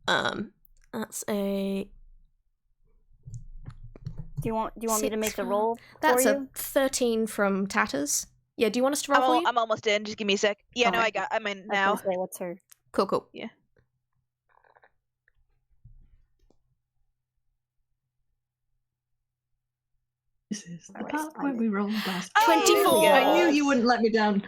That's a. Do you want me to make the roll That's for a you? 13 from Tatters. Yeah, do you want us to roll for you? I'm almost in. Just give me a sec. Yeah, no, Okay. I'm in I was now. gonna say, what's her? Cool. Yeah. This is the Alright, part I'm where in. we roll dice. 24. I knew you wouldn't let me down.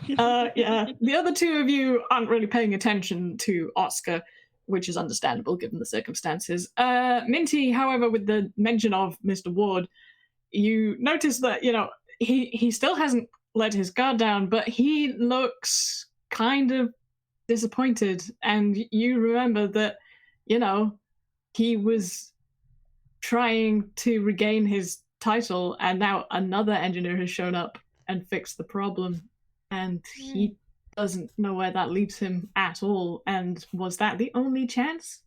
Yeah, the other two of you aren't really paying attention to Oscar, which is understandable given the circumstances. Minty, however, with the mention of Mr. Ward, you notice that, he still hasn't let his guard down, but he looks kind of disappointed, and you remember that, he was trying to regain his title, and now another engineer has shown up and fixed the problem, and he doesn't know where that leaves him at all. And was that the only chance?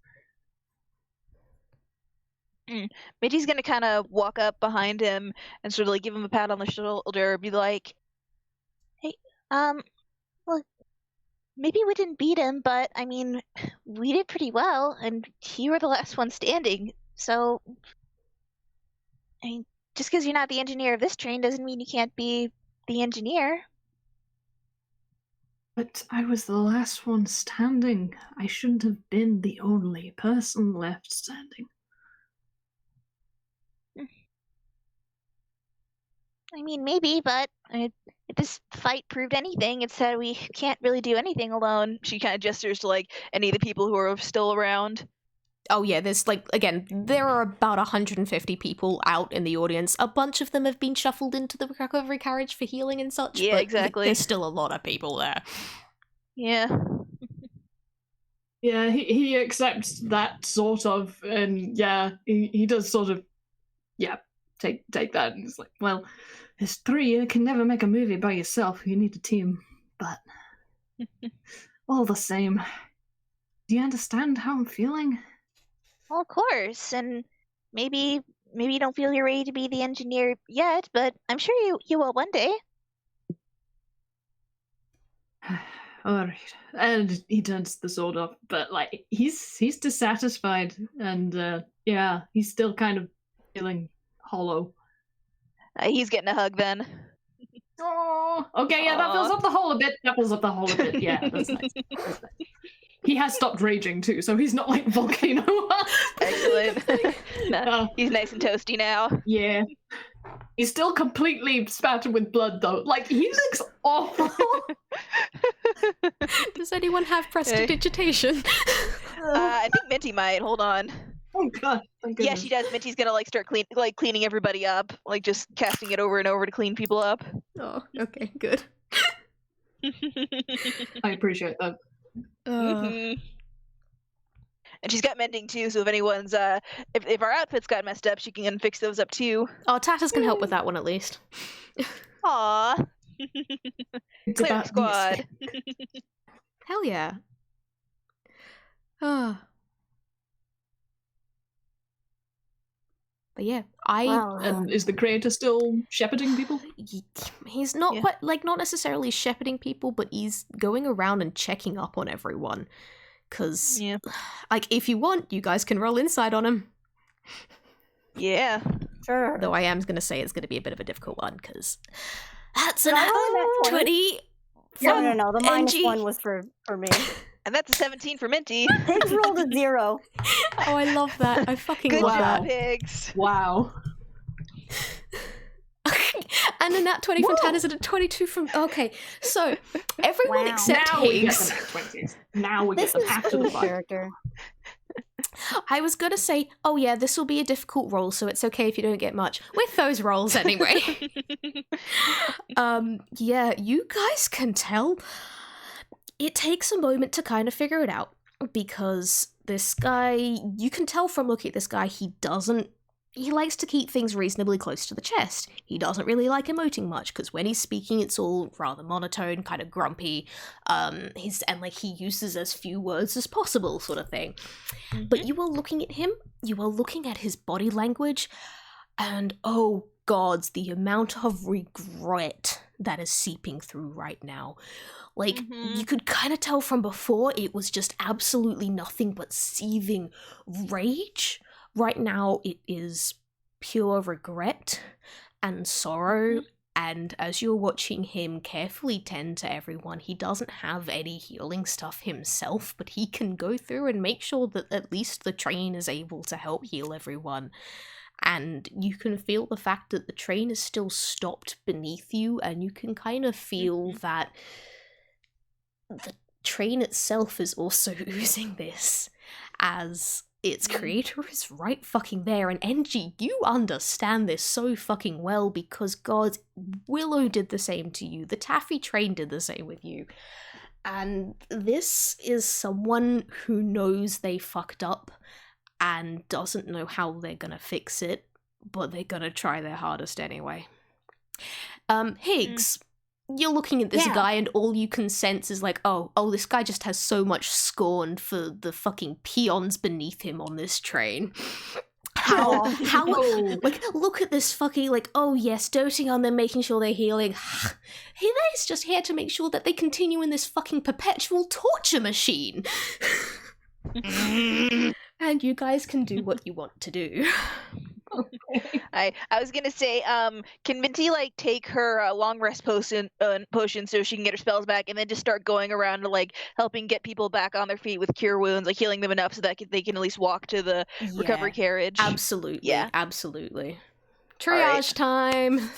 Minty's gonna kind of walk up behind him and sort of give him a pat on the shoulder, be like, "Hey, well, maybe we didn't beat him, but I mean, we did pretty well, and you were the last one standing. So, I mean, just because you're not the engineer of this train doesn't mean you can't be the engineer." But I was the last one standing. I shouldn't have been the only person left standing. I mean, maybe, but if this fight proved anything, it's that we can't really do anything alone. She kind of gestures to any of the people who are still around. Oh yeah, there's again, there are about 150 people out in the audience. A bunch of them have been shuffled into the recovery carriage for healing and such. Yeah, but exactly. There's still a lot of people there. Yeah. Yeah, he accepts that sort of, and yeah, he does sort of, take that, and it's like, well, there's 3, you can never make a movie by yourself, you need a team, but all the same, do you understand how I'm feeling? Well, of course, and maybe you don't feel you're ready to be the engineer yet, but I'm sure you will one day. All right, and he turns the sword off, but he's dissatisfied, and yeah, he's still kind of feeling hollow. He's getting a hug then. Oh, okay, yeah, that fills up the hole a bit. Yeah, that's nice. That's nice. He has stopped raging too, so he's not like volcano. Excellent. No, he's nice and toasty now. Yeah. He's still completely spattered with blood though. He looks awful. Does anyone have prestidigitation? I think Minty might. Hold on. Oh god. Thank Yeah, goodness. she does. Minty's gonna start cleaning everybody up, just casting it over and over to clean people up. Oh, okay, good. I appreciate that. And she's got mending too, so if anyone's if our outfits got messed up, she can fix those up too. Oh, Tatters can help with that one at least. Aw. It's Clear about the squad. Hell yeah. Oh. But yeah, Wow. And is the creator still shepherding people? He's not Yeah. quite not necessarily shepherding people, but he's going around and checking up on everyone. Cause Yeah. if you want, you guys can roll inside on him. Yeah. Sure. Though I am gonna say it's gonna be a bit of a difficult one, because that's Did an I roll a nat 20. No. The NG. -1 was for me. And that's a 17 for Minty. Higgs rolled a 0. Oh, I love that. I fucking Good love job, that. Higgs. Wow. And a nat 20 from Whoa. Tatters and a 22 from... Okay, so everyone Wow. except Now we get Higgs... the next 20s. Now we This get them is after the cool fight. character. I was gonna say, oh yeah, this will be a difficult roll, so it's okay if you don't get much. With those rolls anyway. Yeah, you guys can tell. It takes a moment to kind of figure it out, because this guy, you can tell from looking at this guy, he likes to keep things reasonably close to the chest. He doesn't really like emoting much, because when he's speaking, it's all rather monotone, kind of grumpy. He uses as few words as possible, sort of thing. But you are looking at him, you are looking at his body language, and oh gods, the amount of regret that is seeping through right now. Like, you could kind of tell from before it was just absolutely nothing but seething rage. Right now, it is pure regret and sorrow, and as you're watching him carefully tend to everyone, he doesn't have any healing stuff himself, but he can go through and make sure that at least the train is able to help heal everyone. And you can feel the fact that the train is still stopped beneath you, and you can kind of feel that the train itself is also oozing this, as its creator is right fucking there. And NG, you understand this so fucking well, because God, Willow did the same to you. The Taffy train did the same with you. And this is someone who knows they fucked up and doesn't know how they're gonna fix it, but they're gonna try their hardest anyway. Higgs, you're looking at this guy and all you can sense is like, oh, this guy just has so much scorn for the fucking peons beneath him on this train. Like, look at this fucking, like, oh yes, doting on them, making sure they're healing. He's just here to make sure that they continue in this fucking perpetual torture machine. And you guys can do what you want to do. Okay. I was gonna say, can Minty like take her long rest potion so she can get her spells back, and then just start going around to like helping get people back on their feet with cure wounds, like healing them enough so that they can at least walk to the recovery carriage. Absolutely. Yeah. Absolutely. Triage time.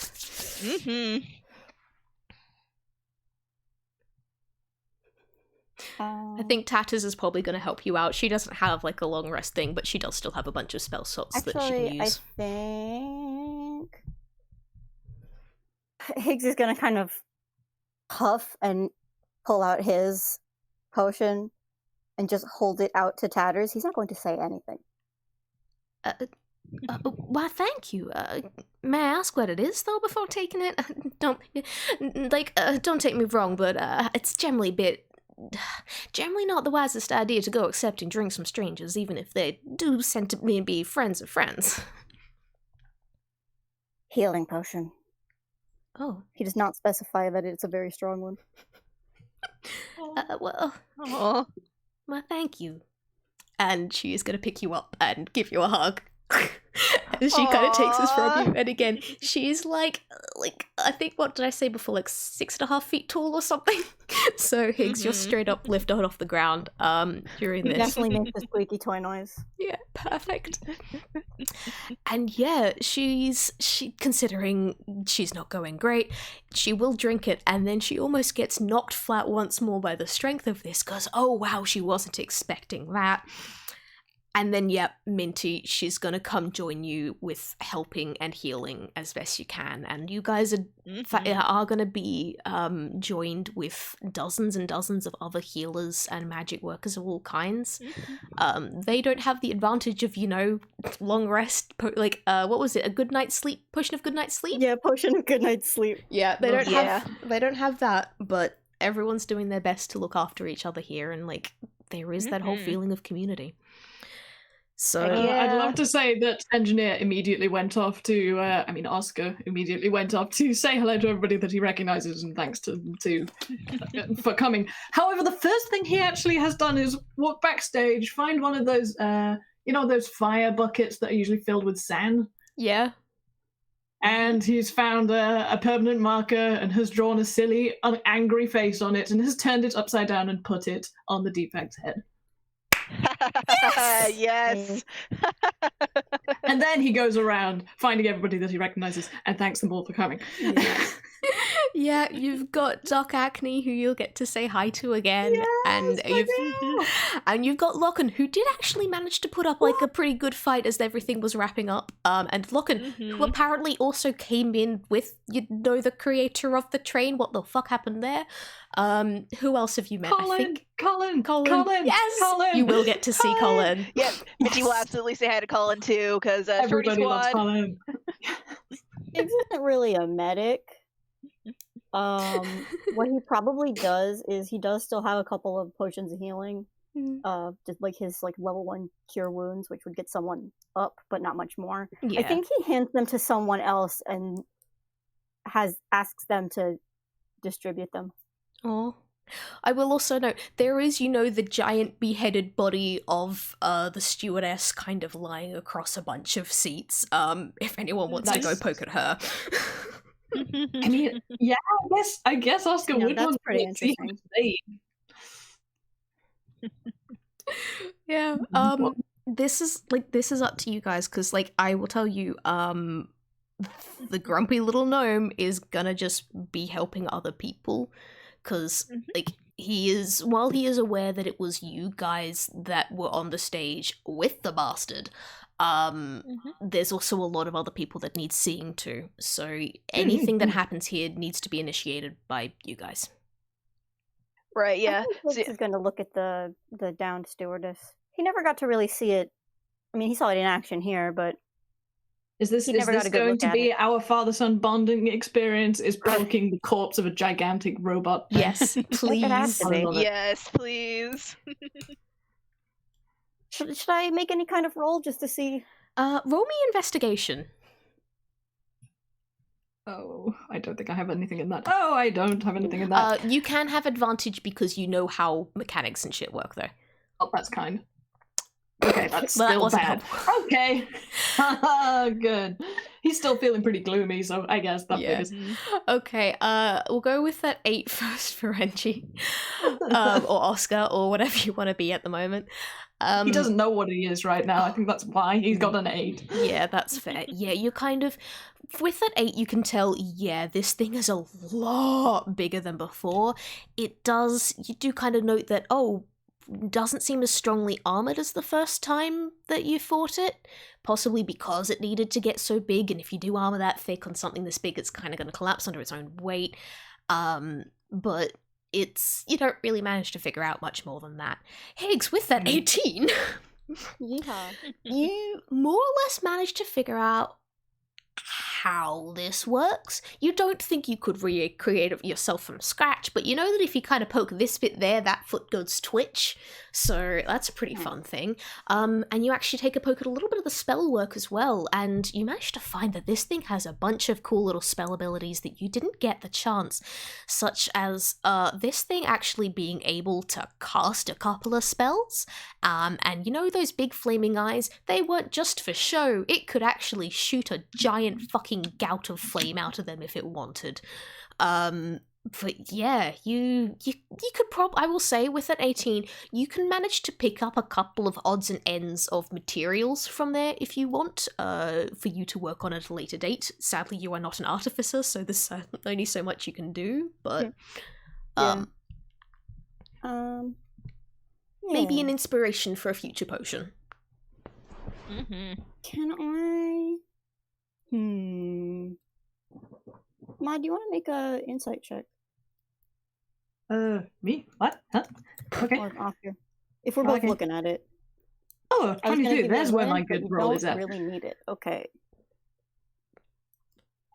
I think Tatters is probably going to help you out. She doesn't have like a long rest thing, but she does still have a bunch of spell slots that she can use. I think Higgs is going to kind of huff and pull out his potion and just hold it out to Tatters. He's not going to say anything. Why, thank you. May I ask what it is, though, before taking it? Don't take me wrong, but it's generally not the wisest idea to go accepting drinks from strangers, even if they do send to me and be friends of friends. Healing potion. Oh. He does not specify that it's a very strong one. Well, thank you. And she's going to pick you up and give you a hug. And she kind of takes this from you, and again, she's like I think, what did I say before, like 6.5 feet tall or something? So Higgs, you're straight up lifted off the ground during this. Definitely makes a squeaky toy noise. Yeah, perfect. And yeah, she considering she's not going great, she will drink it, and then she almost gets knocked flat once more by the strength of this, because oh wow, she wasn't expecting that. And then, Minty, she's going to come join you with helping and healing as best you can. And you guys are going to be joined with dozens and dozens of other healers and magic workers of all kinds. They don't have the advantage of, long rest, what was it, a good night's sleep? Potion of good night's sleep? Yeah, potion of good night's sleep. Yeah, they don't have that, but everyone's doing their best to look after each other here, and, there is that whole feeling of community. So I'd love to say that Engineer immediately went off to, Oscar immediately went off to say hello to everybody that he recognises and thanks to for coming. However, the first thing he actually has done is walk backstage, find one of those, those fire buckets that are usually filled with sand. Yeah. And he's found a permanent marker and has drawn a silly, angry face on it and has turned it upside down and put it on the defect's head. Yes. And then he goes around finding everybody that he recognizes and thanks them all for coming. Yeah. Yeah, you've got Doc Acne, who you'll get to say hi to again, and you've got Locken, who did actually manage to put up like a pretty good fight as everything was wrapping up. And Locken, who apparently also came in with the creator of the train. What the fuck happened there? Who else have you met? Colin, I think Colin. Yes, Colin. you will get to see Colin. Yep, Minty will absolutely say hi to Colin too, because Shorty Everybody loves Squad. Colin. Higgs isn't really a medic. What he probably does is he does still have a couple of potions of healing. Just like his level 1 cure wounds, which would get someone up, but not much more. Yeah. I think he hands them to someone else and asks them to distribute them. Oh. I will also note, there is, the giant beheaded body of the stewardess kind of lying across a bunch of seats, if anyone wants to go poke at her. I mean, yeah, I guess Oscar would that's want pretty to see interesting. Yeah, this is up to you guys, because, I will tell you, the grumpy little gnome is gonna just be helping other people, because, while he is aware that it was you guys that were on the stage with the bastard, there's also a lot of other people that need seeing too, so anything that happens here needs to be initiated by you guys. Right, yeah. I think Higgs is going to look at the downed stewardess. He never got to really see it. I mean, he saw it in action here, but is this going to be our father-son bonding experience? Is poking the corpse of a gigantic robot? Yes, please. It has to be. Yes, please. Should I make any kind of roll just to see? Roll me investigation. Oh, I don't think I have anything in that. Oh, I don't have anything in that. You can have advantage because you know how mechanics and shit work, though. Oh, that's kind. Okay, that's Well, that still wasn't bad. helpful. Okay. Good. He's still feeling pretty gloomy, so I guess that figures. Okay, we'll go with that 8 first for Renji. Or Oscar, or whatever you want to be at the moment. He doesn't know what he is right now. I think that's why he's got an 8. Yeah, that's fair. Yeah, you kind of... With that 8, you can tell, this thing is a lot bigger than before. You do kind of note that, doesn't seem as strongly armored as the first time that you fought it, possibly because it needed to get so big, and if you do armor that thick on something this big, it's kind of going to collapse under its own weight. But you don't really manage to figure out much more than that. Higgs, with that 18, Yeehaw. you more or less managed to figure out how this works. You don't think you could recreate it yourself from scratch, but you know that if you kind of poke this bit there, that foot goes twitch, so that's a pretty fun thing. And you actually take a poke at a little bit of the spell work as well, and you manage to find that this thing has a bunch of cool little spell abilities that you didn't get the chance, such as this thing actually being able to cast a couple of spells, and those big flaming eyes, they weren't just for show, it could actually shoot a giant fucking gout of flame out of them if it wanted. But yeah, you could I will say with an 18, you can manage to pick up a couple of odds and ends of materials from there if you want, for you to work on at a later date. Sadly, you are not an artificer, so there's only so much you can do, but maybe an inspiration for a future potion. Can I? Mod, do you want to make a insight check? Me? What? Huh? Okay. Or off here. If we're both looking at it. Oh, I was gonna 22. give There's you a where my win, but good you roll don't is at. really need it. Okay.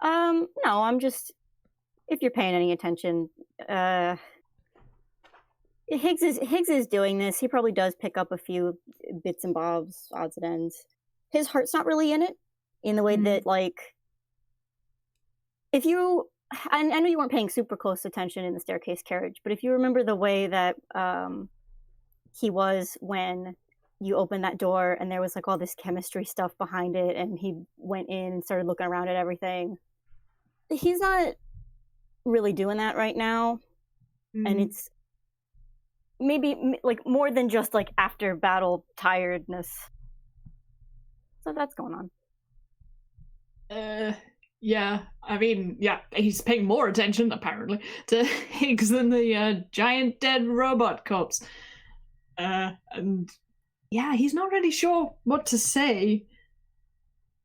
No, I'm just... If you're paying any attention, Higgs is doing this. He probably does pick up a few bits and bobs, odds and ends. His heart's not really in it, in the way that, if you... I know you weren't paying super close attention in the staircase carriage, but if you remember the way that he was when you opened that door and there was all this chemistry stuff behind it, and he went in and started looking around at everything, he's not really doing that right now. And it's maybe more than just after battle tiredness. So that's going on. Yeah, I mean, yeah, he's paying more attention, apparently, to Higgs than the giant dead robot corpse. And yeah, he's not really sure what to say,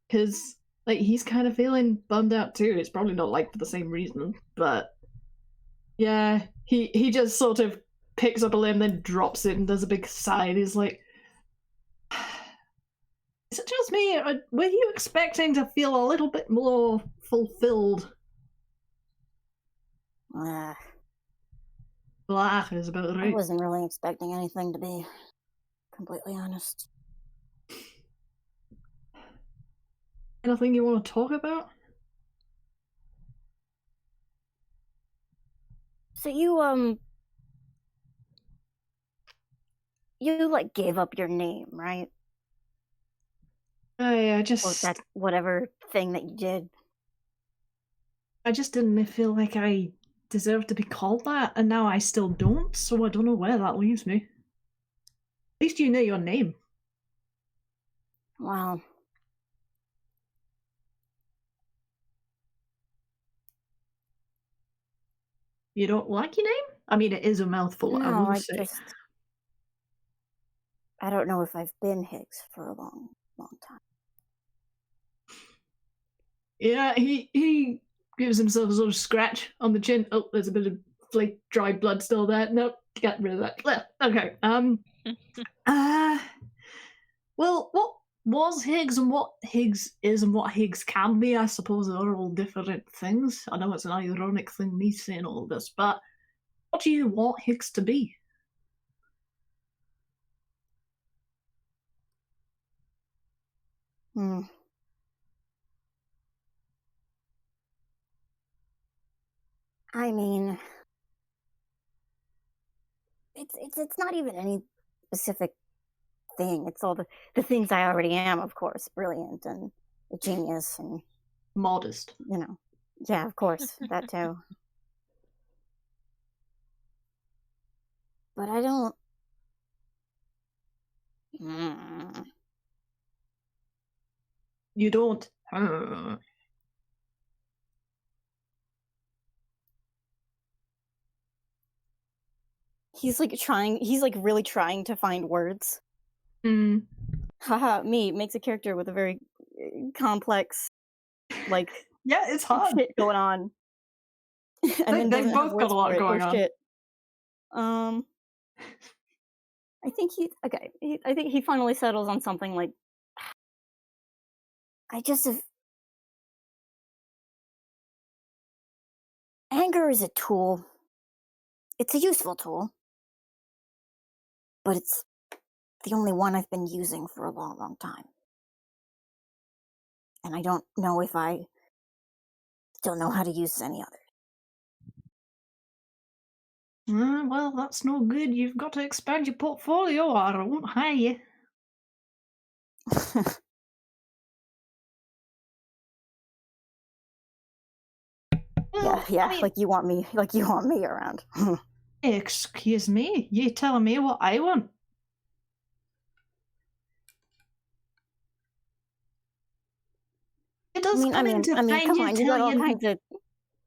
because, like, he's kind of feeling bummed out too. It's probably not, like, for the same reason, but yeah, he just sort of picks up a limb, then drops it and does a big sigh, and he's like, is it just me, or were you expecting to feel a little bit more fulfilled? Uh, Blah is about I right. wasn't really expecting anything, to be completely honest. Anything you want to talk about? So you like gave up your name, right? I Or just that whatever thing that you did. I just didn't feel like I deserved to be called that, and now I still don't, so I don't know where that leaves me. At least you know your name. Wow. You don't like your name? I mean, it is a mouthful, I No, will I say. don't know if I've been Higgs for a long, long time. Yeah, he gives himself a sort of scratch on the chin. Oh, there's a bit of flake dry blood still there. Nope, got rid of that. Okay. Well, what was Higgs and what Higgs is and what Higgs can be, I suppose, are all different things. I know it's an ironic thing, me saying all this, but what do you want Higgs to be? Hmm. I mean, it's not even any specific thing. It's all the things I already am, of course, brilliant and a genius, and Modest. yeah, of course, that too. But I don't. Hmm. You don't. He's like really trying to find words. Hmm. Haha, me makes a character with a very complex, like, Yeah, it's hard. shit going on. And then They've doesn't have both got words a lot for it, or going on. shit. I think I think he finally settles on something like, I just have. Anger is a tool. It's a useful tool. But it's the only one I've been using for a long, long time. And I don't know if I still know how to use any other. Well, that's no good. You've got to expand your portfolio or I won't hire you. Well, yeah, I mean, like you want me around. excuse me, you telling me what I want? It does come in to find come you, on, you tell got all you. kinds of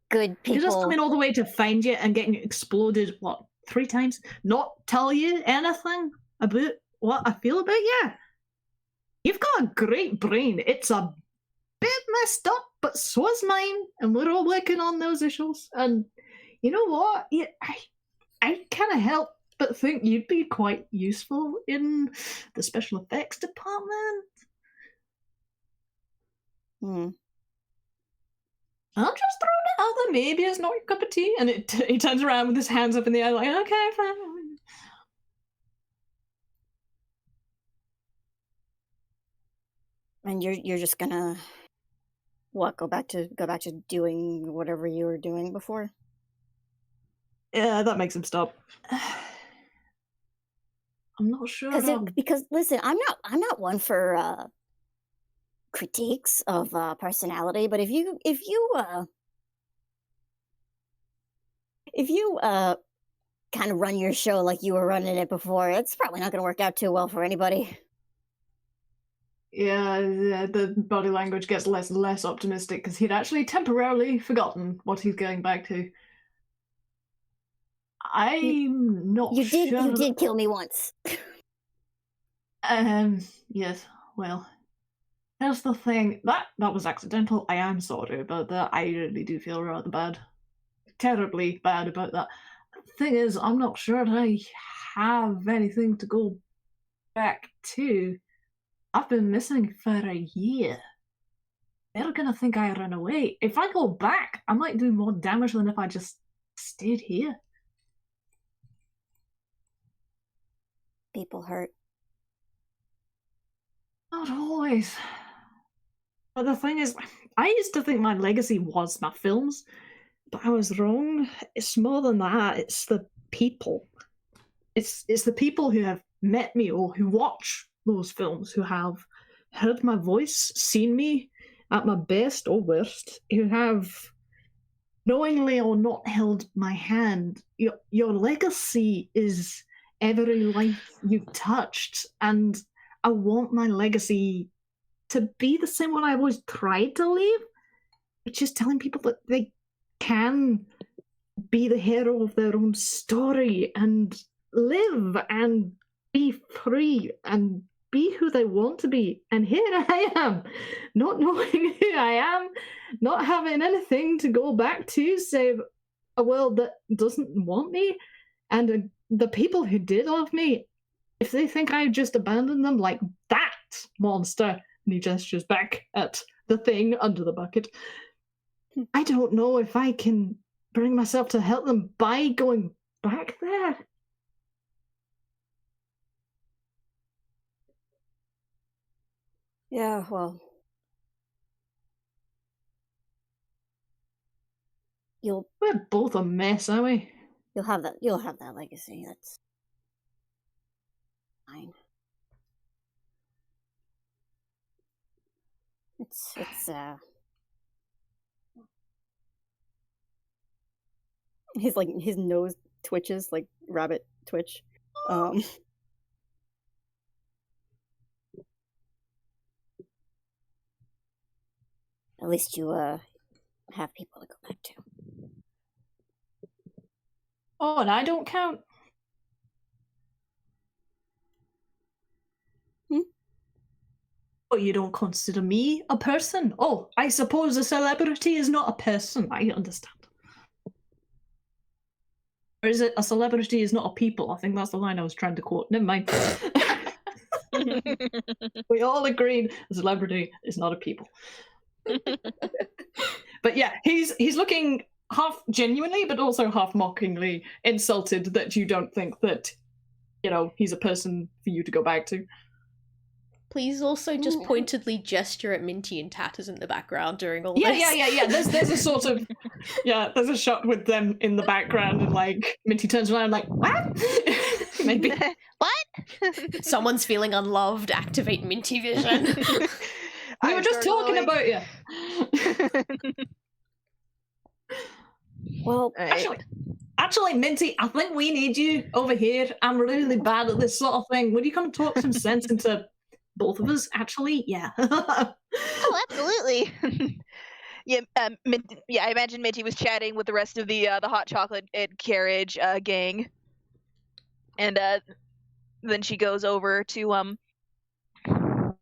good It does come people. in all the way to find you and getting exploded, what, 3 times? Not tell you anything about what I feel about you? You've got a great brain. It's a bit messed up, but so is mine, and we're all working on those issues. And you know what? Yeah, I can't help but think you'd be quite useful in the special effects department. Hmm. I'm just throwing it out there. Maybe it's not your cup of tea. And he turns around with his hands up in the air, like, okay, fine. And you're just gonna what? Go back to doing whatever you were doing before? Yeah, that makes him stop. I'm not sure. Because listen, I'm not one for critiques of personality, but if you kind of run your show like you were running it before, it's probably not going to work out too well for anybody. the body language gets less and less optimistic because he'd actually temporarily forgotten what he's going back to. I'm not You sure. did. You did kill me once. Yes. Well, here's the thing. That was accidental. I am sorry about that. I really do feel rather bad, terribly bad about that. The thing is, I'm not sure I have anything to go back to. I've been missing for a year. They're gonna think I ran away. If I go back, I might do more damage than if I just stayed here. People hurt. Not always. But the thing is, I used to think my legacy was my films, but I was wrong. It's more than that. It's the people. It's the people who have met me or who watch those films, who have heard my voice, seen me at my best or worst, who have knowingly or not held my hand. Your legacy is every life you've touched, and I want my legacy to be the same one I've always tried to leave, which is telling people that they can be the hero of their own story and live and be free and be who they want to be. And here I am, not knowing who I am, not having anything to go back to save a world that doesn't want me, and the people who did love me, if they think I just abandoned them like that monster, and he gestures back at the thing under the bucket, I don't know if I can bring myself to help them by going back there. Yeah, well, We're both a mess, aren't we? you'll have that. You'll have that legacy. That's fine. It's his nose twitches like rabbit twitch. At least you have people to go back to. Oh, and I don't count. Oh, you don't consider me a person? Oh, I suppose a celebrity is not a person. I understand. Or is it a celebrity is not a people? I think that's the line I was trying to quote. Never mind. We all agreed a celebrity is not a people. But yeah, he's looking half genuinely, but also half mockingly insulted that you don't think that, he's a person for you to go back to. Please also just pointedly gesture at Minty and Tatters in the background during all this. Yeah. There's a sort of there's a shot with them in the background, and like Minty turns around like, what? Maybe. What? Someone's feeling unloved. Activate Minty vision. We were just talking about you. Well, Actually, Minty, I think we need you over here. I'm really bad at this sort of thing. Would you come talk some sense into both of us? Actually, yeah. Oh, absolutely. I imagine Minty was chatting with the rest of the hot chocolate and Carriage gang, and then she goes over to hang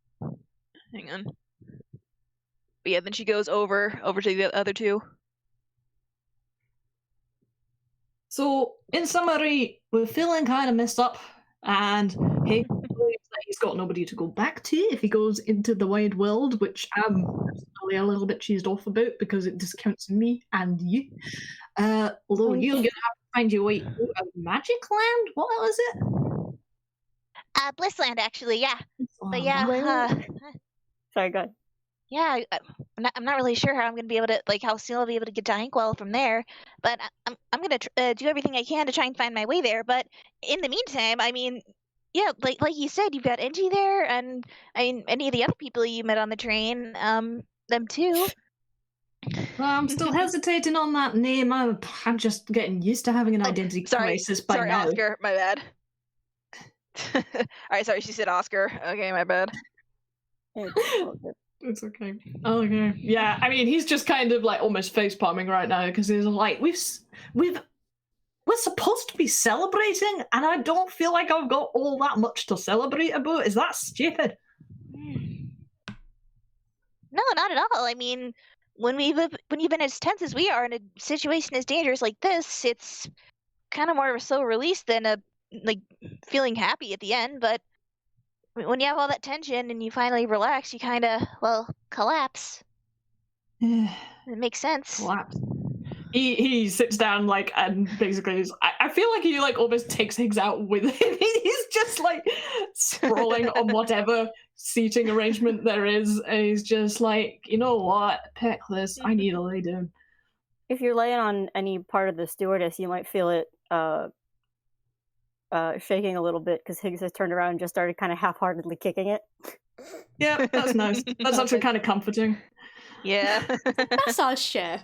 on. But yeah, then she goes over to the other two. So, in summary, we're feeling kind of messed up, and he believes that he's got nobody to go back to if he goes into the wide world, which I'm personally a little bit cheesed off about because it discounts me and you. Although you're going to have to find your way to a magic land? What was it? Blissland, actually, yeah. But sorry, go ahead. Yeah, I'm not really sure how I'm going to be able to, how soon I'll be able to get to Inkwell from there. But I'm going to do everything I can to try and find my way there. But in the meantime, I mean, yeah, like you said, you've got Engie there, and I mean, any of the other people you met on the train, them too. Well, I'm still hesitating on that name. I'm just getting used to having an identity crisis by now. Sorry, Oscar, my bad. All right, sorry, she said Oscar. Okay, my bad. It's all good. It's okay. Okay. Yeah, I mean, he's just kind of like almost face palming right now because he's like, we're supposed to be celebrating, and I don't feel like I've got all that much to celebrate about. Is that stupid? No, not at all. I mean, when you've been as tense as we are in a situation as dangerous like this, it's kind of more of a slow release than a like feeling happy at the end. But when you have all that tension and you finally relax, you kind of collapse. It makes sense. Collapse. He sits down like and basically I feel like he like almost takes Higgs out with him. He's just like sprawling on whatever seating arrangement there is, and he's just like, you know what, peck this, I need to lay down. If you're laying on any part of the stewardess, you might feel it shaking a little bit because Higgs has turned around and just started kind of half-heartedly kicking it. Yeah, that's nice. That's actually kind of comforting. Yeah. That's our share.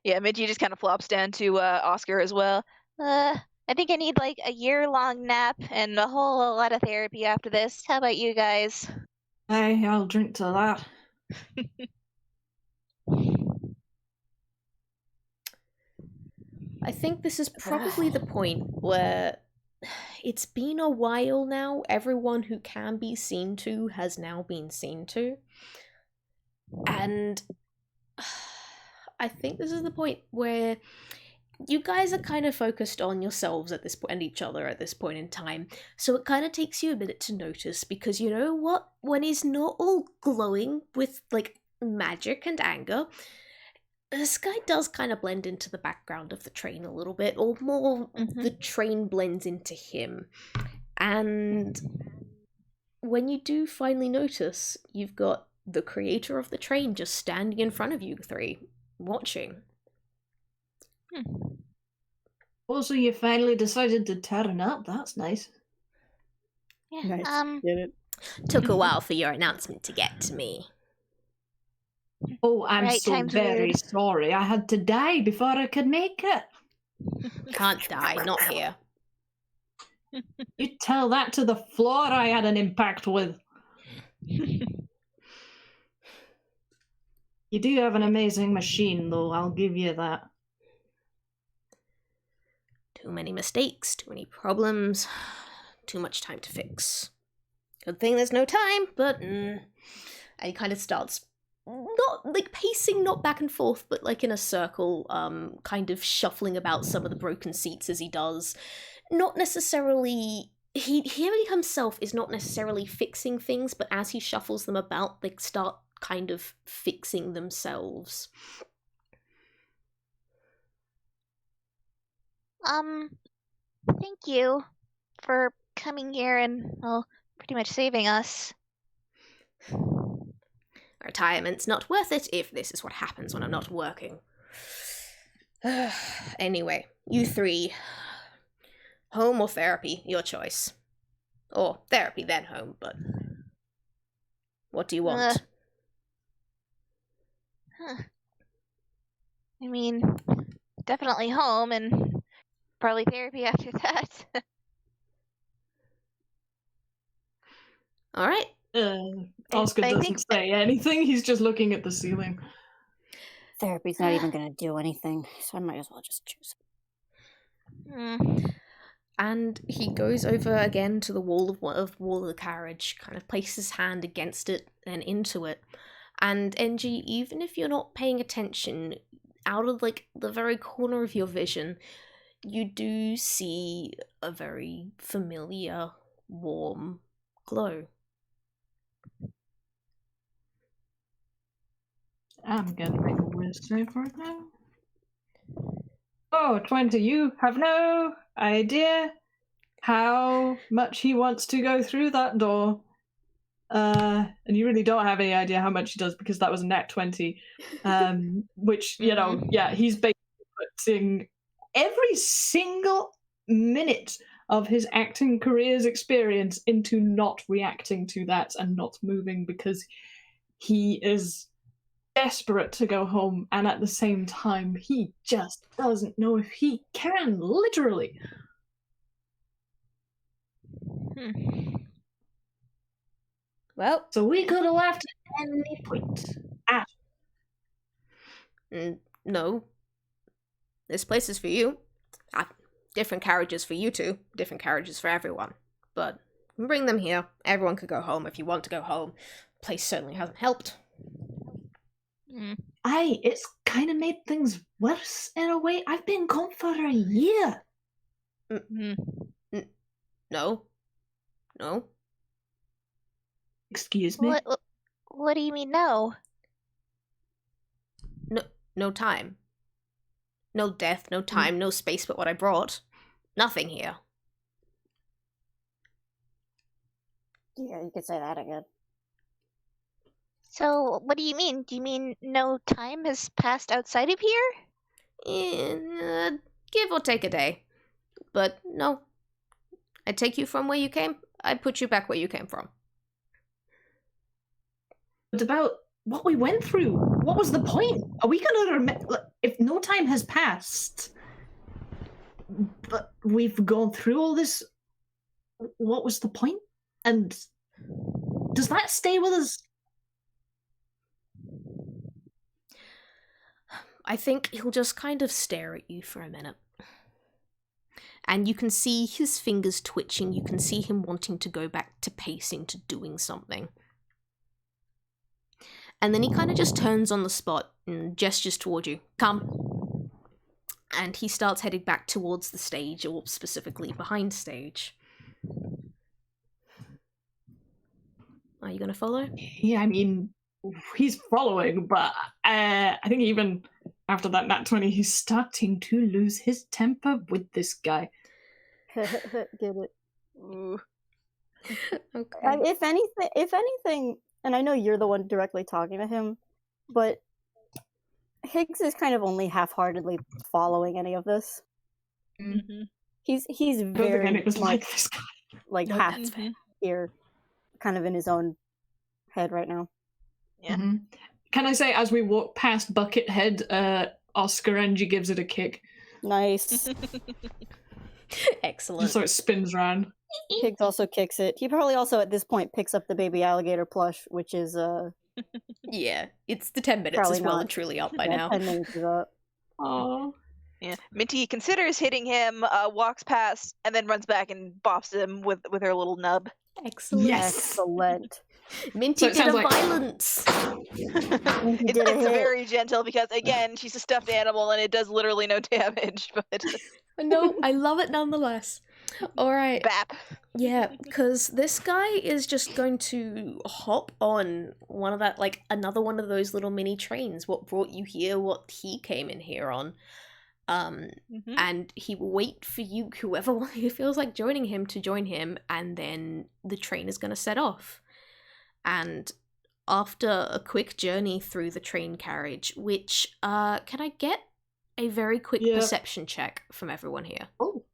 Yeah, Minty just kind of flops down to Oscar as well. I think I need like a year-long nap and a whole lot of therapy after this. How about you guys? Hey, I'll drink to that. I think this is probably the point where it's been a while now. Everyone who can be seen to has now been seen to. And I think this is the point where you guys are kind of focused on yourselves at this point and each other at this point in time. So it kind of takes you a minute to notice, because you know what? When he's not all glowing with like magic and anger, this guy does kind of blend into the background of the train a little bit, or more the train blends into him. And when you do finally notice, you've got the creator of the train just standing in front of you three, watching. Also, you finally decided to turn up. That's nice. Yeah. Nice. Get it? Took a while for your announcement to get to me. Oh, I'm Right, so time's very weird. sorry. I had to die before I could make it. Can't die, not here. You tell that to the floor I had an impact with. You do have an amazing machine, though, I'll give you that. Too many mistakes, too many problems, too much time to fix. Good thing there's no time, but... And he kind of starts, not like pacing, not back and forth, but like in a circle, kind of shuffling about some of the broken seats as he does. Not necessarily... He himself is not necessarily fixing things, but as he shuffles them about, they start kind of fixing themselves. Thank you for coming here and, pretty much saving us. Retirement's not worth it if this is what happens when I'm not working. Anyway, you three. Home or therapy, your choice. Or therapy, then home, but... What do you want? I mean, definitely home and probably therapy after that. Alright. Oscar I doesn't think say anything, he's just looking at the ceiling. Therapy's not even going to do anything, so I might as well just choose. And he goes over again to the wall of the carriage, kind of places his hand against it and into it. And NG, even if you're not paying attention, out of like the very corner of your vision, you do see a very familiar, warm glow. I'm gonna make a wisdom save right now. Oh, 20, you have no idea how much he wants to go through that door. And you really don't have any idea how much he does, because that was a nat 20. Which, you know, yeah, he's basically putting every single minute of his acting career's experience into not reacting to that and not moving, because he is desperate to go home, and at the same time he just doesn't know if he can, literally. Well, So we could have left at any point. no. This place is for you. Different carriages for you two. Different carriages for everyone. But bring them here. Everyone could go home if you want to go home. The place certainly hasn't helped. Aye, it's kind of made things worse in a way. I've been gone for a year. No. No. Excuse me? What do you mean, no? No time. No death, no time, no space but what I brought. Nothing here. Yeah, you could say that again. So, what do you mean? Do you mean no time has passed outside of here? Give or take a day. But no. I take you from where you came, I put you back where you came from. But about what we went through, what was the point? Are we gonna remember? If no time has passed, but we've gone through all this, what was the point? And does that stay with us? I think he'll just kind of stare at you for a minute. And you can see his fingers twitching, you can see him wanting to go back to pacing, to doing something. And then he kind of just turns on the spot and gestures toward you. Come. And he starts heading back towards the stage, or specifically behind stage. Are you going to follow? Yeah, I mean, he's following, but I think even after that nat 20, he's starting to lose his temper with this guy. Get it? Ooh. Okay. If anything, and I know you're the one directly talking to him, but Higgs is kind of only half-heartedly following any of this. Mm-hmm. He's I don't think very any of us much like this guy. like No, half that's fair. here, kind of in his own head right now. Yeah. Mm-hmm. Can I say, as we walk past Buckethead, Oscar Angie gives it a kick, Nice. Excellent. just so it spins round. Higgs also kicks it. He probably also at this point picks up the baby alligator plush, which is Yeah, it's the 10 minutes Probably is well not. and truly up by yeah, now. 10 minutes is up. Oh, Yeah. Minty considers hitting him, walks past, and then runs back and bops him with her little nub. Excellent. Yes. Excellent. Minty So it did a sounds like- violence. did a It's hit. very gentle because, again, she's a stuffed animal and it does literally no damage, but No, I love it nonetheless. Alright. bap. Yeah, because this guy is just going to hop on one of that, like, another one of those little mini trains. What brought you here, what he came in here on. Mm-hmm. And he will wait for you, whoever who feels like joining him, to join him, and then the train is going to set off. And after a quick journey through the train carriage, which, can I get a very quick Yeah. perception check from everyone here? Oh.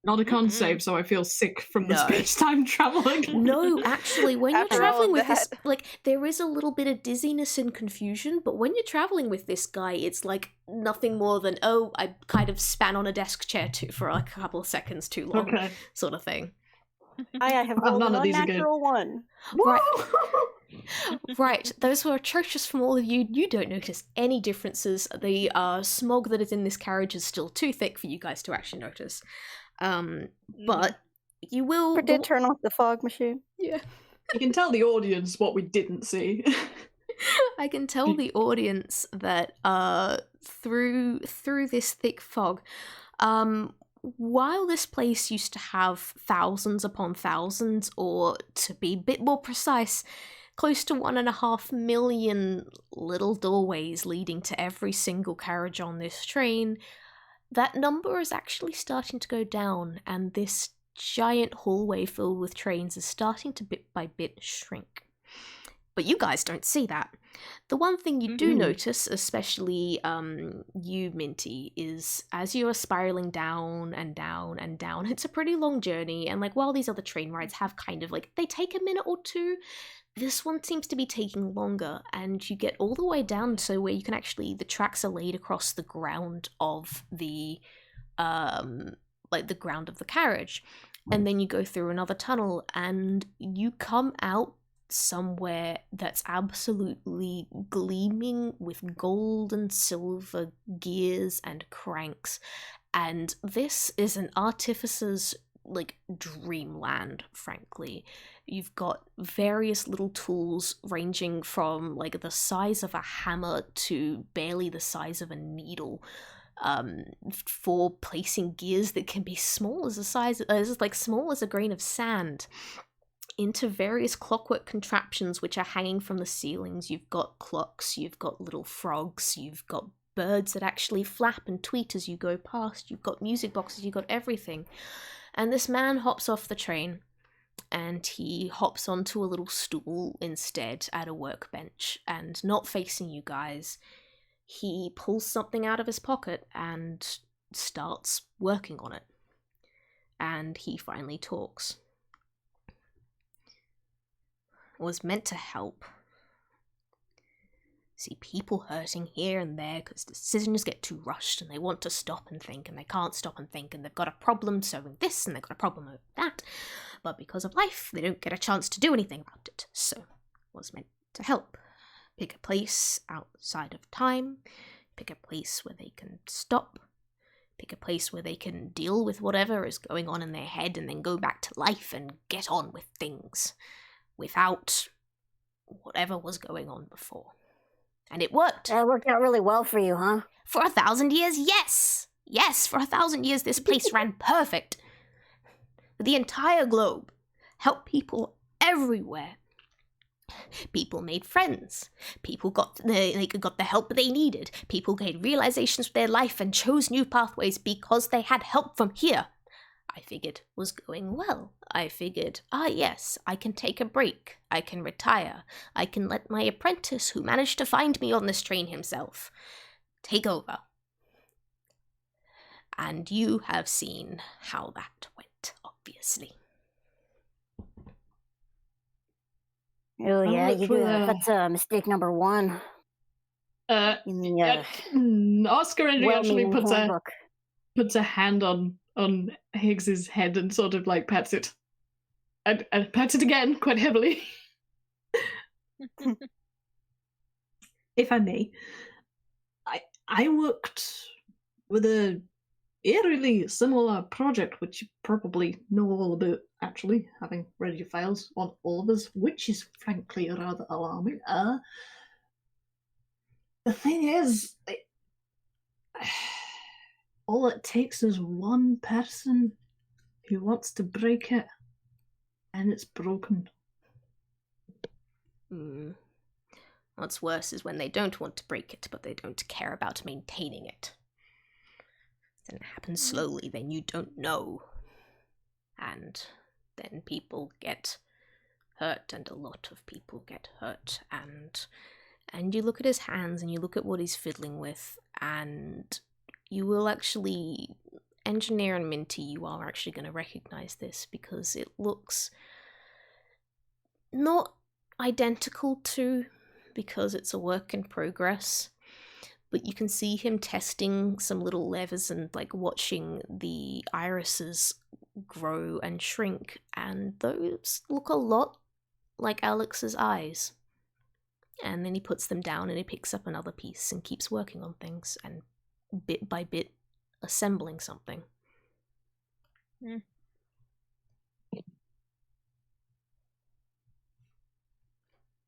Not a con Mhm. save, so I feel sick from the No. space-time traveling. No, actually, when you're After all traveling of with this, that. like, there is a little bit of dizziness and confusion, but when you're traveling with this guy, it's like nothing more than, oh, I kind of span on a desk chair for like a couple of seconds too long, Okay. sort of thing. I have Well, rolled none an of these are good. unnatural one. Right. Right, those who are atrocious from all of you, you don't notice any differences. The smog that is in this carriage is still too thick for you guys to actually notice. But you will... Or did turn off the fog machine. Yeah. You can tell the audience what we didn't see. I can tell the audience that through this thick fog, while this place used to have thousands upon thousands, or to be a bit more precise, close to 1.5 million little doorways leading to every single carriage on this train, that number is actually starting to go down, and this giant hallway filled with trains is starting to bit by bit shrink. But you guys don't see that. The one thing you do notice, especially you, Minty, is as you are spiraling down and down and down, it's a pretty long journey, and like while these other train rides have kind of like, they take a minute or two, this one seems to be taking longer, and you get all the way down to where you can actually, the tracks are laid across the ground of the, like the ground of the carriage. And then you go through another tunnel, and you come out somewhere that's absolutely gleaming with gold and silver gears and cranks. And this is an artificer's, like, dreamland, frankly. You've got various little tools ranging from, like, the size of a hammer to barely the size of a needle, for placing gears that can be small as small as a grain of sand, into various clockwork contraptions which are hanging from the ceilings. You've got clocks, you've got little frogs, you've got birds that actually flap and tweet as you go past, you've got music boxes, you've got everything. And this man hops off the train, and he hops onto a little stool instead at a workbench, and not facing you guys, he pulls something out of his pocket and starts working on it. And he finally talks. Was meant to help. See people hurting here and there because decisions get too rushed and they want to stop and think and they can't stop and think, and they've got a problem solving this and they've got a problem with that, but because of life they don't get a chance to do anything about it. So was meant to help. Pick a place outside of time, pick a place where they can stop, pick a place where they can deal with whatever is going on in their head and then go back to life and get on with things without whatever was going on before. And it worked. That worked out really well for you, huh? For 1,000 years, yes! Yes, for 1,000 years this place ran perfect. The entire globe helped people everywhere. People made friends. People got the help they needed. People gained realizations of their life and chose new pathways because they had help from here. I figured was going well. I figured, yes, I can take a break. I can retire. I can let my apprentice, who managed to find me on this train himself, take over. And you have seen how that went, obviously. Oh yeah, you do. That's mistake number one. In the Oscar actually well-meaning puts a hand on Higgs's head and sort of like pats it. And pats it again quite heavily. If I may. I worked with a eerily similar project, which you probably know all about, actually, having read your files on all of us, which is frankly rather alarming. The thing is, all it takes is one person who wants to break it, and it's broken. What's worse is when they don't want to break it, but they don't care about maintaining it. Then it happens slowly, then you don't know. And then people get hurt, and a lot of people get hurt, and you look at his hands, and you look at what he's fiddling with, and you will actually, Engineer and Minty, you are actually going to recognize this, because it looks not identical to, because it's a work in progress, but you can see him testing some little levers and like watching the irises grow and shrink, and those look a lot like Alex's eyes. And then he puts them down and he picks up another piece and keeps working on things and bit by bit assembling something.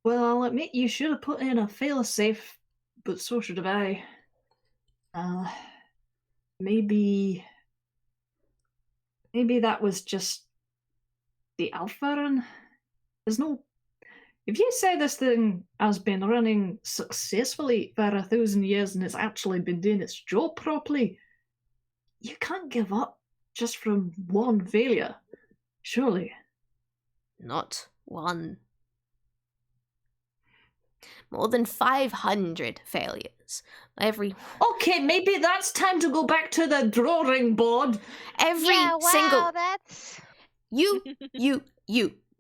Well, I'll admit you should have put in a fail-safe, but so should have I. Maybe that was just the alpha run. There's no... If you say this thing has been running successfully for 1,000 years and it's actually been doing its job properly, you can't give up just from one failure, surely. Not one. More than 500 failures. Okay, maybe that's time to go back to the drawing board. Single... That's... You.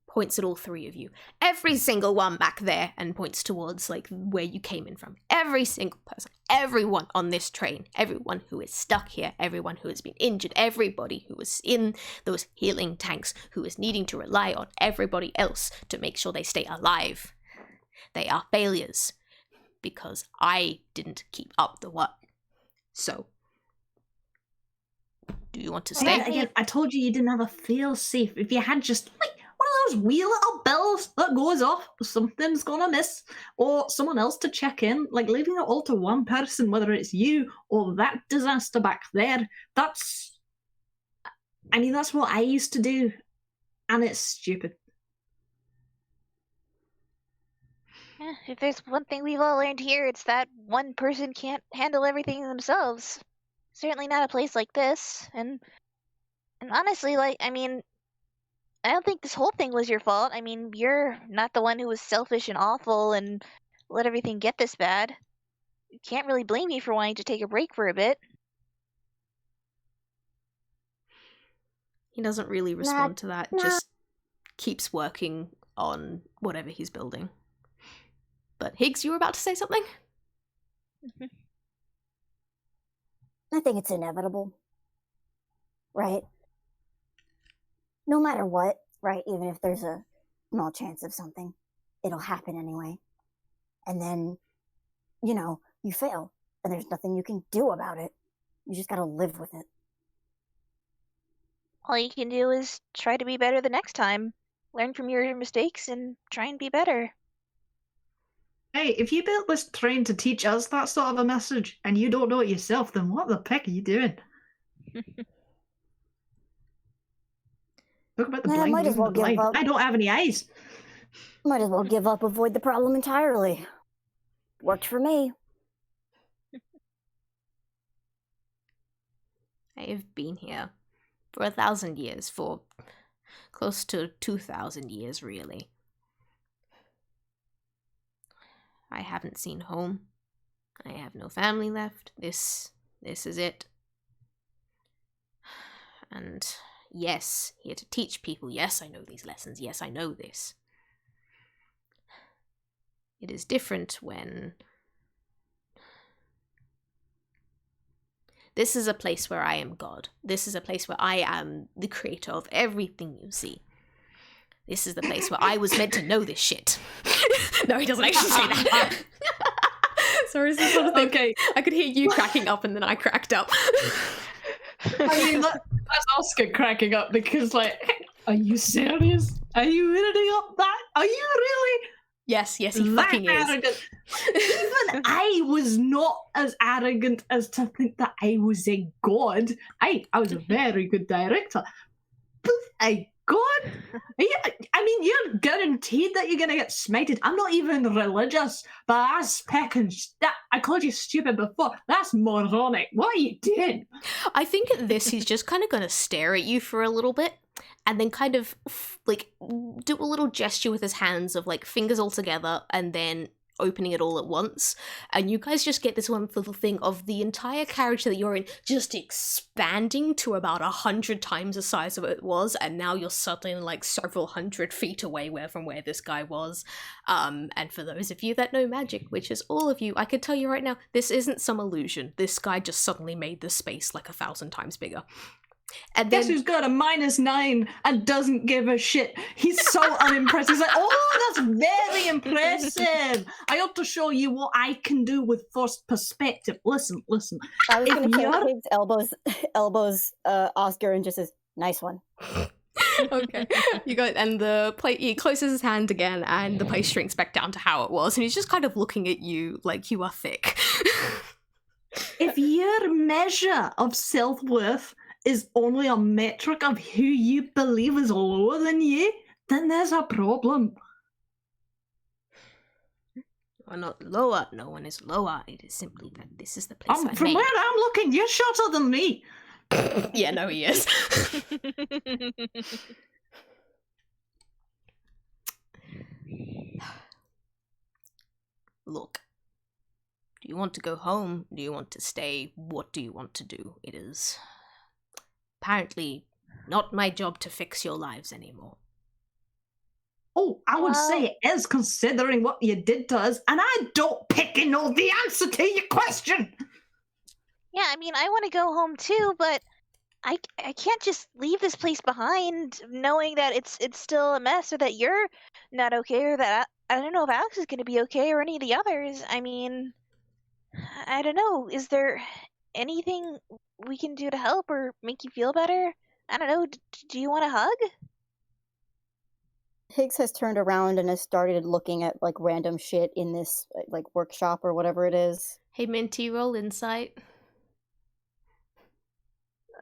points at all three of you. Every single one back there, and points towards like where you came in from. Every single person, everyone on this train, everyone who is stuck here, everyone who has been injured, everybody who is in those healing tanks, who is needing to rely on everybody else to make sure they stay alive. They are failures because I didn't keep up the work. So, do you want to stay? Again, I told you didn't have a fail-safe. If you had just like one of those wee little bells that goes off, something's gonna miss, or someone else to check in, like leaving it all to one person, whether it's you or that disaster back there, that's what I used to do, and it's stupid. If there's one thing we've all learned here, it's that one person can't handle everything themselves. Certainly not a place like this, and honestly, I don't think this whole thing was your fault. I mean, you're not the one who was selfish and awful and let everything get this bad. You can't really blame me for wanting to take a break for a bit. He doesn't really respond to that, just keeps working on whatever he's building. But Higgs, you were about to say something? I think it's inevitable. Right? No matter what, right? Even if there's a small chance of something, it'll happen anyway. And then, you fail. And there's nothing you can do about it. You just gotta live with it. All you can do is try to be better the next time. Learn from your mistakes and try and be better. Hey, if you built this train to teach us that sort of a message, and you don't know it yourself, then what the heck are you doing? Talk about the blind might as leading well the blind. give up. I don't have any eyes. Might as well give up, avoid the problem entirely. Worked for me. I have been here for 1,000 years, for close to 2,000 years, really. I haven't seen home. I have no family left. This is it. And yes, here to teach people. Yes, I know these lessons. Yes, I know this. It is different when this is a place where I am God. This is a place where I am the creator of everything you see. This is the place where I was meant to know this shit. No, he doesn't actually say that. Sorry, it's the sort of thing. Okay. I could hear you cracking up and then I cracked up. I mean, that's Oscar cracking up because, are you serious? Are you editing up that? Are you really? Yes, he fucking arrogant. is. Even I was not as arrogant as to think that I was a god. I was a very good director. But a god? You're guaranteed that you're going to get smited. I'm not even religious, but that's I called you stupid before. That's moronic. What are you doing? I think at this, he's just kind of going to stare at you for a little bit and then kind of do a little gesture with his hands of fingers all together and then opening it all at once, and you guys just get this one little thing of the entire carriage that you're in just expanding to about 100 times the size of it was, and now you're suddenly several hundred feet away from where this guy was. And for those of you that know magic, which is all of you, I can tell you right now, this isn't some illusion. This guy just suddenly made the space 1,000 times bigger. And guess who's got a -9 and doesn't give a shit? He's so unimpressed. He's like, oh, that's very impressive. I ought to show you what I can do with forced perspective. Listen. I was going to kill Higgs elbows Oscar and just says, nice one. Okay. You go, and the plate, he closes his hand again and the place shrinks back down to how it was, and he's just kind of looking at you like you are thick. If your measure of self-worth is only a metric of who you believe is lower than you, then there's a problem. We're not lower. No one is lower. It is simply that this is the place I From made. where I'm looking, you're shorter than me. Yeah, no, he is. Look. Do you want to go home? Do you want to stay? What do you want to do? It is apparently not my job to fix your lives anymore. Oh, I would say it is, considering what you did to us, and I don't picking know the answer to your question. Yeah, I mean, I want to go home too, but I can't just leave this place behind knowing that it's still a mess, or that you're not okay, or that I don't know if Alex is going to be okay, or any of the others. I mean, I don't know. Is there anything we can do to help or make you feel better? I don't know. Do you want a hug? Higgs has turned around and has started looking at like random shit in this like workshop or whatever it is. Hey, Minty, roll insight.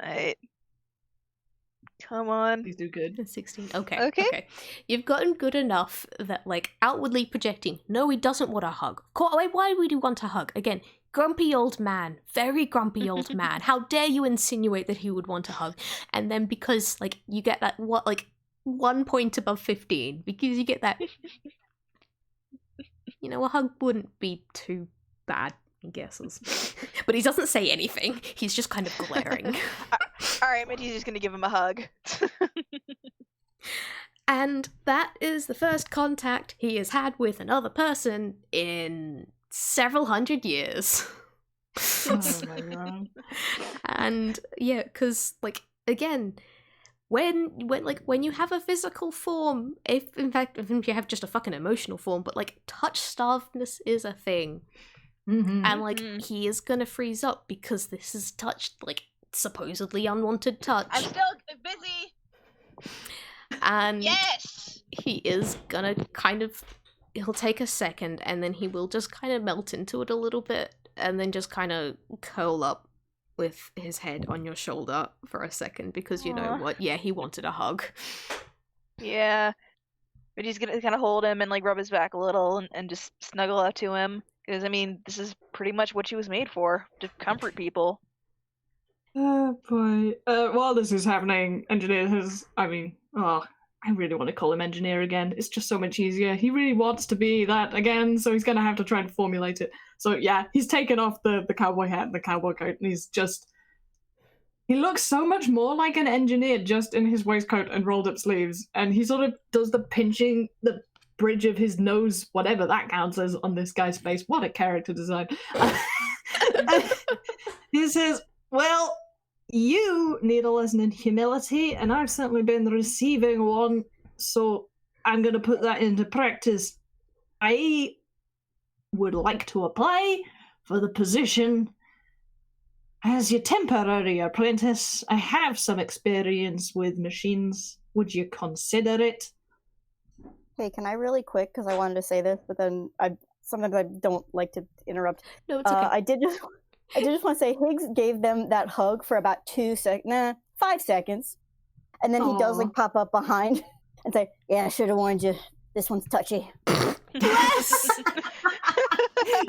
Alright. Come on. Please do good. 16. Okay. Okay. You've gotten good enough that, like, outwardly projecting, no, he doesn't want a hug. Why would he want a hug? Again, grumpy old man. Very grumpy old man. How dare you insinuate that he would want a hug? And then because, like, you get that, 1 point above 15, because you get that, you know, a hug wouldn't be too bad, he guesses. But he doesn't say anything. He's just kind of glaring. Alright, Minty's just gonna give him a hug. And that is the first contact he has had with another person in several hundred years. Oh my god. And yeah, because, like, again, when you have a physical form, if you have just a fucking emotional form, but like touch starvedness is a thing. Mm-hmm. And like he is gonna freeze up because this is touch, like, supposedly unwanted touch. I'm still busy. And Yes. he is gonna he'll take a second and then he will just kind of melt into it a little bit and then just kind of curl up with his head on your shoulder for a second because you know what? Yeah, he wanted a hug. Yeah. But he's gonna kind of hold him and like rub his back a little and just snuggle up to him. Because, I mean, this is pretty much what she was made for, to comfort people. Oh boy. While this is happening, Engineer has, I really want to call him Engineer again. It's just so much easier. He really wants to be that again, so he's going to have to try and formulate it. So yeah, he's taken off the cowboy hat and the cowboy coat, and he looks so much more like an engineer just in his waistcoat and rolled up sleeves, and he sort of does the pinching the bridge of his nose, whatever that counts as, on this guy's face. What a character design. He says, well, you need a lesson in humility, and I've certainly been receiving one, so I'm going to put that into practice. I would like to apply for the position as your temporary apprentice. I have some experience with machines. Would you consider it? Hey, can I really quick, because I wanted to say this, but then sometimes I don't like to interrupt. No, it's okay. I did just want to say Higgs gave them that hug for about 5 seconds. And then he does like pop up behind and say, yeah, I should have warned you. This one's touchy. Yes!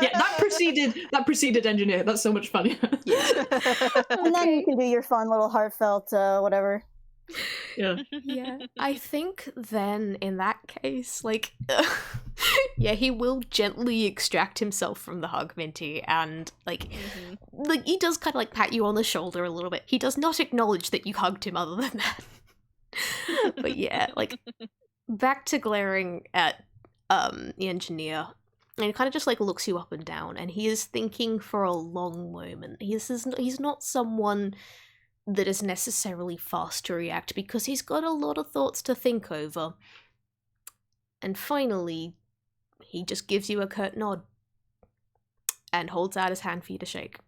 Yeah, that preceded Engineer. That's so much funnier. And then you can do your fun little heartfelt whatever. Yeah. Yeah, I think then in that case, like, yeah, he will gently extract himself from the hug, Minty, and like he does kind of like pat you on the shoulder a little bit. He does not acknowledge that you hugged him other than that. But yeah, like, back to glaring at the engineer, and he kind of just like looks you up and down, and he is thinking for a long moment. He's not someone that is necessarily fast to react because he's got a lot of thoughts to think over. And finally, he just gives you a curt nod and holds out his hand for you to shake.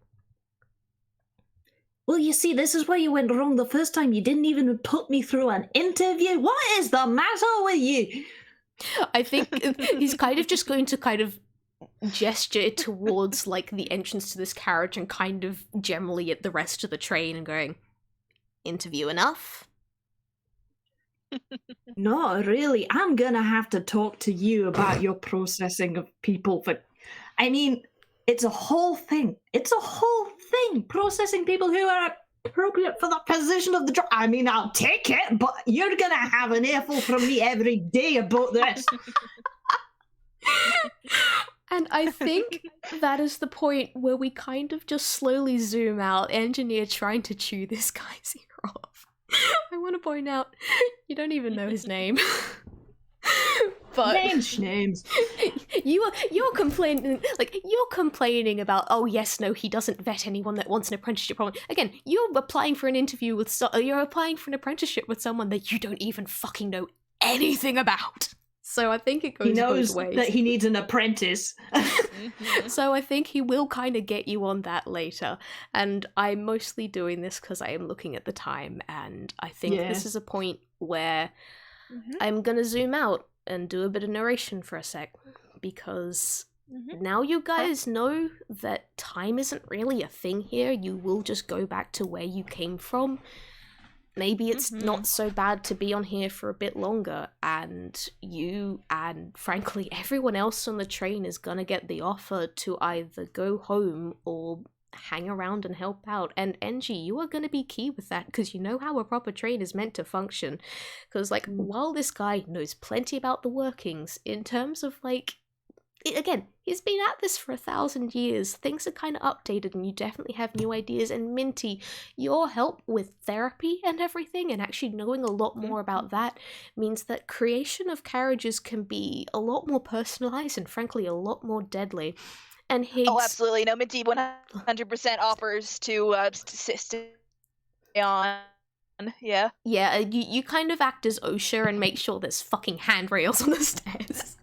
Well, you see, this is where you went wrong the first time. You didn't even put me through an interview. What is the matter with you? I think he's kind of just going to kind of gesture towards like the entrance to this carriage and kind of generally at the rest of the train and going, interview enough? No, really. I'm gonna have to talk to you about your processing of people. I mean, it's a whole thing. It's a whole thing. Processing people who are appropriate for the position of the job. I mean, I'll take it, but you're gonna have an earful from me every day about this. And I think that is the point where we kind of just slowly zoom out, Engineer trying to chew this guy's ear off. I want to point out, you don't even know his name. But Names. you're complaining about, oh yes, no, he doesn't vet anyone that wants an apprenticeship program. Again, you're applying for an interview with you're applying for an apprenticeship with someone that you don't even fucking know anything about. So I think it goes He knows both ways. that he needs an apprentice. So I think he will kind of get you on that later. And I'm mostly doing this because I am looking at the time, and I think this is a point where I'm gonna zoom out and do a bit of narration for a sec, because now you guys know that time isn't really a thing here. You will just go back to where you came from. Maybe it's not so bad to be on here for a bit longer, and you and frankly everyone else on the train is gonna get the offer to either go home or hang around and help out. And Engie, you are going to be key with that, because you know how a proper train is meant to function. Because like while this guy knows plenty about the workings in terms of like, again, he's been at this for 1,000 years, things are kind of updated and you definitely have new ideas. And Minty, your help with therapy and everything and actually knowing a lot more about that means that creation of carriages can be a lot more personalized and frankly a lot more deadly. And Higgs... Oh, absolutely. No, Minty 100% offers to stay on. Yeah. Yeah, you kind of act as OSHA and make sure there's fucking handrails on the stairs.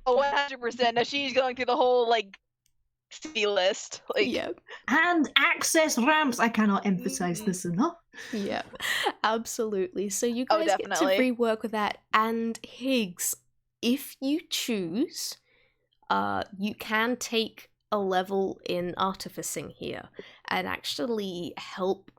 Oh, 100%. Now she's going through the whole, like, C list. Like, yeah. And access ramps. I cannot emphasize this enough. Yeah, absolutely. So you guys get to rework with that. And Higgs, if you choose... you can take a level in artificing here and actually help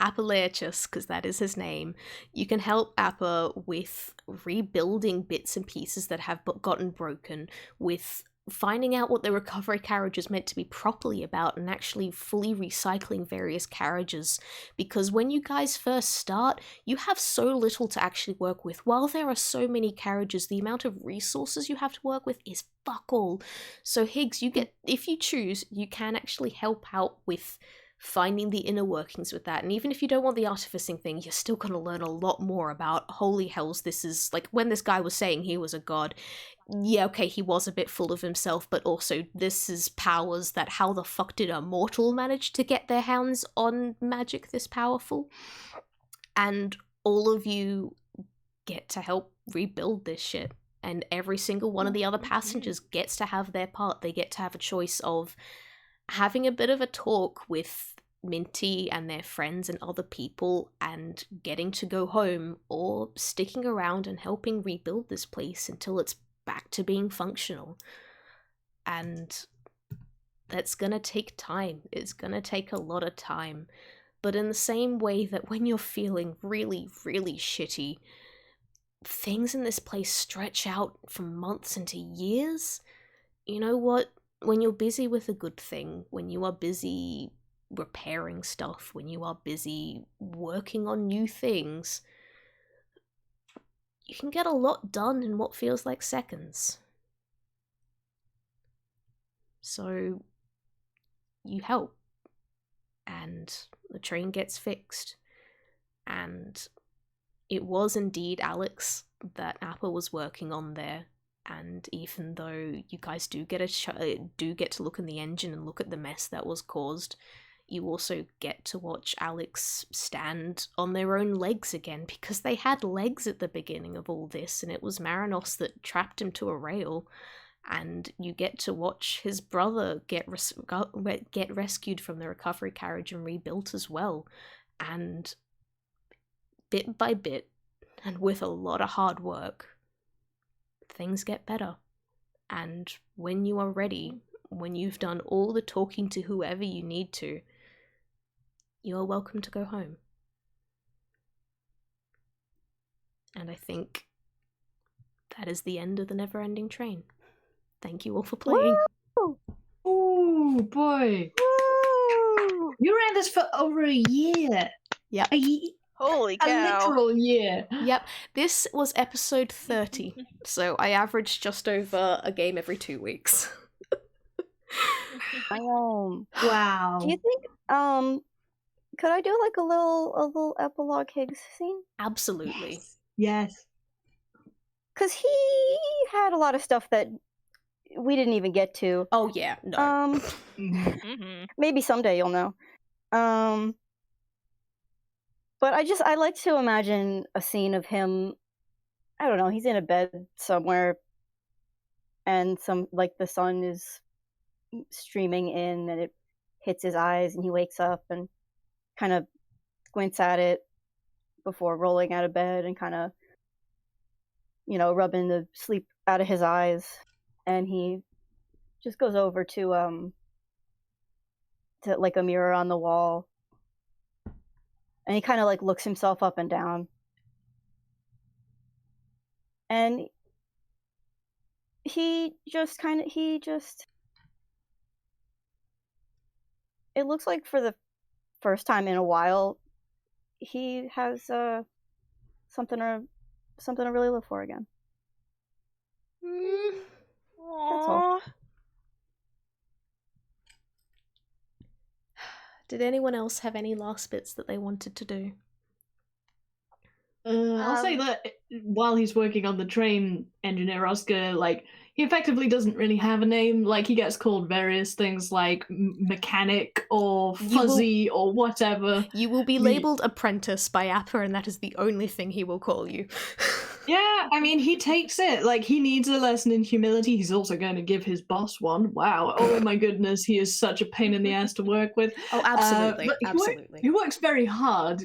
Appalachius, because that is his name. You can help Appa with rebuilding bits and pieces that have gotten broken, with finding out what the recovery carriage is meant to be properly about, and actually fully recycling various carriages. Because when you guys first start, you have so little to actually work with. While there are so many carriages, the amount of resources you have to work with is fuck all. So Higgs, if you choose, you can actually help out with finding the inner workings with that. And even if you don't want the artificing thing, you're still going to learn a lot more about, holy hells, this is like when this guy was saying he was a god. Yeah, okay, he was a bit full of himself, but also this is powers that how the fuck did a mortal manage to get their hands on magic this powerful? And all of you get to help rebuild this shit. And every single one of the other passengers gets to have their part. They get to have a choice of having a bit of a talk with Minty and their friends and other people and getting to go home, or sticking around and helping rebuild this place until it's back to being functional. And that's gonna take time. It's gonna take a lot of time. But in the same way that when you're feeling really, really shitty, things in this place stretch out from months into years, you know what? When you're busy with a good thing, when you are busy repairing stuff, when you are busy working on new things, you can get a lot done in what feels like seconds. So you help, and the train gets fixed. And it was indeed Alex that Appa was working on there. And even though you guys do get to look in the engine and look at the mess that was caused, you also get to watch Alex stand on their own legs again, because they had legs at the beginning of all this, and it was Marinos that trapped him to a rail. And you get to watch his brother get rescued from the recovery carriage and rebuilt as well. And bit by bit, and with a lot of hard work, things get better. And when you are ready, when you've done all the talking to whoever you need to, you are welcome to go home. And I think that is the end of the Neverending Train. Thank you all for playing. Woo! Oh boy. Woo! You ran this for over a year. Yeah. Holy A cow. literal year. Yep. This was episode 30, so I averaged just over a game every 2 weeks. Wow. Wow. Do you think, could I do like a little epilogue Higgs scene? Absolutely. Yes. Because he had a lot of stuff that we didn't even get to. Oh yeah, no. Mm-hmm. Maybe someday you'll know. But I like to imagine a scene of him. I don't know. He's in a bed somewhere, and the sun is streaming in, and it hits his eyes, and he wakes up and kind of squints at it before rolling out of bed and kind of, rubbing the sleep out of his eyes, and he just goes over to like a mirror on the wall, and he kind of like looks himself up and down, and it looks like for the first time in a while he has something to really live for again. That's all. Did anyone else have any last bits that they wanted to do? I'll say that while he's working on the train, Engineer Oscar, he effectively doesn't really have a name. He gets called various things like mechanic or fuzzy or whatever. You will be labelled apprentice by Appa, and that is the only thing he will call you. Yeah, I mean, he takes it. He needs a lesson in humility. He's also going to give his boss one. Wow. Oh my goodness, he is such a pain in the ass to work with. Oh, absolutely. But absolutely. He works very hard.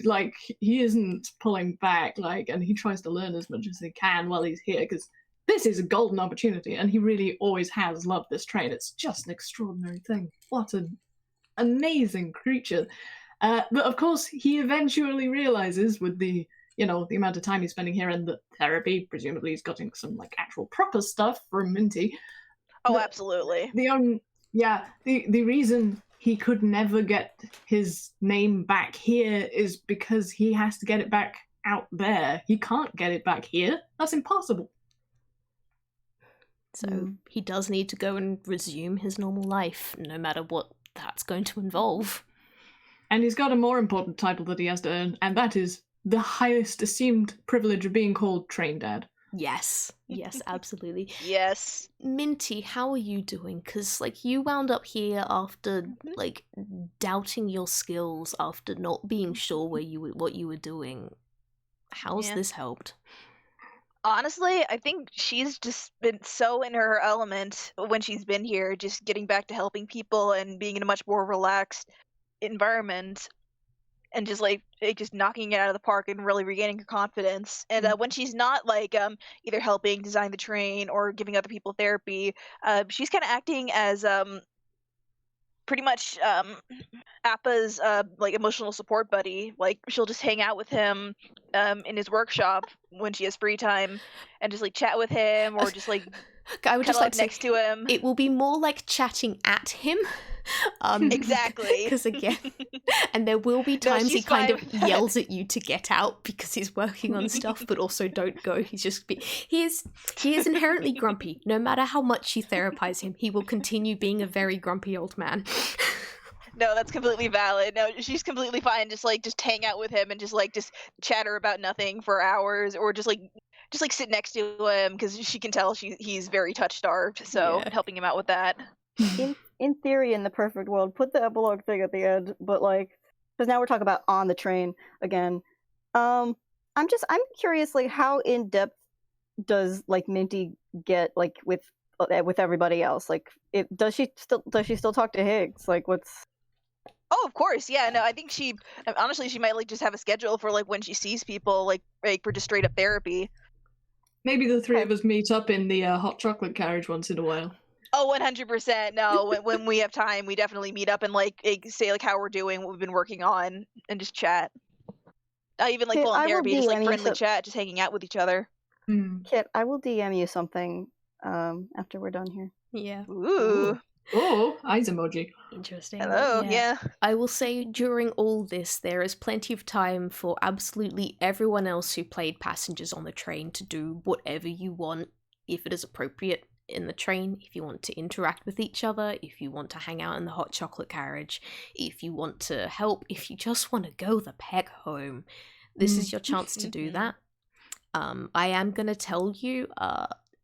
He isn't pulling back, and he tries to learn as much as he can while he's here, because this is a golden opportunity, and he really always has loved this train. It's just an extraordinary thing. What an amazing creature. But of course, he eventually realizes with the amount of time he's spending here and the therapy, presumably he's getting some actual proper stuff from Minty. Oh, absolutely. The reason he could never get his name back here is because he has to get it back out there. He can't get it back here. That's impossible. So he does need to go and resume his normal life, no matter what that's going to involve. And he's got a more important title that he has to earn, and that is the highest esteemed privilege of being called Train Dad. Yes, absolutely. Yes. Minty, how are you doing? Because, you wound up here after, doubting your skills, after not being sure what you were doing. How's this helped? Honestly, I think she's just been so in her element when she's been here, just getting back to helping people and being in a much more relaxed environment. And just just knocking it out of the park and really regaining her confidence. And when she's not either helping design the train or giving other people therapy, she's kind of acting as pretty much Appa's emotional support buddy. She'll just hang out with him in his workshop when she has free time and just chat with him or just I would just like to next to him. It will be more like chatting at him. Exactly. Because again, and there will be times he kind of yells at you to get out because he's working on stuff, but also don't go. He is inherently grumpy. No matter how much you therapize him, he will continue being a very grumpy old man. No, that's completely valid. No, she's completely fine. Just hang out with him and just chatter about nothing for hours, or just sit next to him because she can tell he's very touch starved. So helping him out with that. In theory, in the perfect world, put the epilogue thing at the end. But because now we're talking about on the train again. I'm curious, how in depth does Minty get with everybody else? Does she still talk to Higgs? What's Oh, of course, yeah. No, I think she might just have a schedule for when she sees people for just straight up therapy. Maybe the three of us meet up in the hot chocolate carriage once in a while. Oh, 100%. No, when we have time, we definitely meet up and say how we're doing, what we've been working on, and just chat. Not even full on therapy, just friendly chat, just hanging out with each other. Kit, I will DM you something after we're done here. Yeah. Ooh. Oh, eyes emoji. Interesting. Hello, yeah. I will say during all this, there is plenty of time for absolutely everyone else who played passengers on the train to do whatever you want, if it is appropriate, in the train, if you want to interact with each other, if you want to hang out in the hot chocolate carriage, if you want to help, if you just want to go the peck home, this is your chance to do that. I am going to tell you,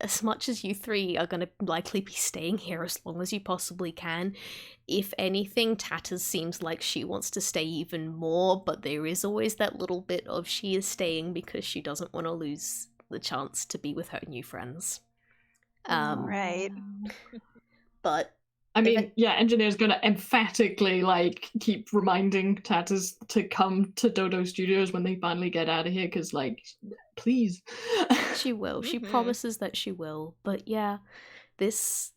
as much as you three are going to likely be staying here as long as you possibly can, if anything, Tatters seems like she wants to stay even more, but there is always that little bit of she is staying because she doesn't want to lose the chance to be with her new friends. Right. But I mean, Engineer's gonna emphatically, like, keep reminding Tatters to come to Dodo Studios when they finally get out of here, because, like, please. she will. She promises that she will. But yeah, this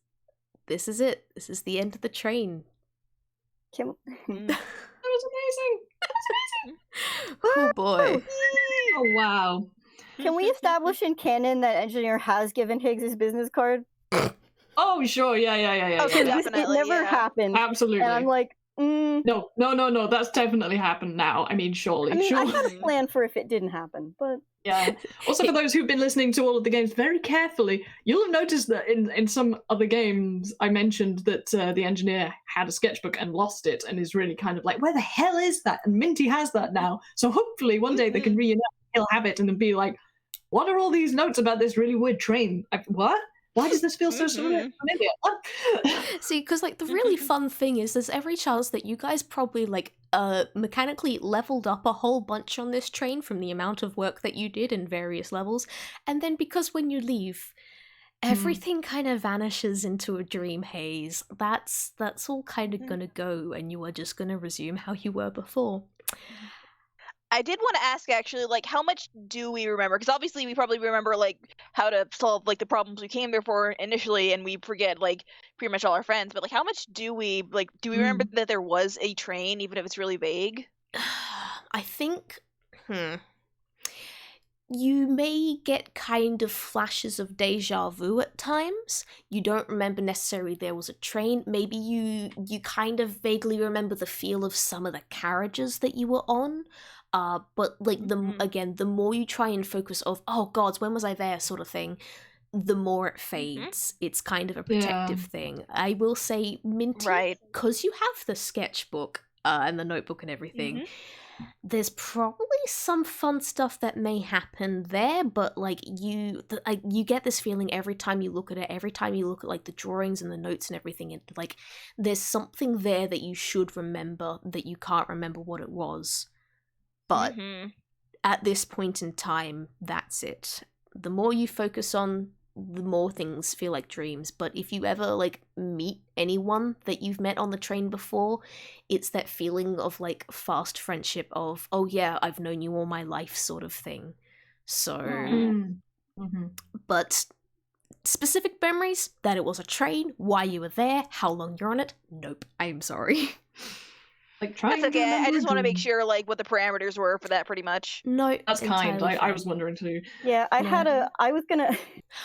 is it. This is the end of the train. Can... That was amazing! That was amazing! Oh boy. Oh, wow. Can we establish in canon that Engineer has given Higgs his business card? Oh, sure, yeah. Okay, Because it definitely, never happened. Absolutely. And I'm like, No, that's definitely happened now. I mean, surely, I mean, I surely. had a plan for if it didn't happen, but... Yeah. Also, for those who've been listening to all of the games very carefully, you'll have noticed that in some other games, I mentioned that the engineer had a sketchbook and lost it, and is really kind of like, where the hell is that? And Minty has that now. So hopefully one day they can reunite, he'll have it, and then be like, what are all these notes about this really weird train? What? Why does this feel so familiar? See, because like the really fun thing is there's every chance that you guys probably like mechanically leveled up a whole bunch on this train from the amount of work that you did in various levels, and then because when you leave, everything kind of vanishes into a dream haze. That's all kind of gonna go, and you are just gonna resume how you were before. I did want to ask, actually, like, how much do we remember? Because obviously we probably remember, like, how to solve, like, the problems we came there for initially, and we forget, like, pretty much all our friends. But, like, how much do we remember that there was a train, even if it's really vague? I think, you may get kind of flashes of deja vu at times. You don't remember necessarily there was a train. Maybe you kind of vaguely remember the feel of some of the carriages that you were on. But like the more you try and focus of, oh gods, when was I there, sort of thing, the more it fades. It's kind of a protective thing. I will say, Minty, because you have the sketchbook and the notebook and everything, there's probably some fun stuff that may happen there, but like you get this feeling every time you look at it, every time you look at like the drawings and the notes and everything, and like there's something there that you should remember that you can't remember what it was. But at this point in time, that's it. The more you focus on, the more things feel like dreams. But if you ever like meet anyone that you've met on the train before, it's that feeling of like fast friendship of, oh yeah, I've known you all my life sort of thing. So, but specific memories, that it was a train, why you were there, how long you're on it, nope, I'm sorry. Like, that's okay. I just want to make sure, like, what the parameters were for that, pretty much. No, that's kind. I was wondering too. Yeah, I was gonna.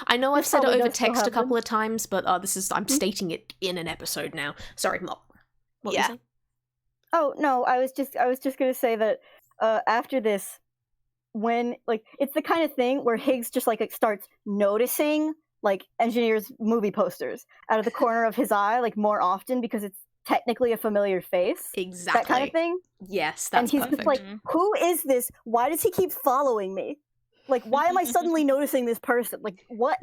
I know I've said it over text a couple of times, but I'm stating it in an episode now. Sorry, Mom. What were you saying? Oh no, I was just gonna say that after this, when like it's the kind of thing where Higgs just like starts noticing like Engineer's movie posters out of the corner of his eye like more often because it's technically a familiar face. Exactly. That kind of thing. Yes, that's and he's perfect. just like, who is this? Why does he keep following me? Like, why am I suddenly noticing this person? Like, what?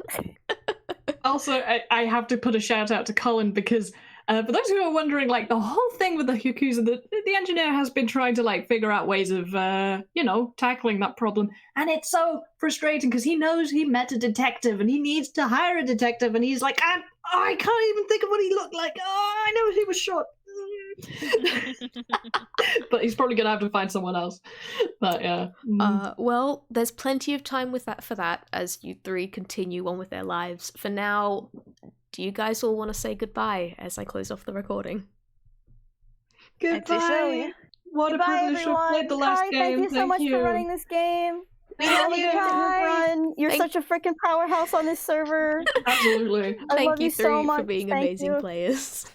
Also, I have to put a shout out to Colin because for those who are wondering, like, the whole thing with the Yakuza, the engineer has been trying to, like, figure out ways of, tackling that problem. And it's so frustrating because he knows he met a detective and he needs to hire a detective. And he's like, I can't even think of what he looked like. Oh, I know he was short. But he's probably going to have to find someone else. But, yeah. Well, there's plenty of time for that as you three continue on with their lives. For now, do you guys all want to say goodbye as I close off the recording? Goodbye. I'd say so, yeah. What Goodbye, a privilege to have played the last game. Thank you so much for running this game. We love you, Kai. You're such a freaking powerhouse on this server. Absolutely. I Thank love you so three much. for being Thank amazing you. players.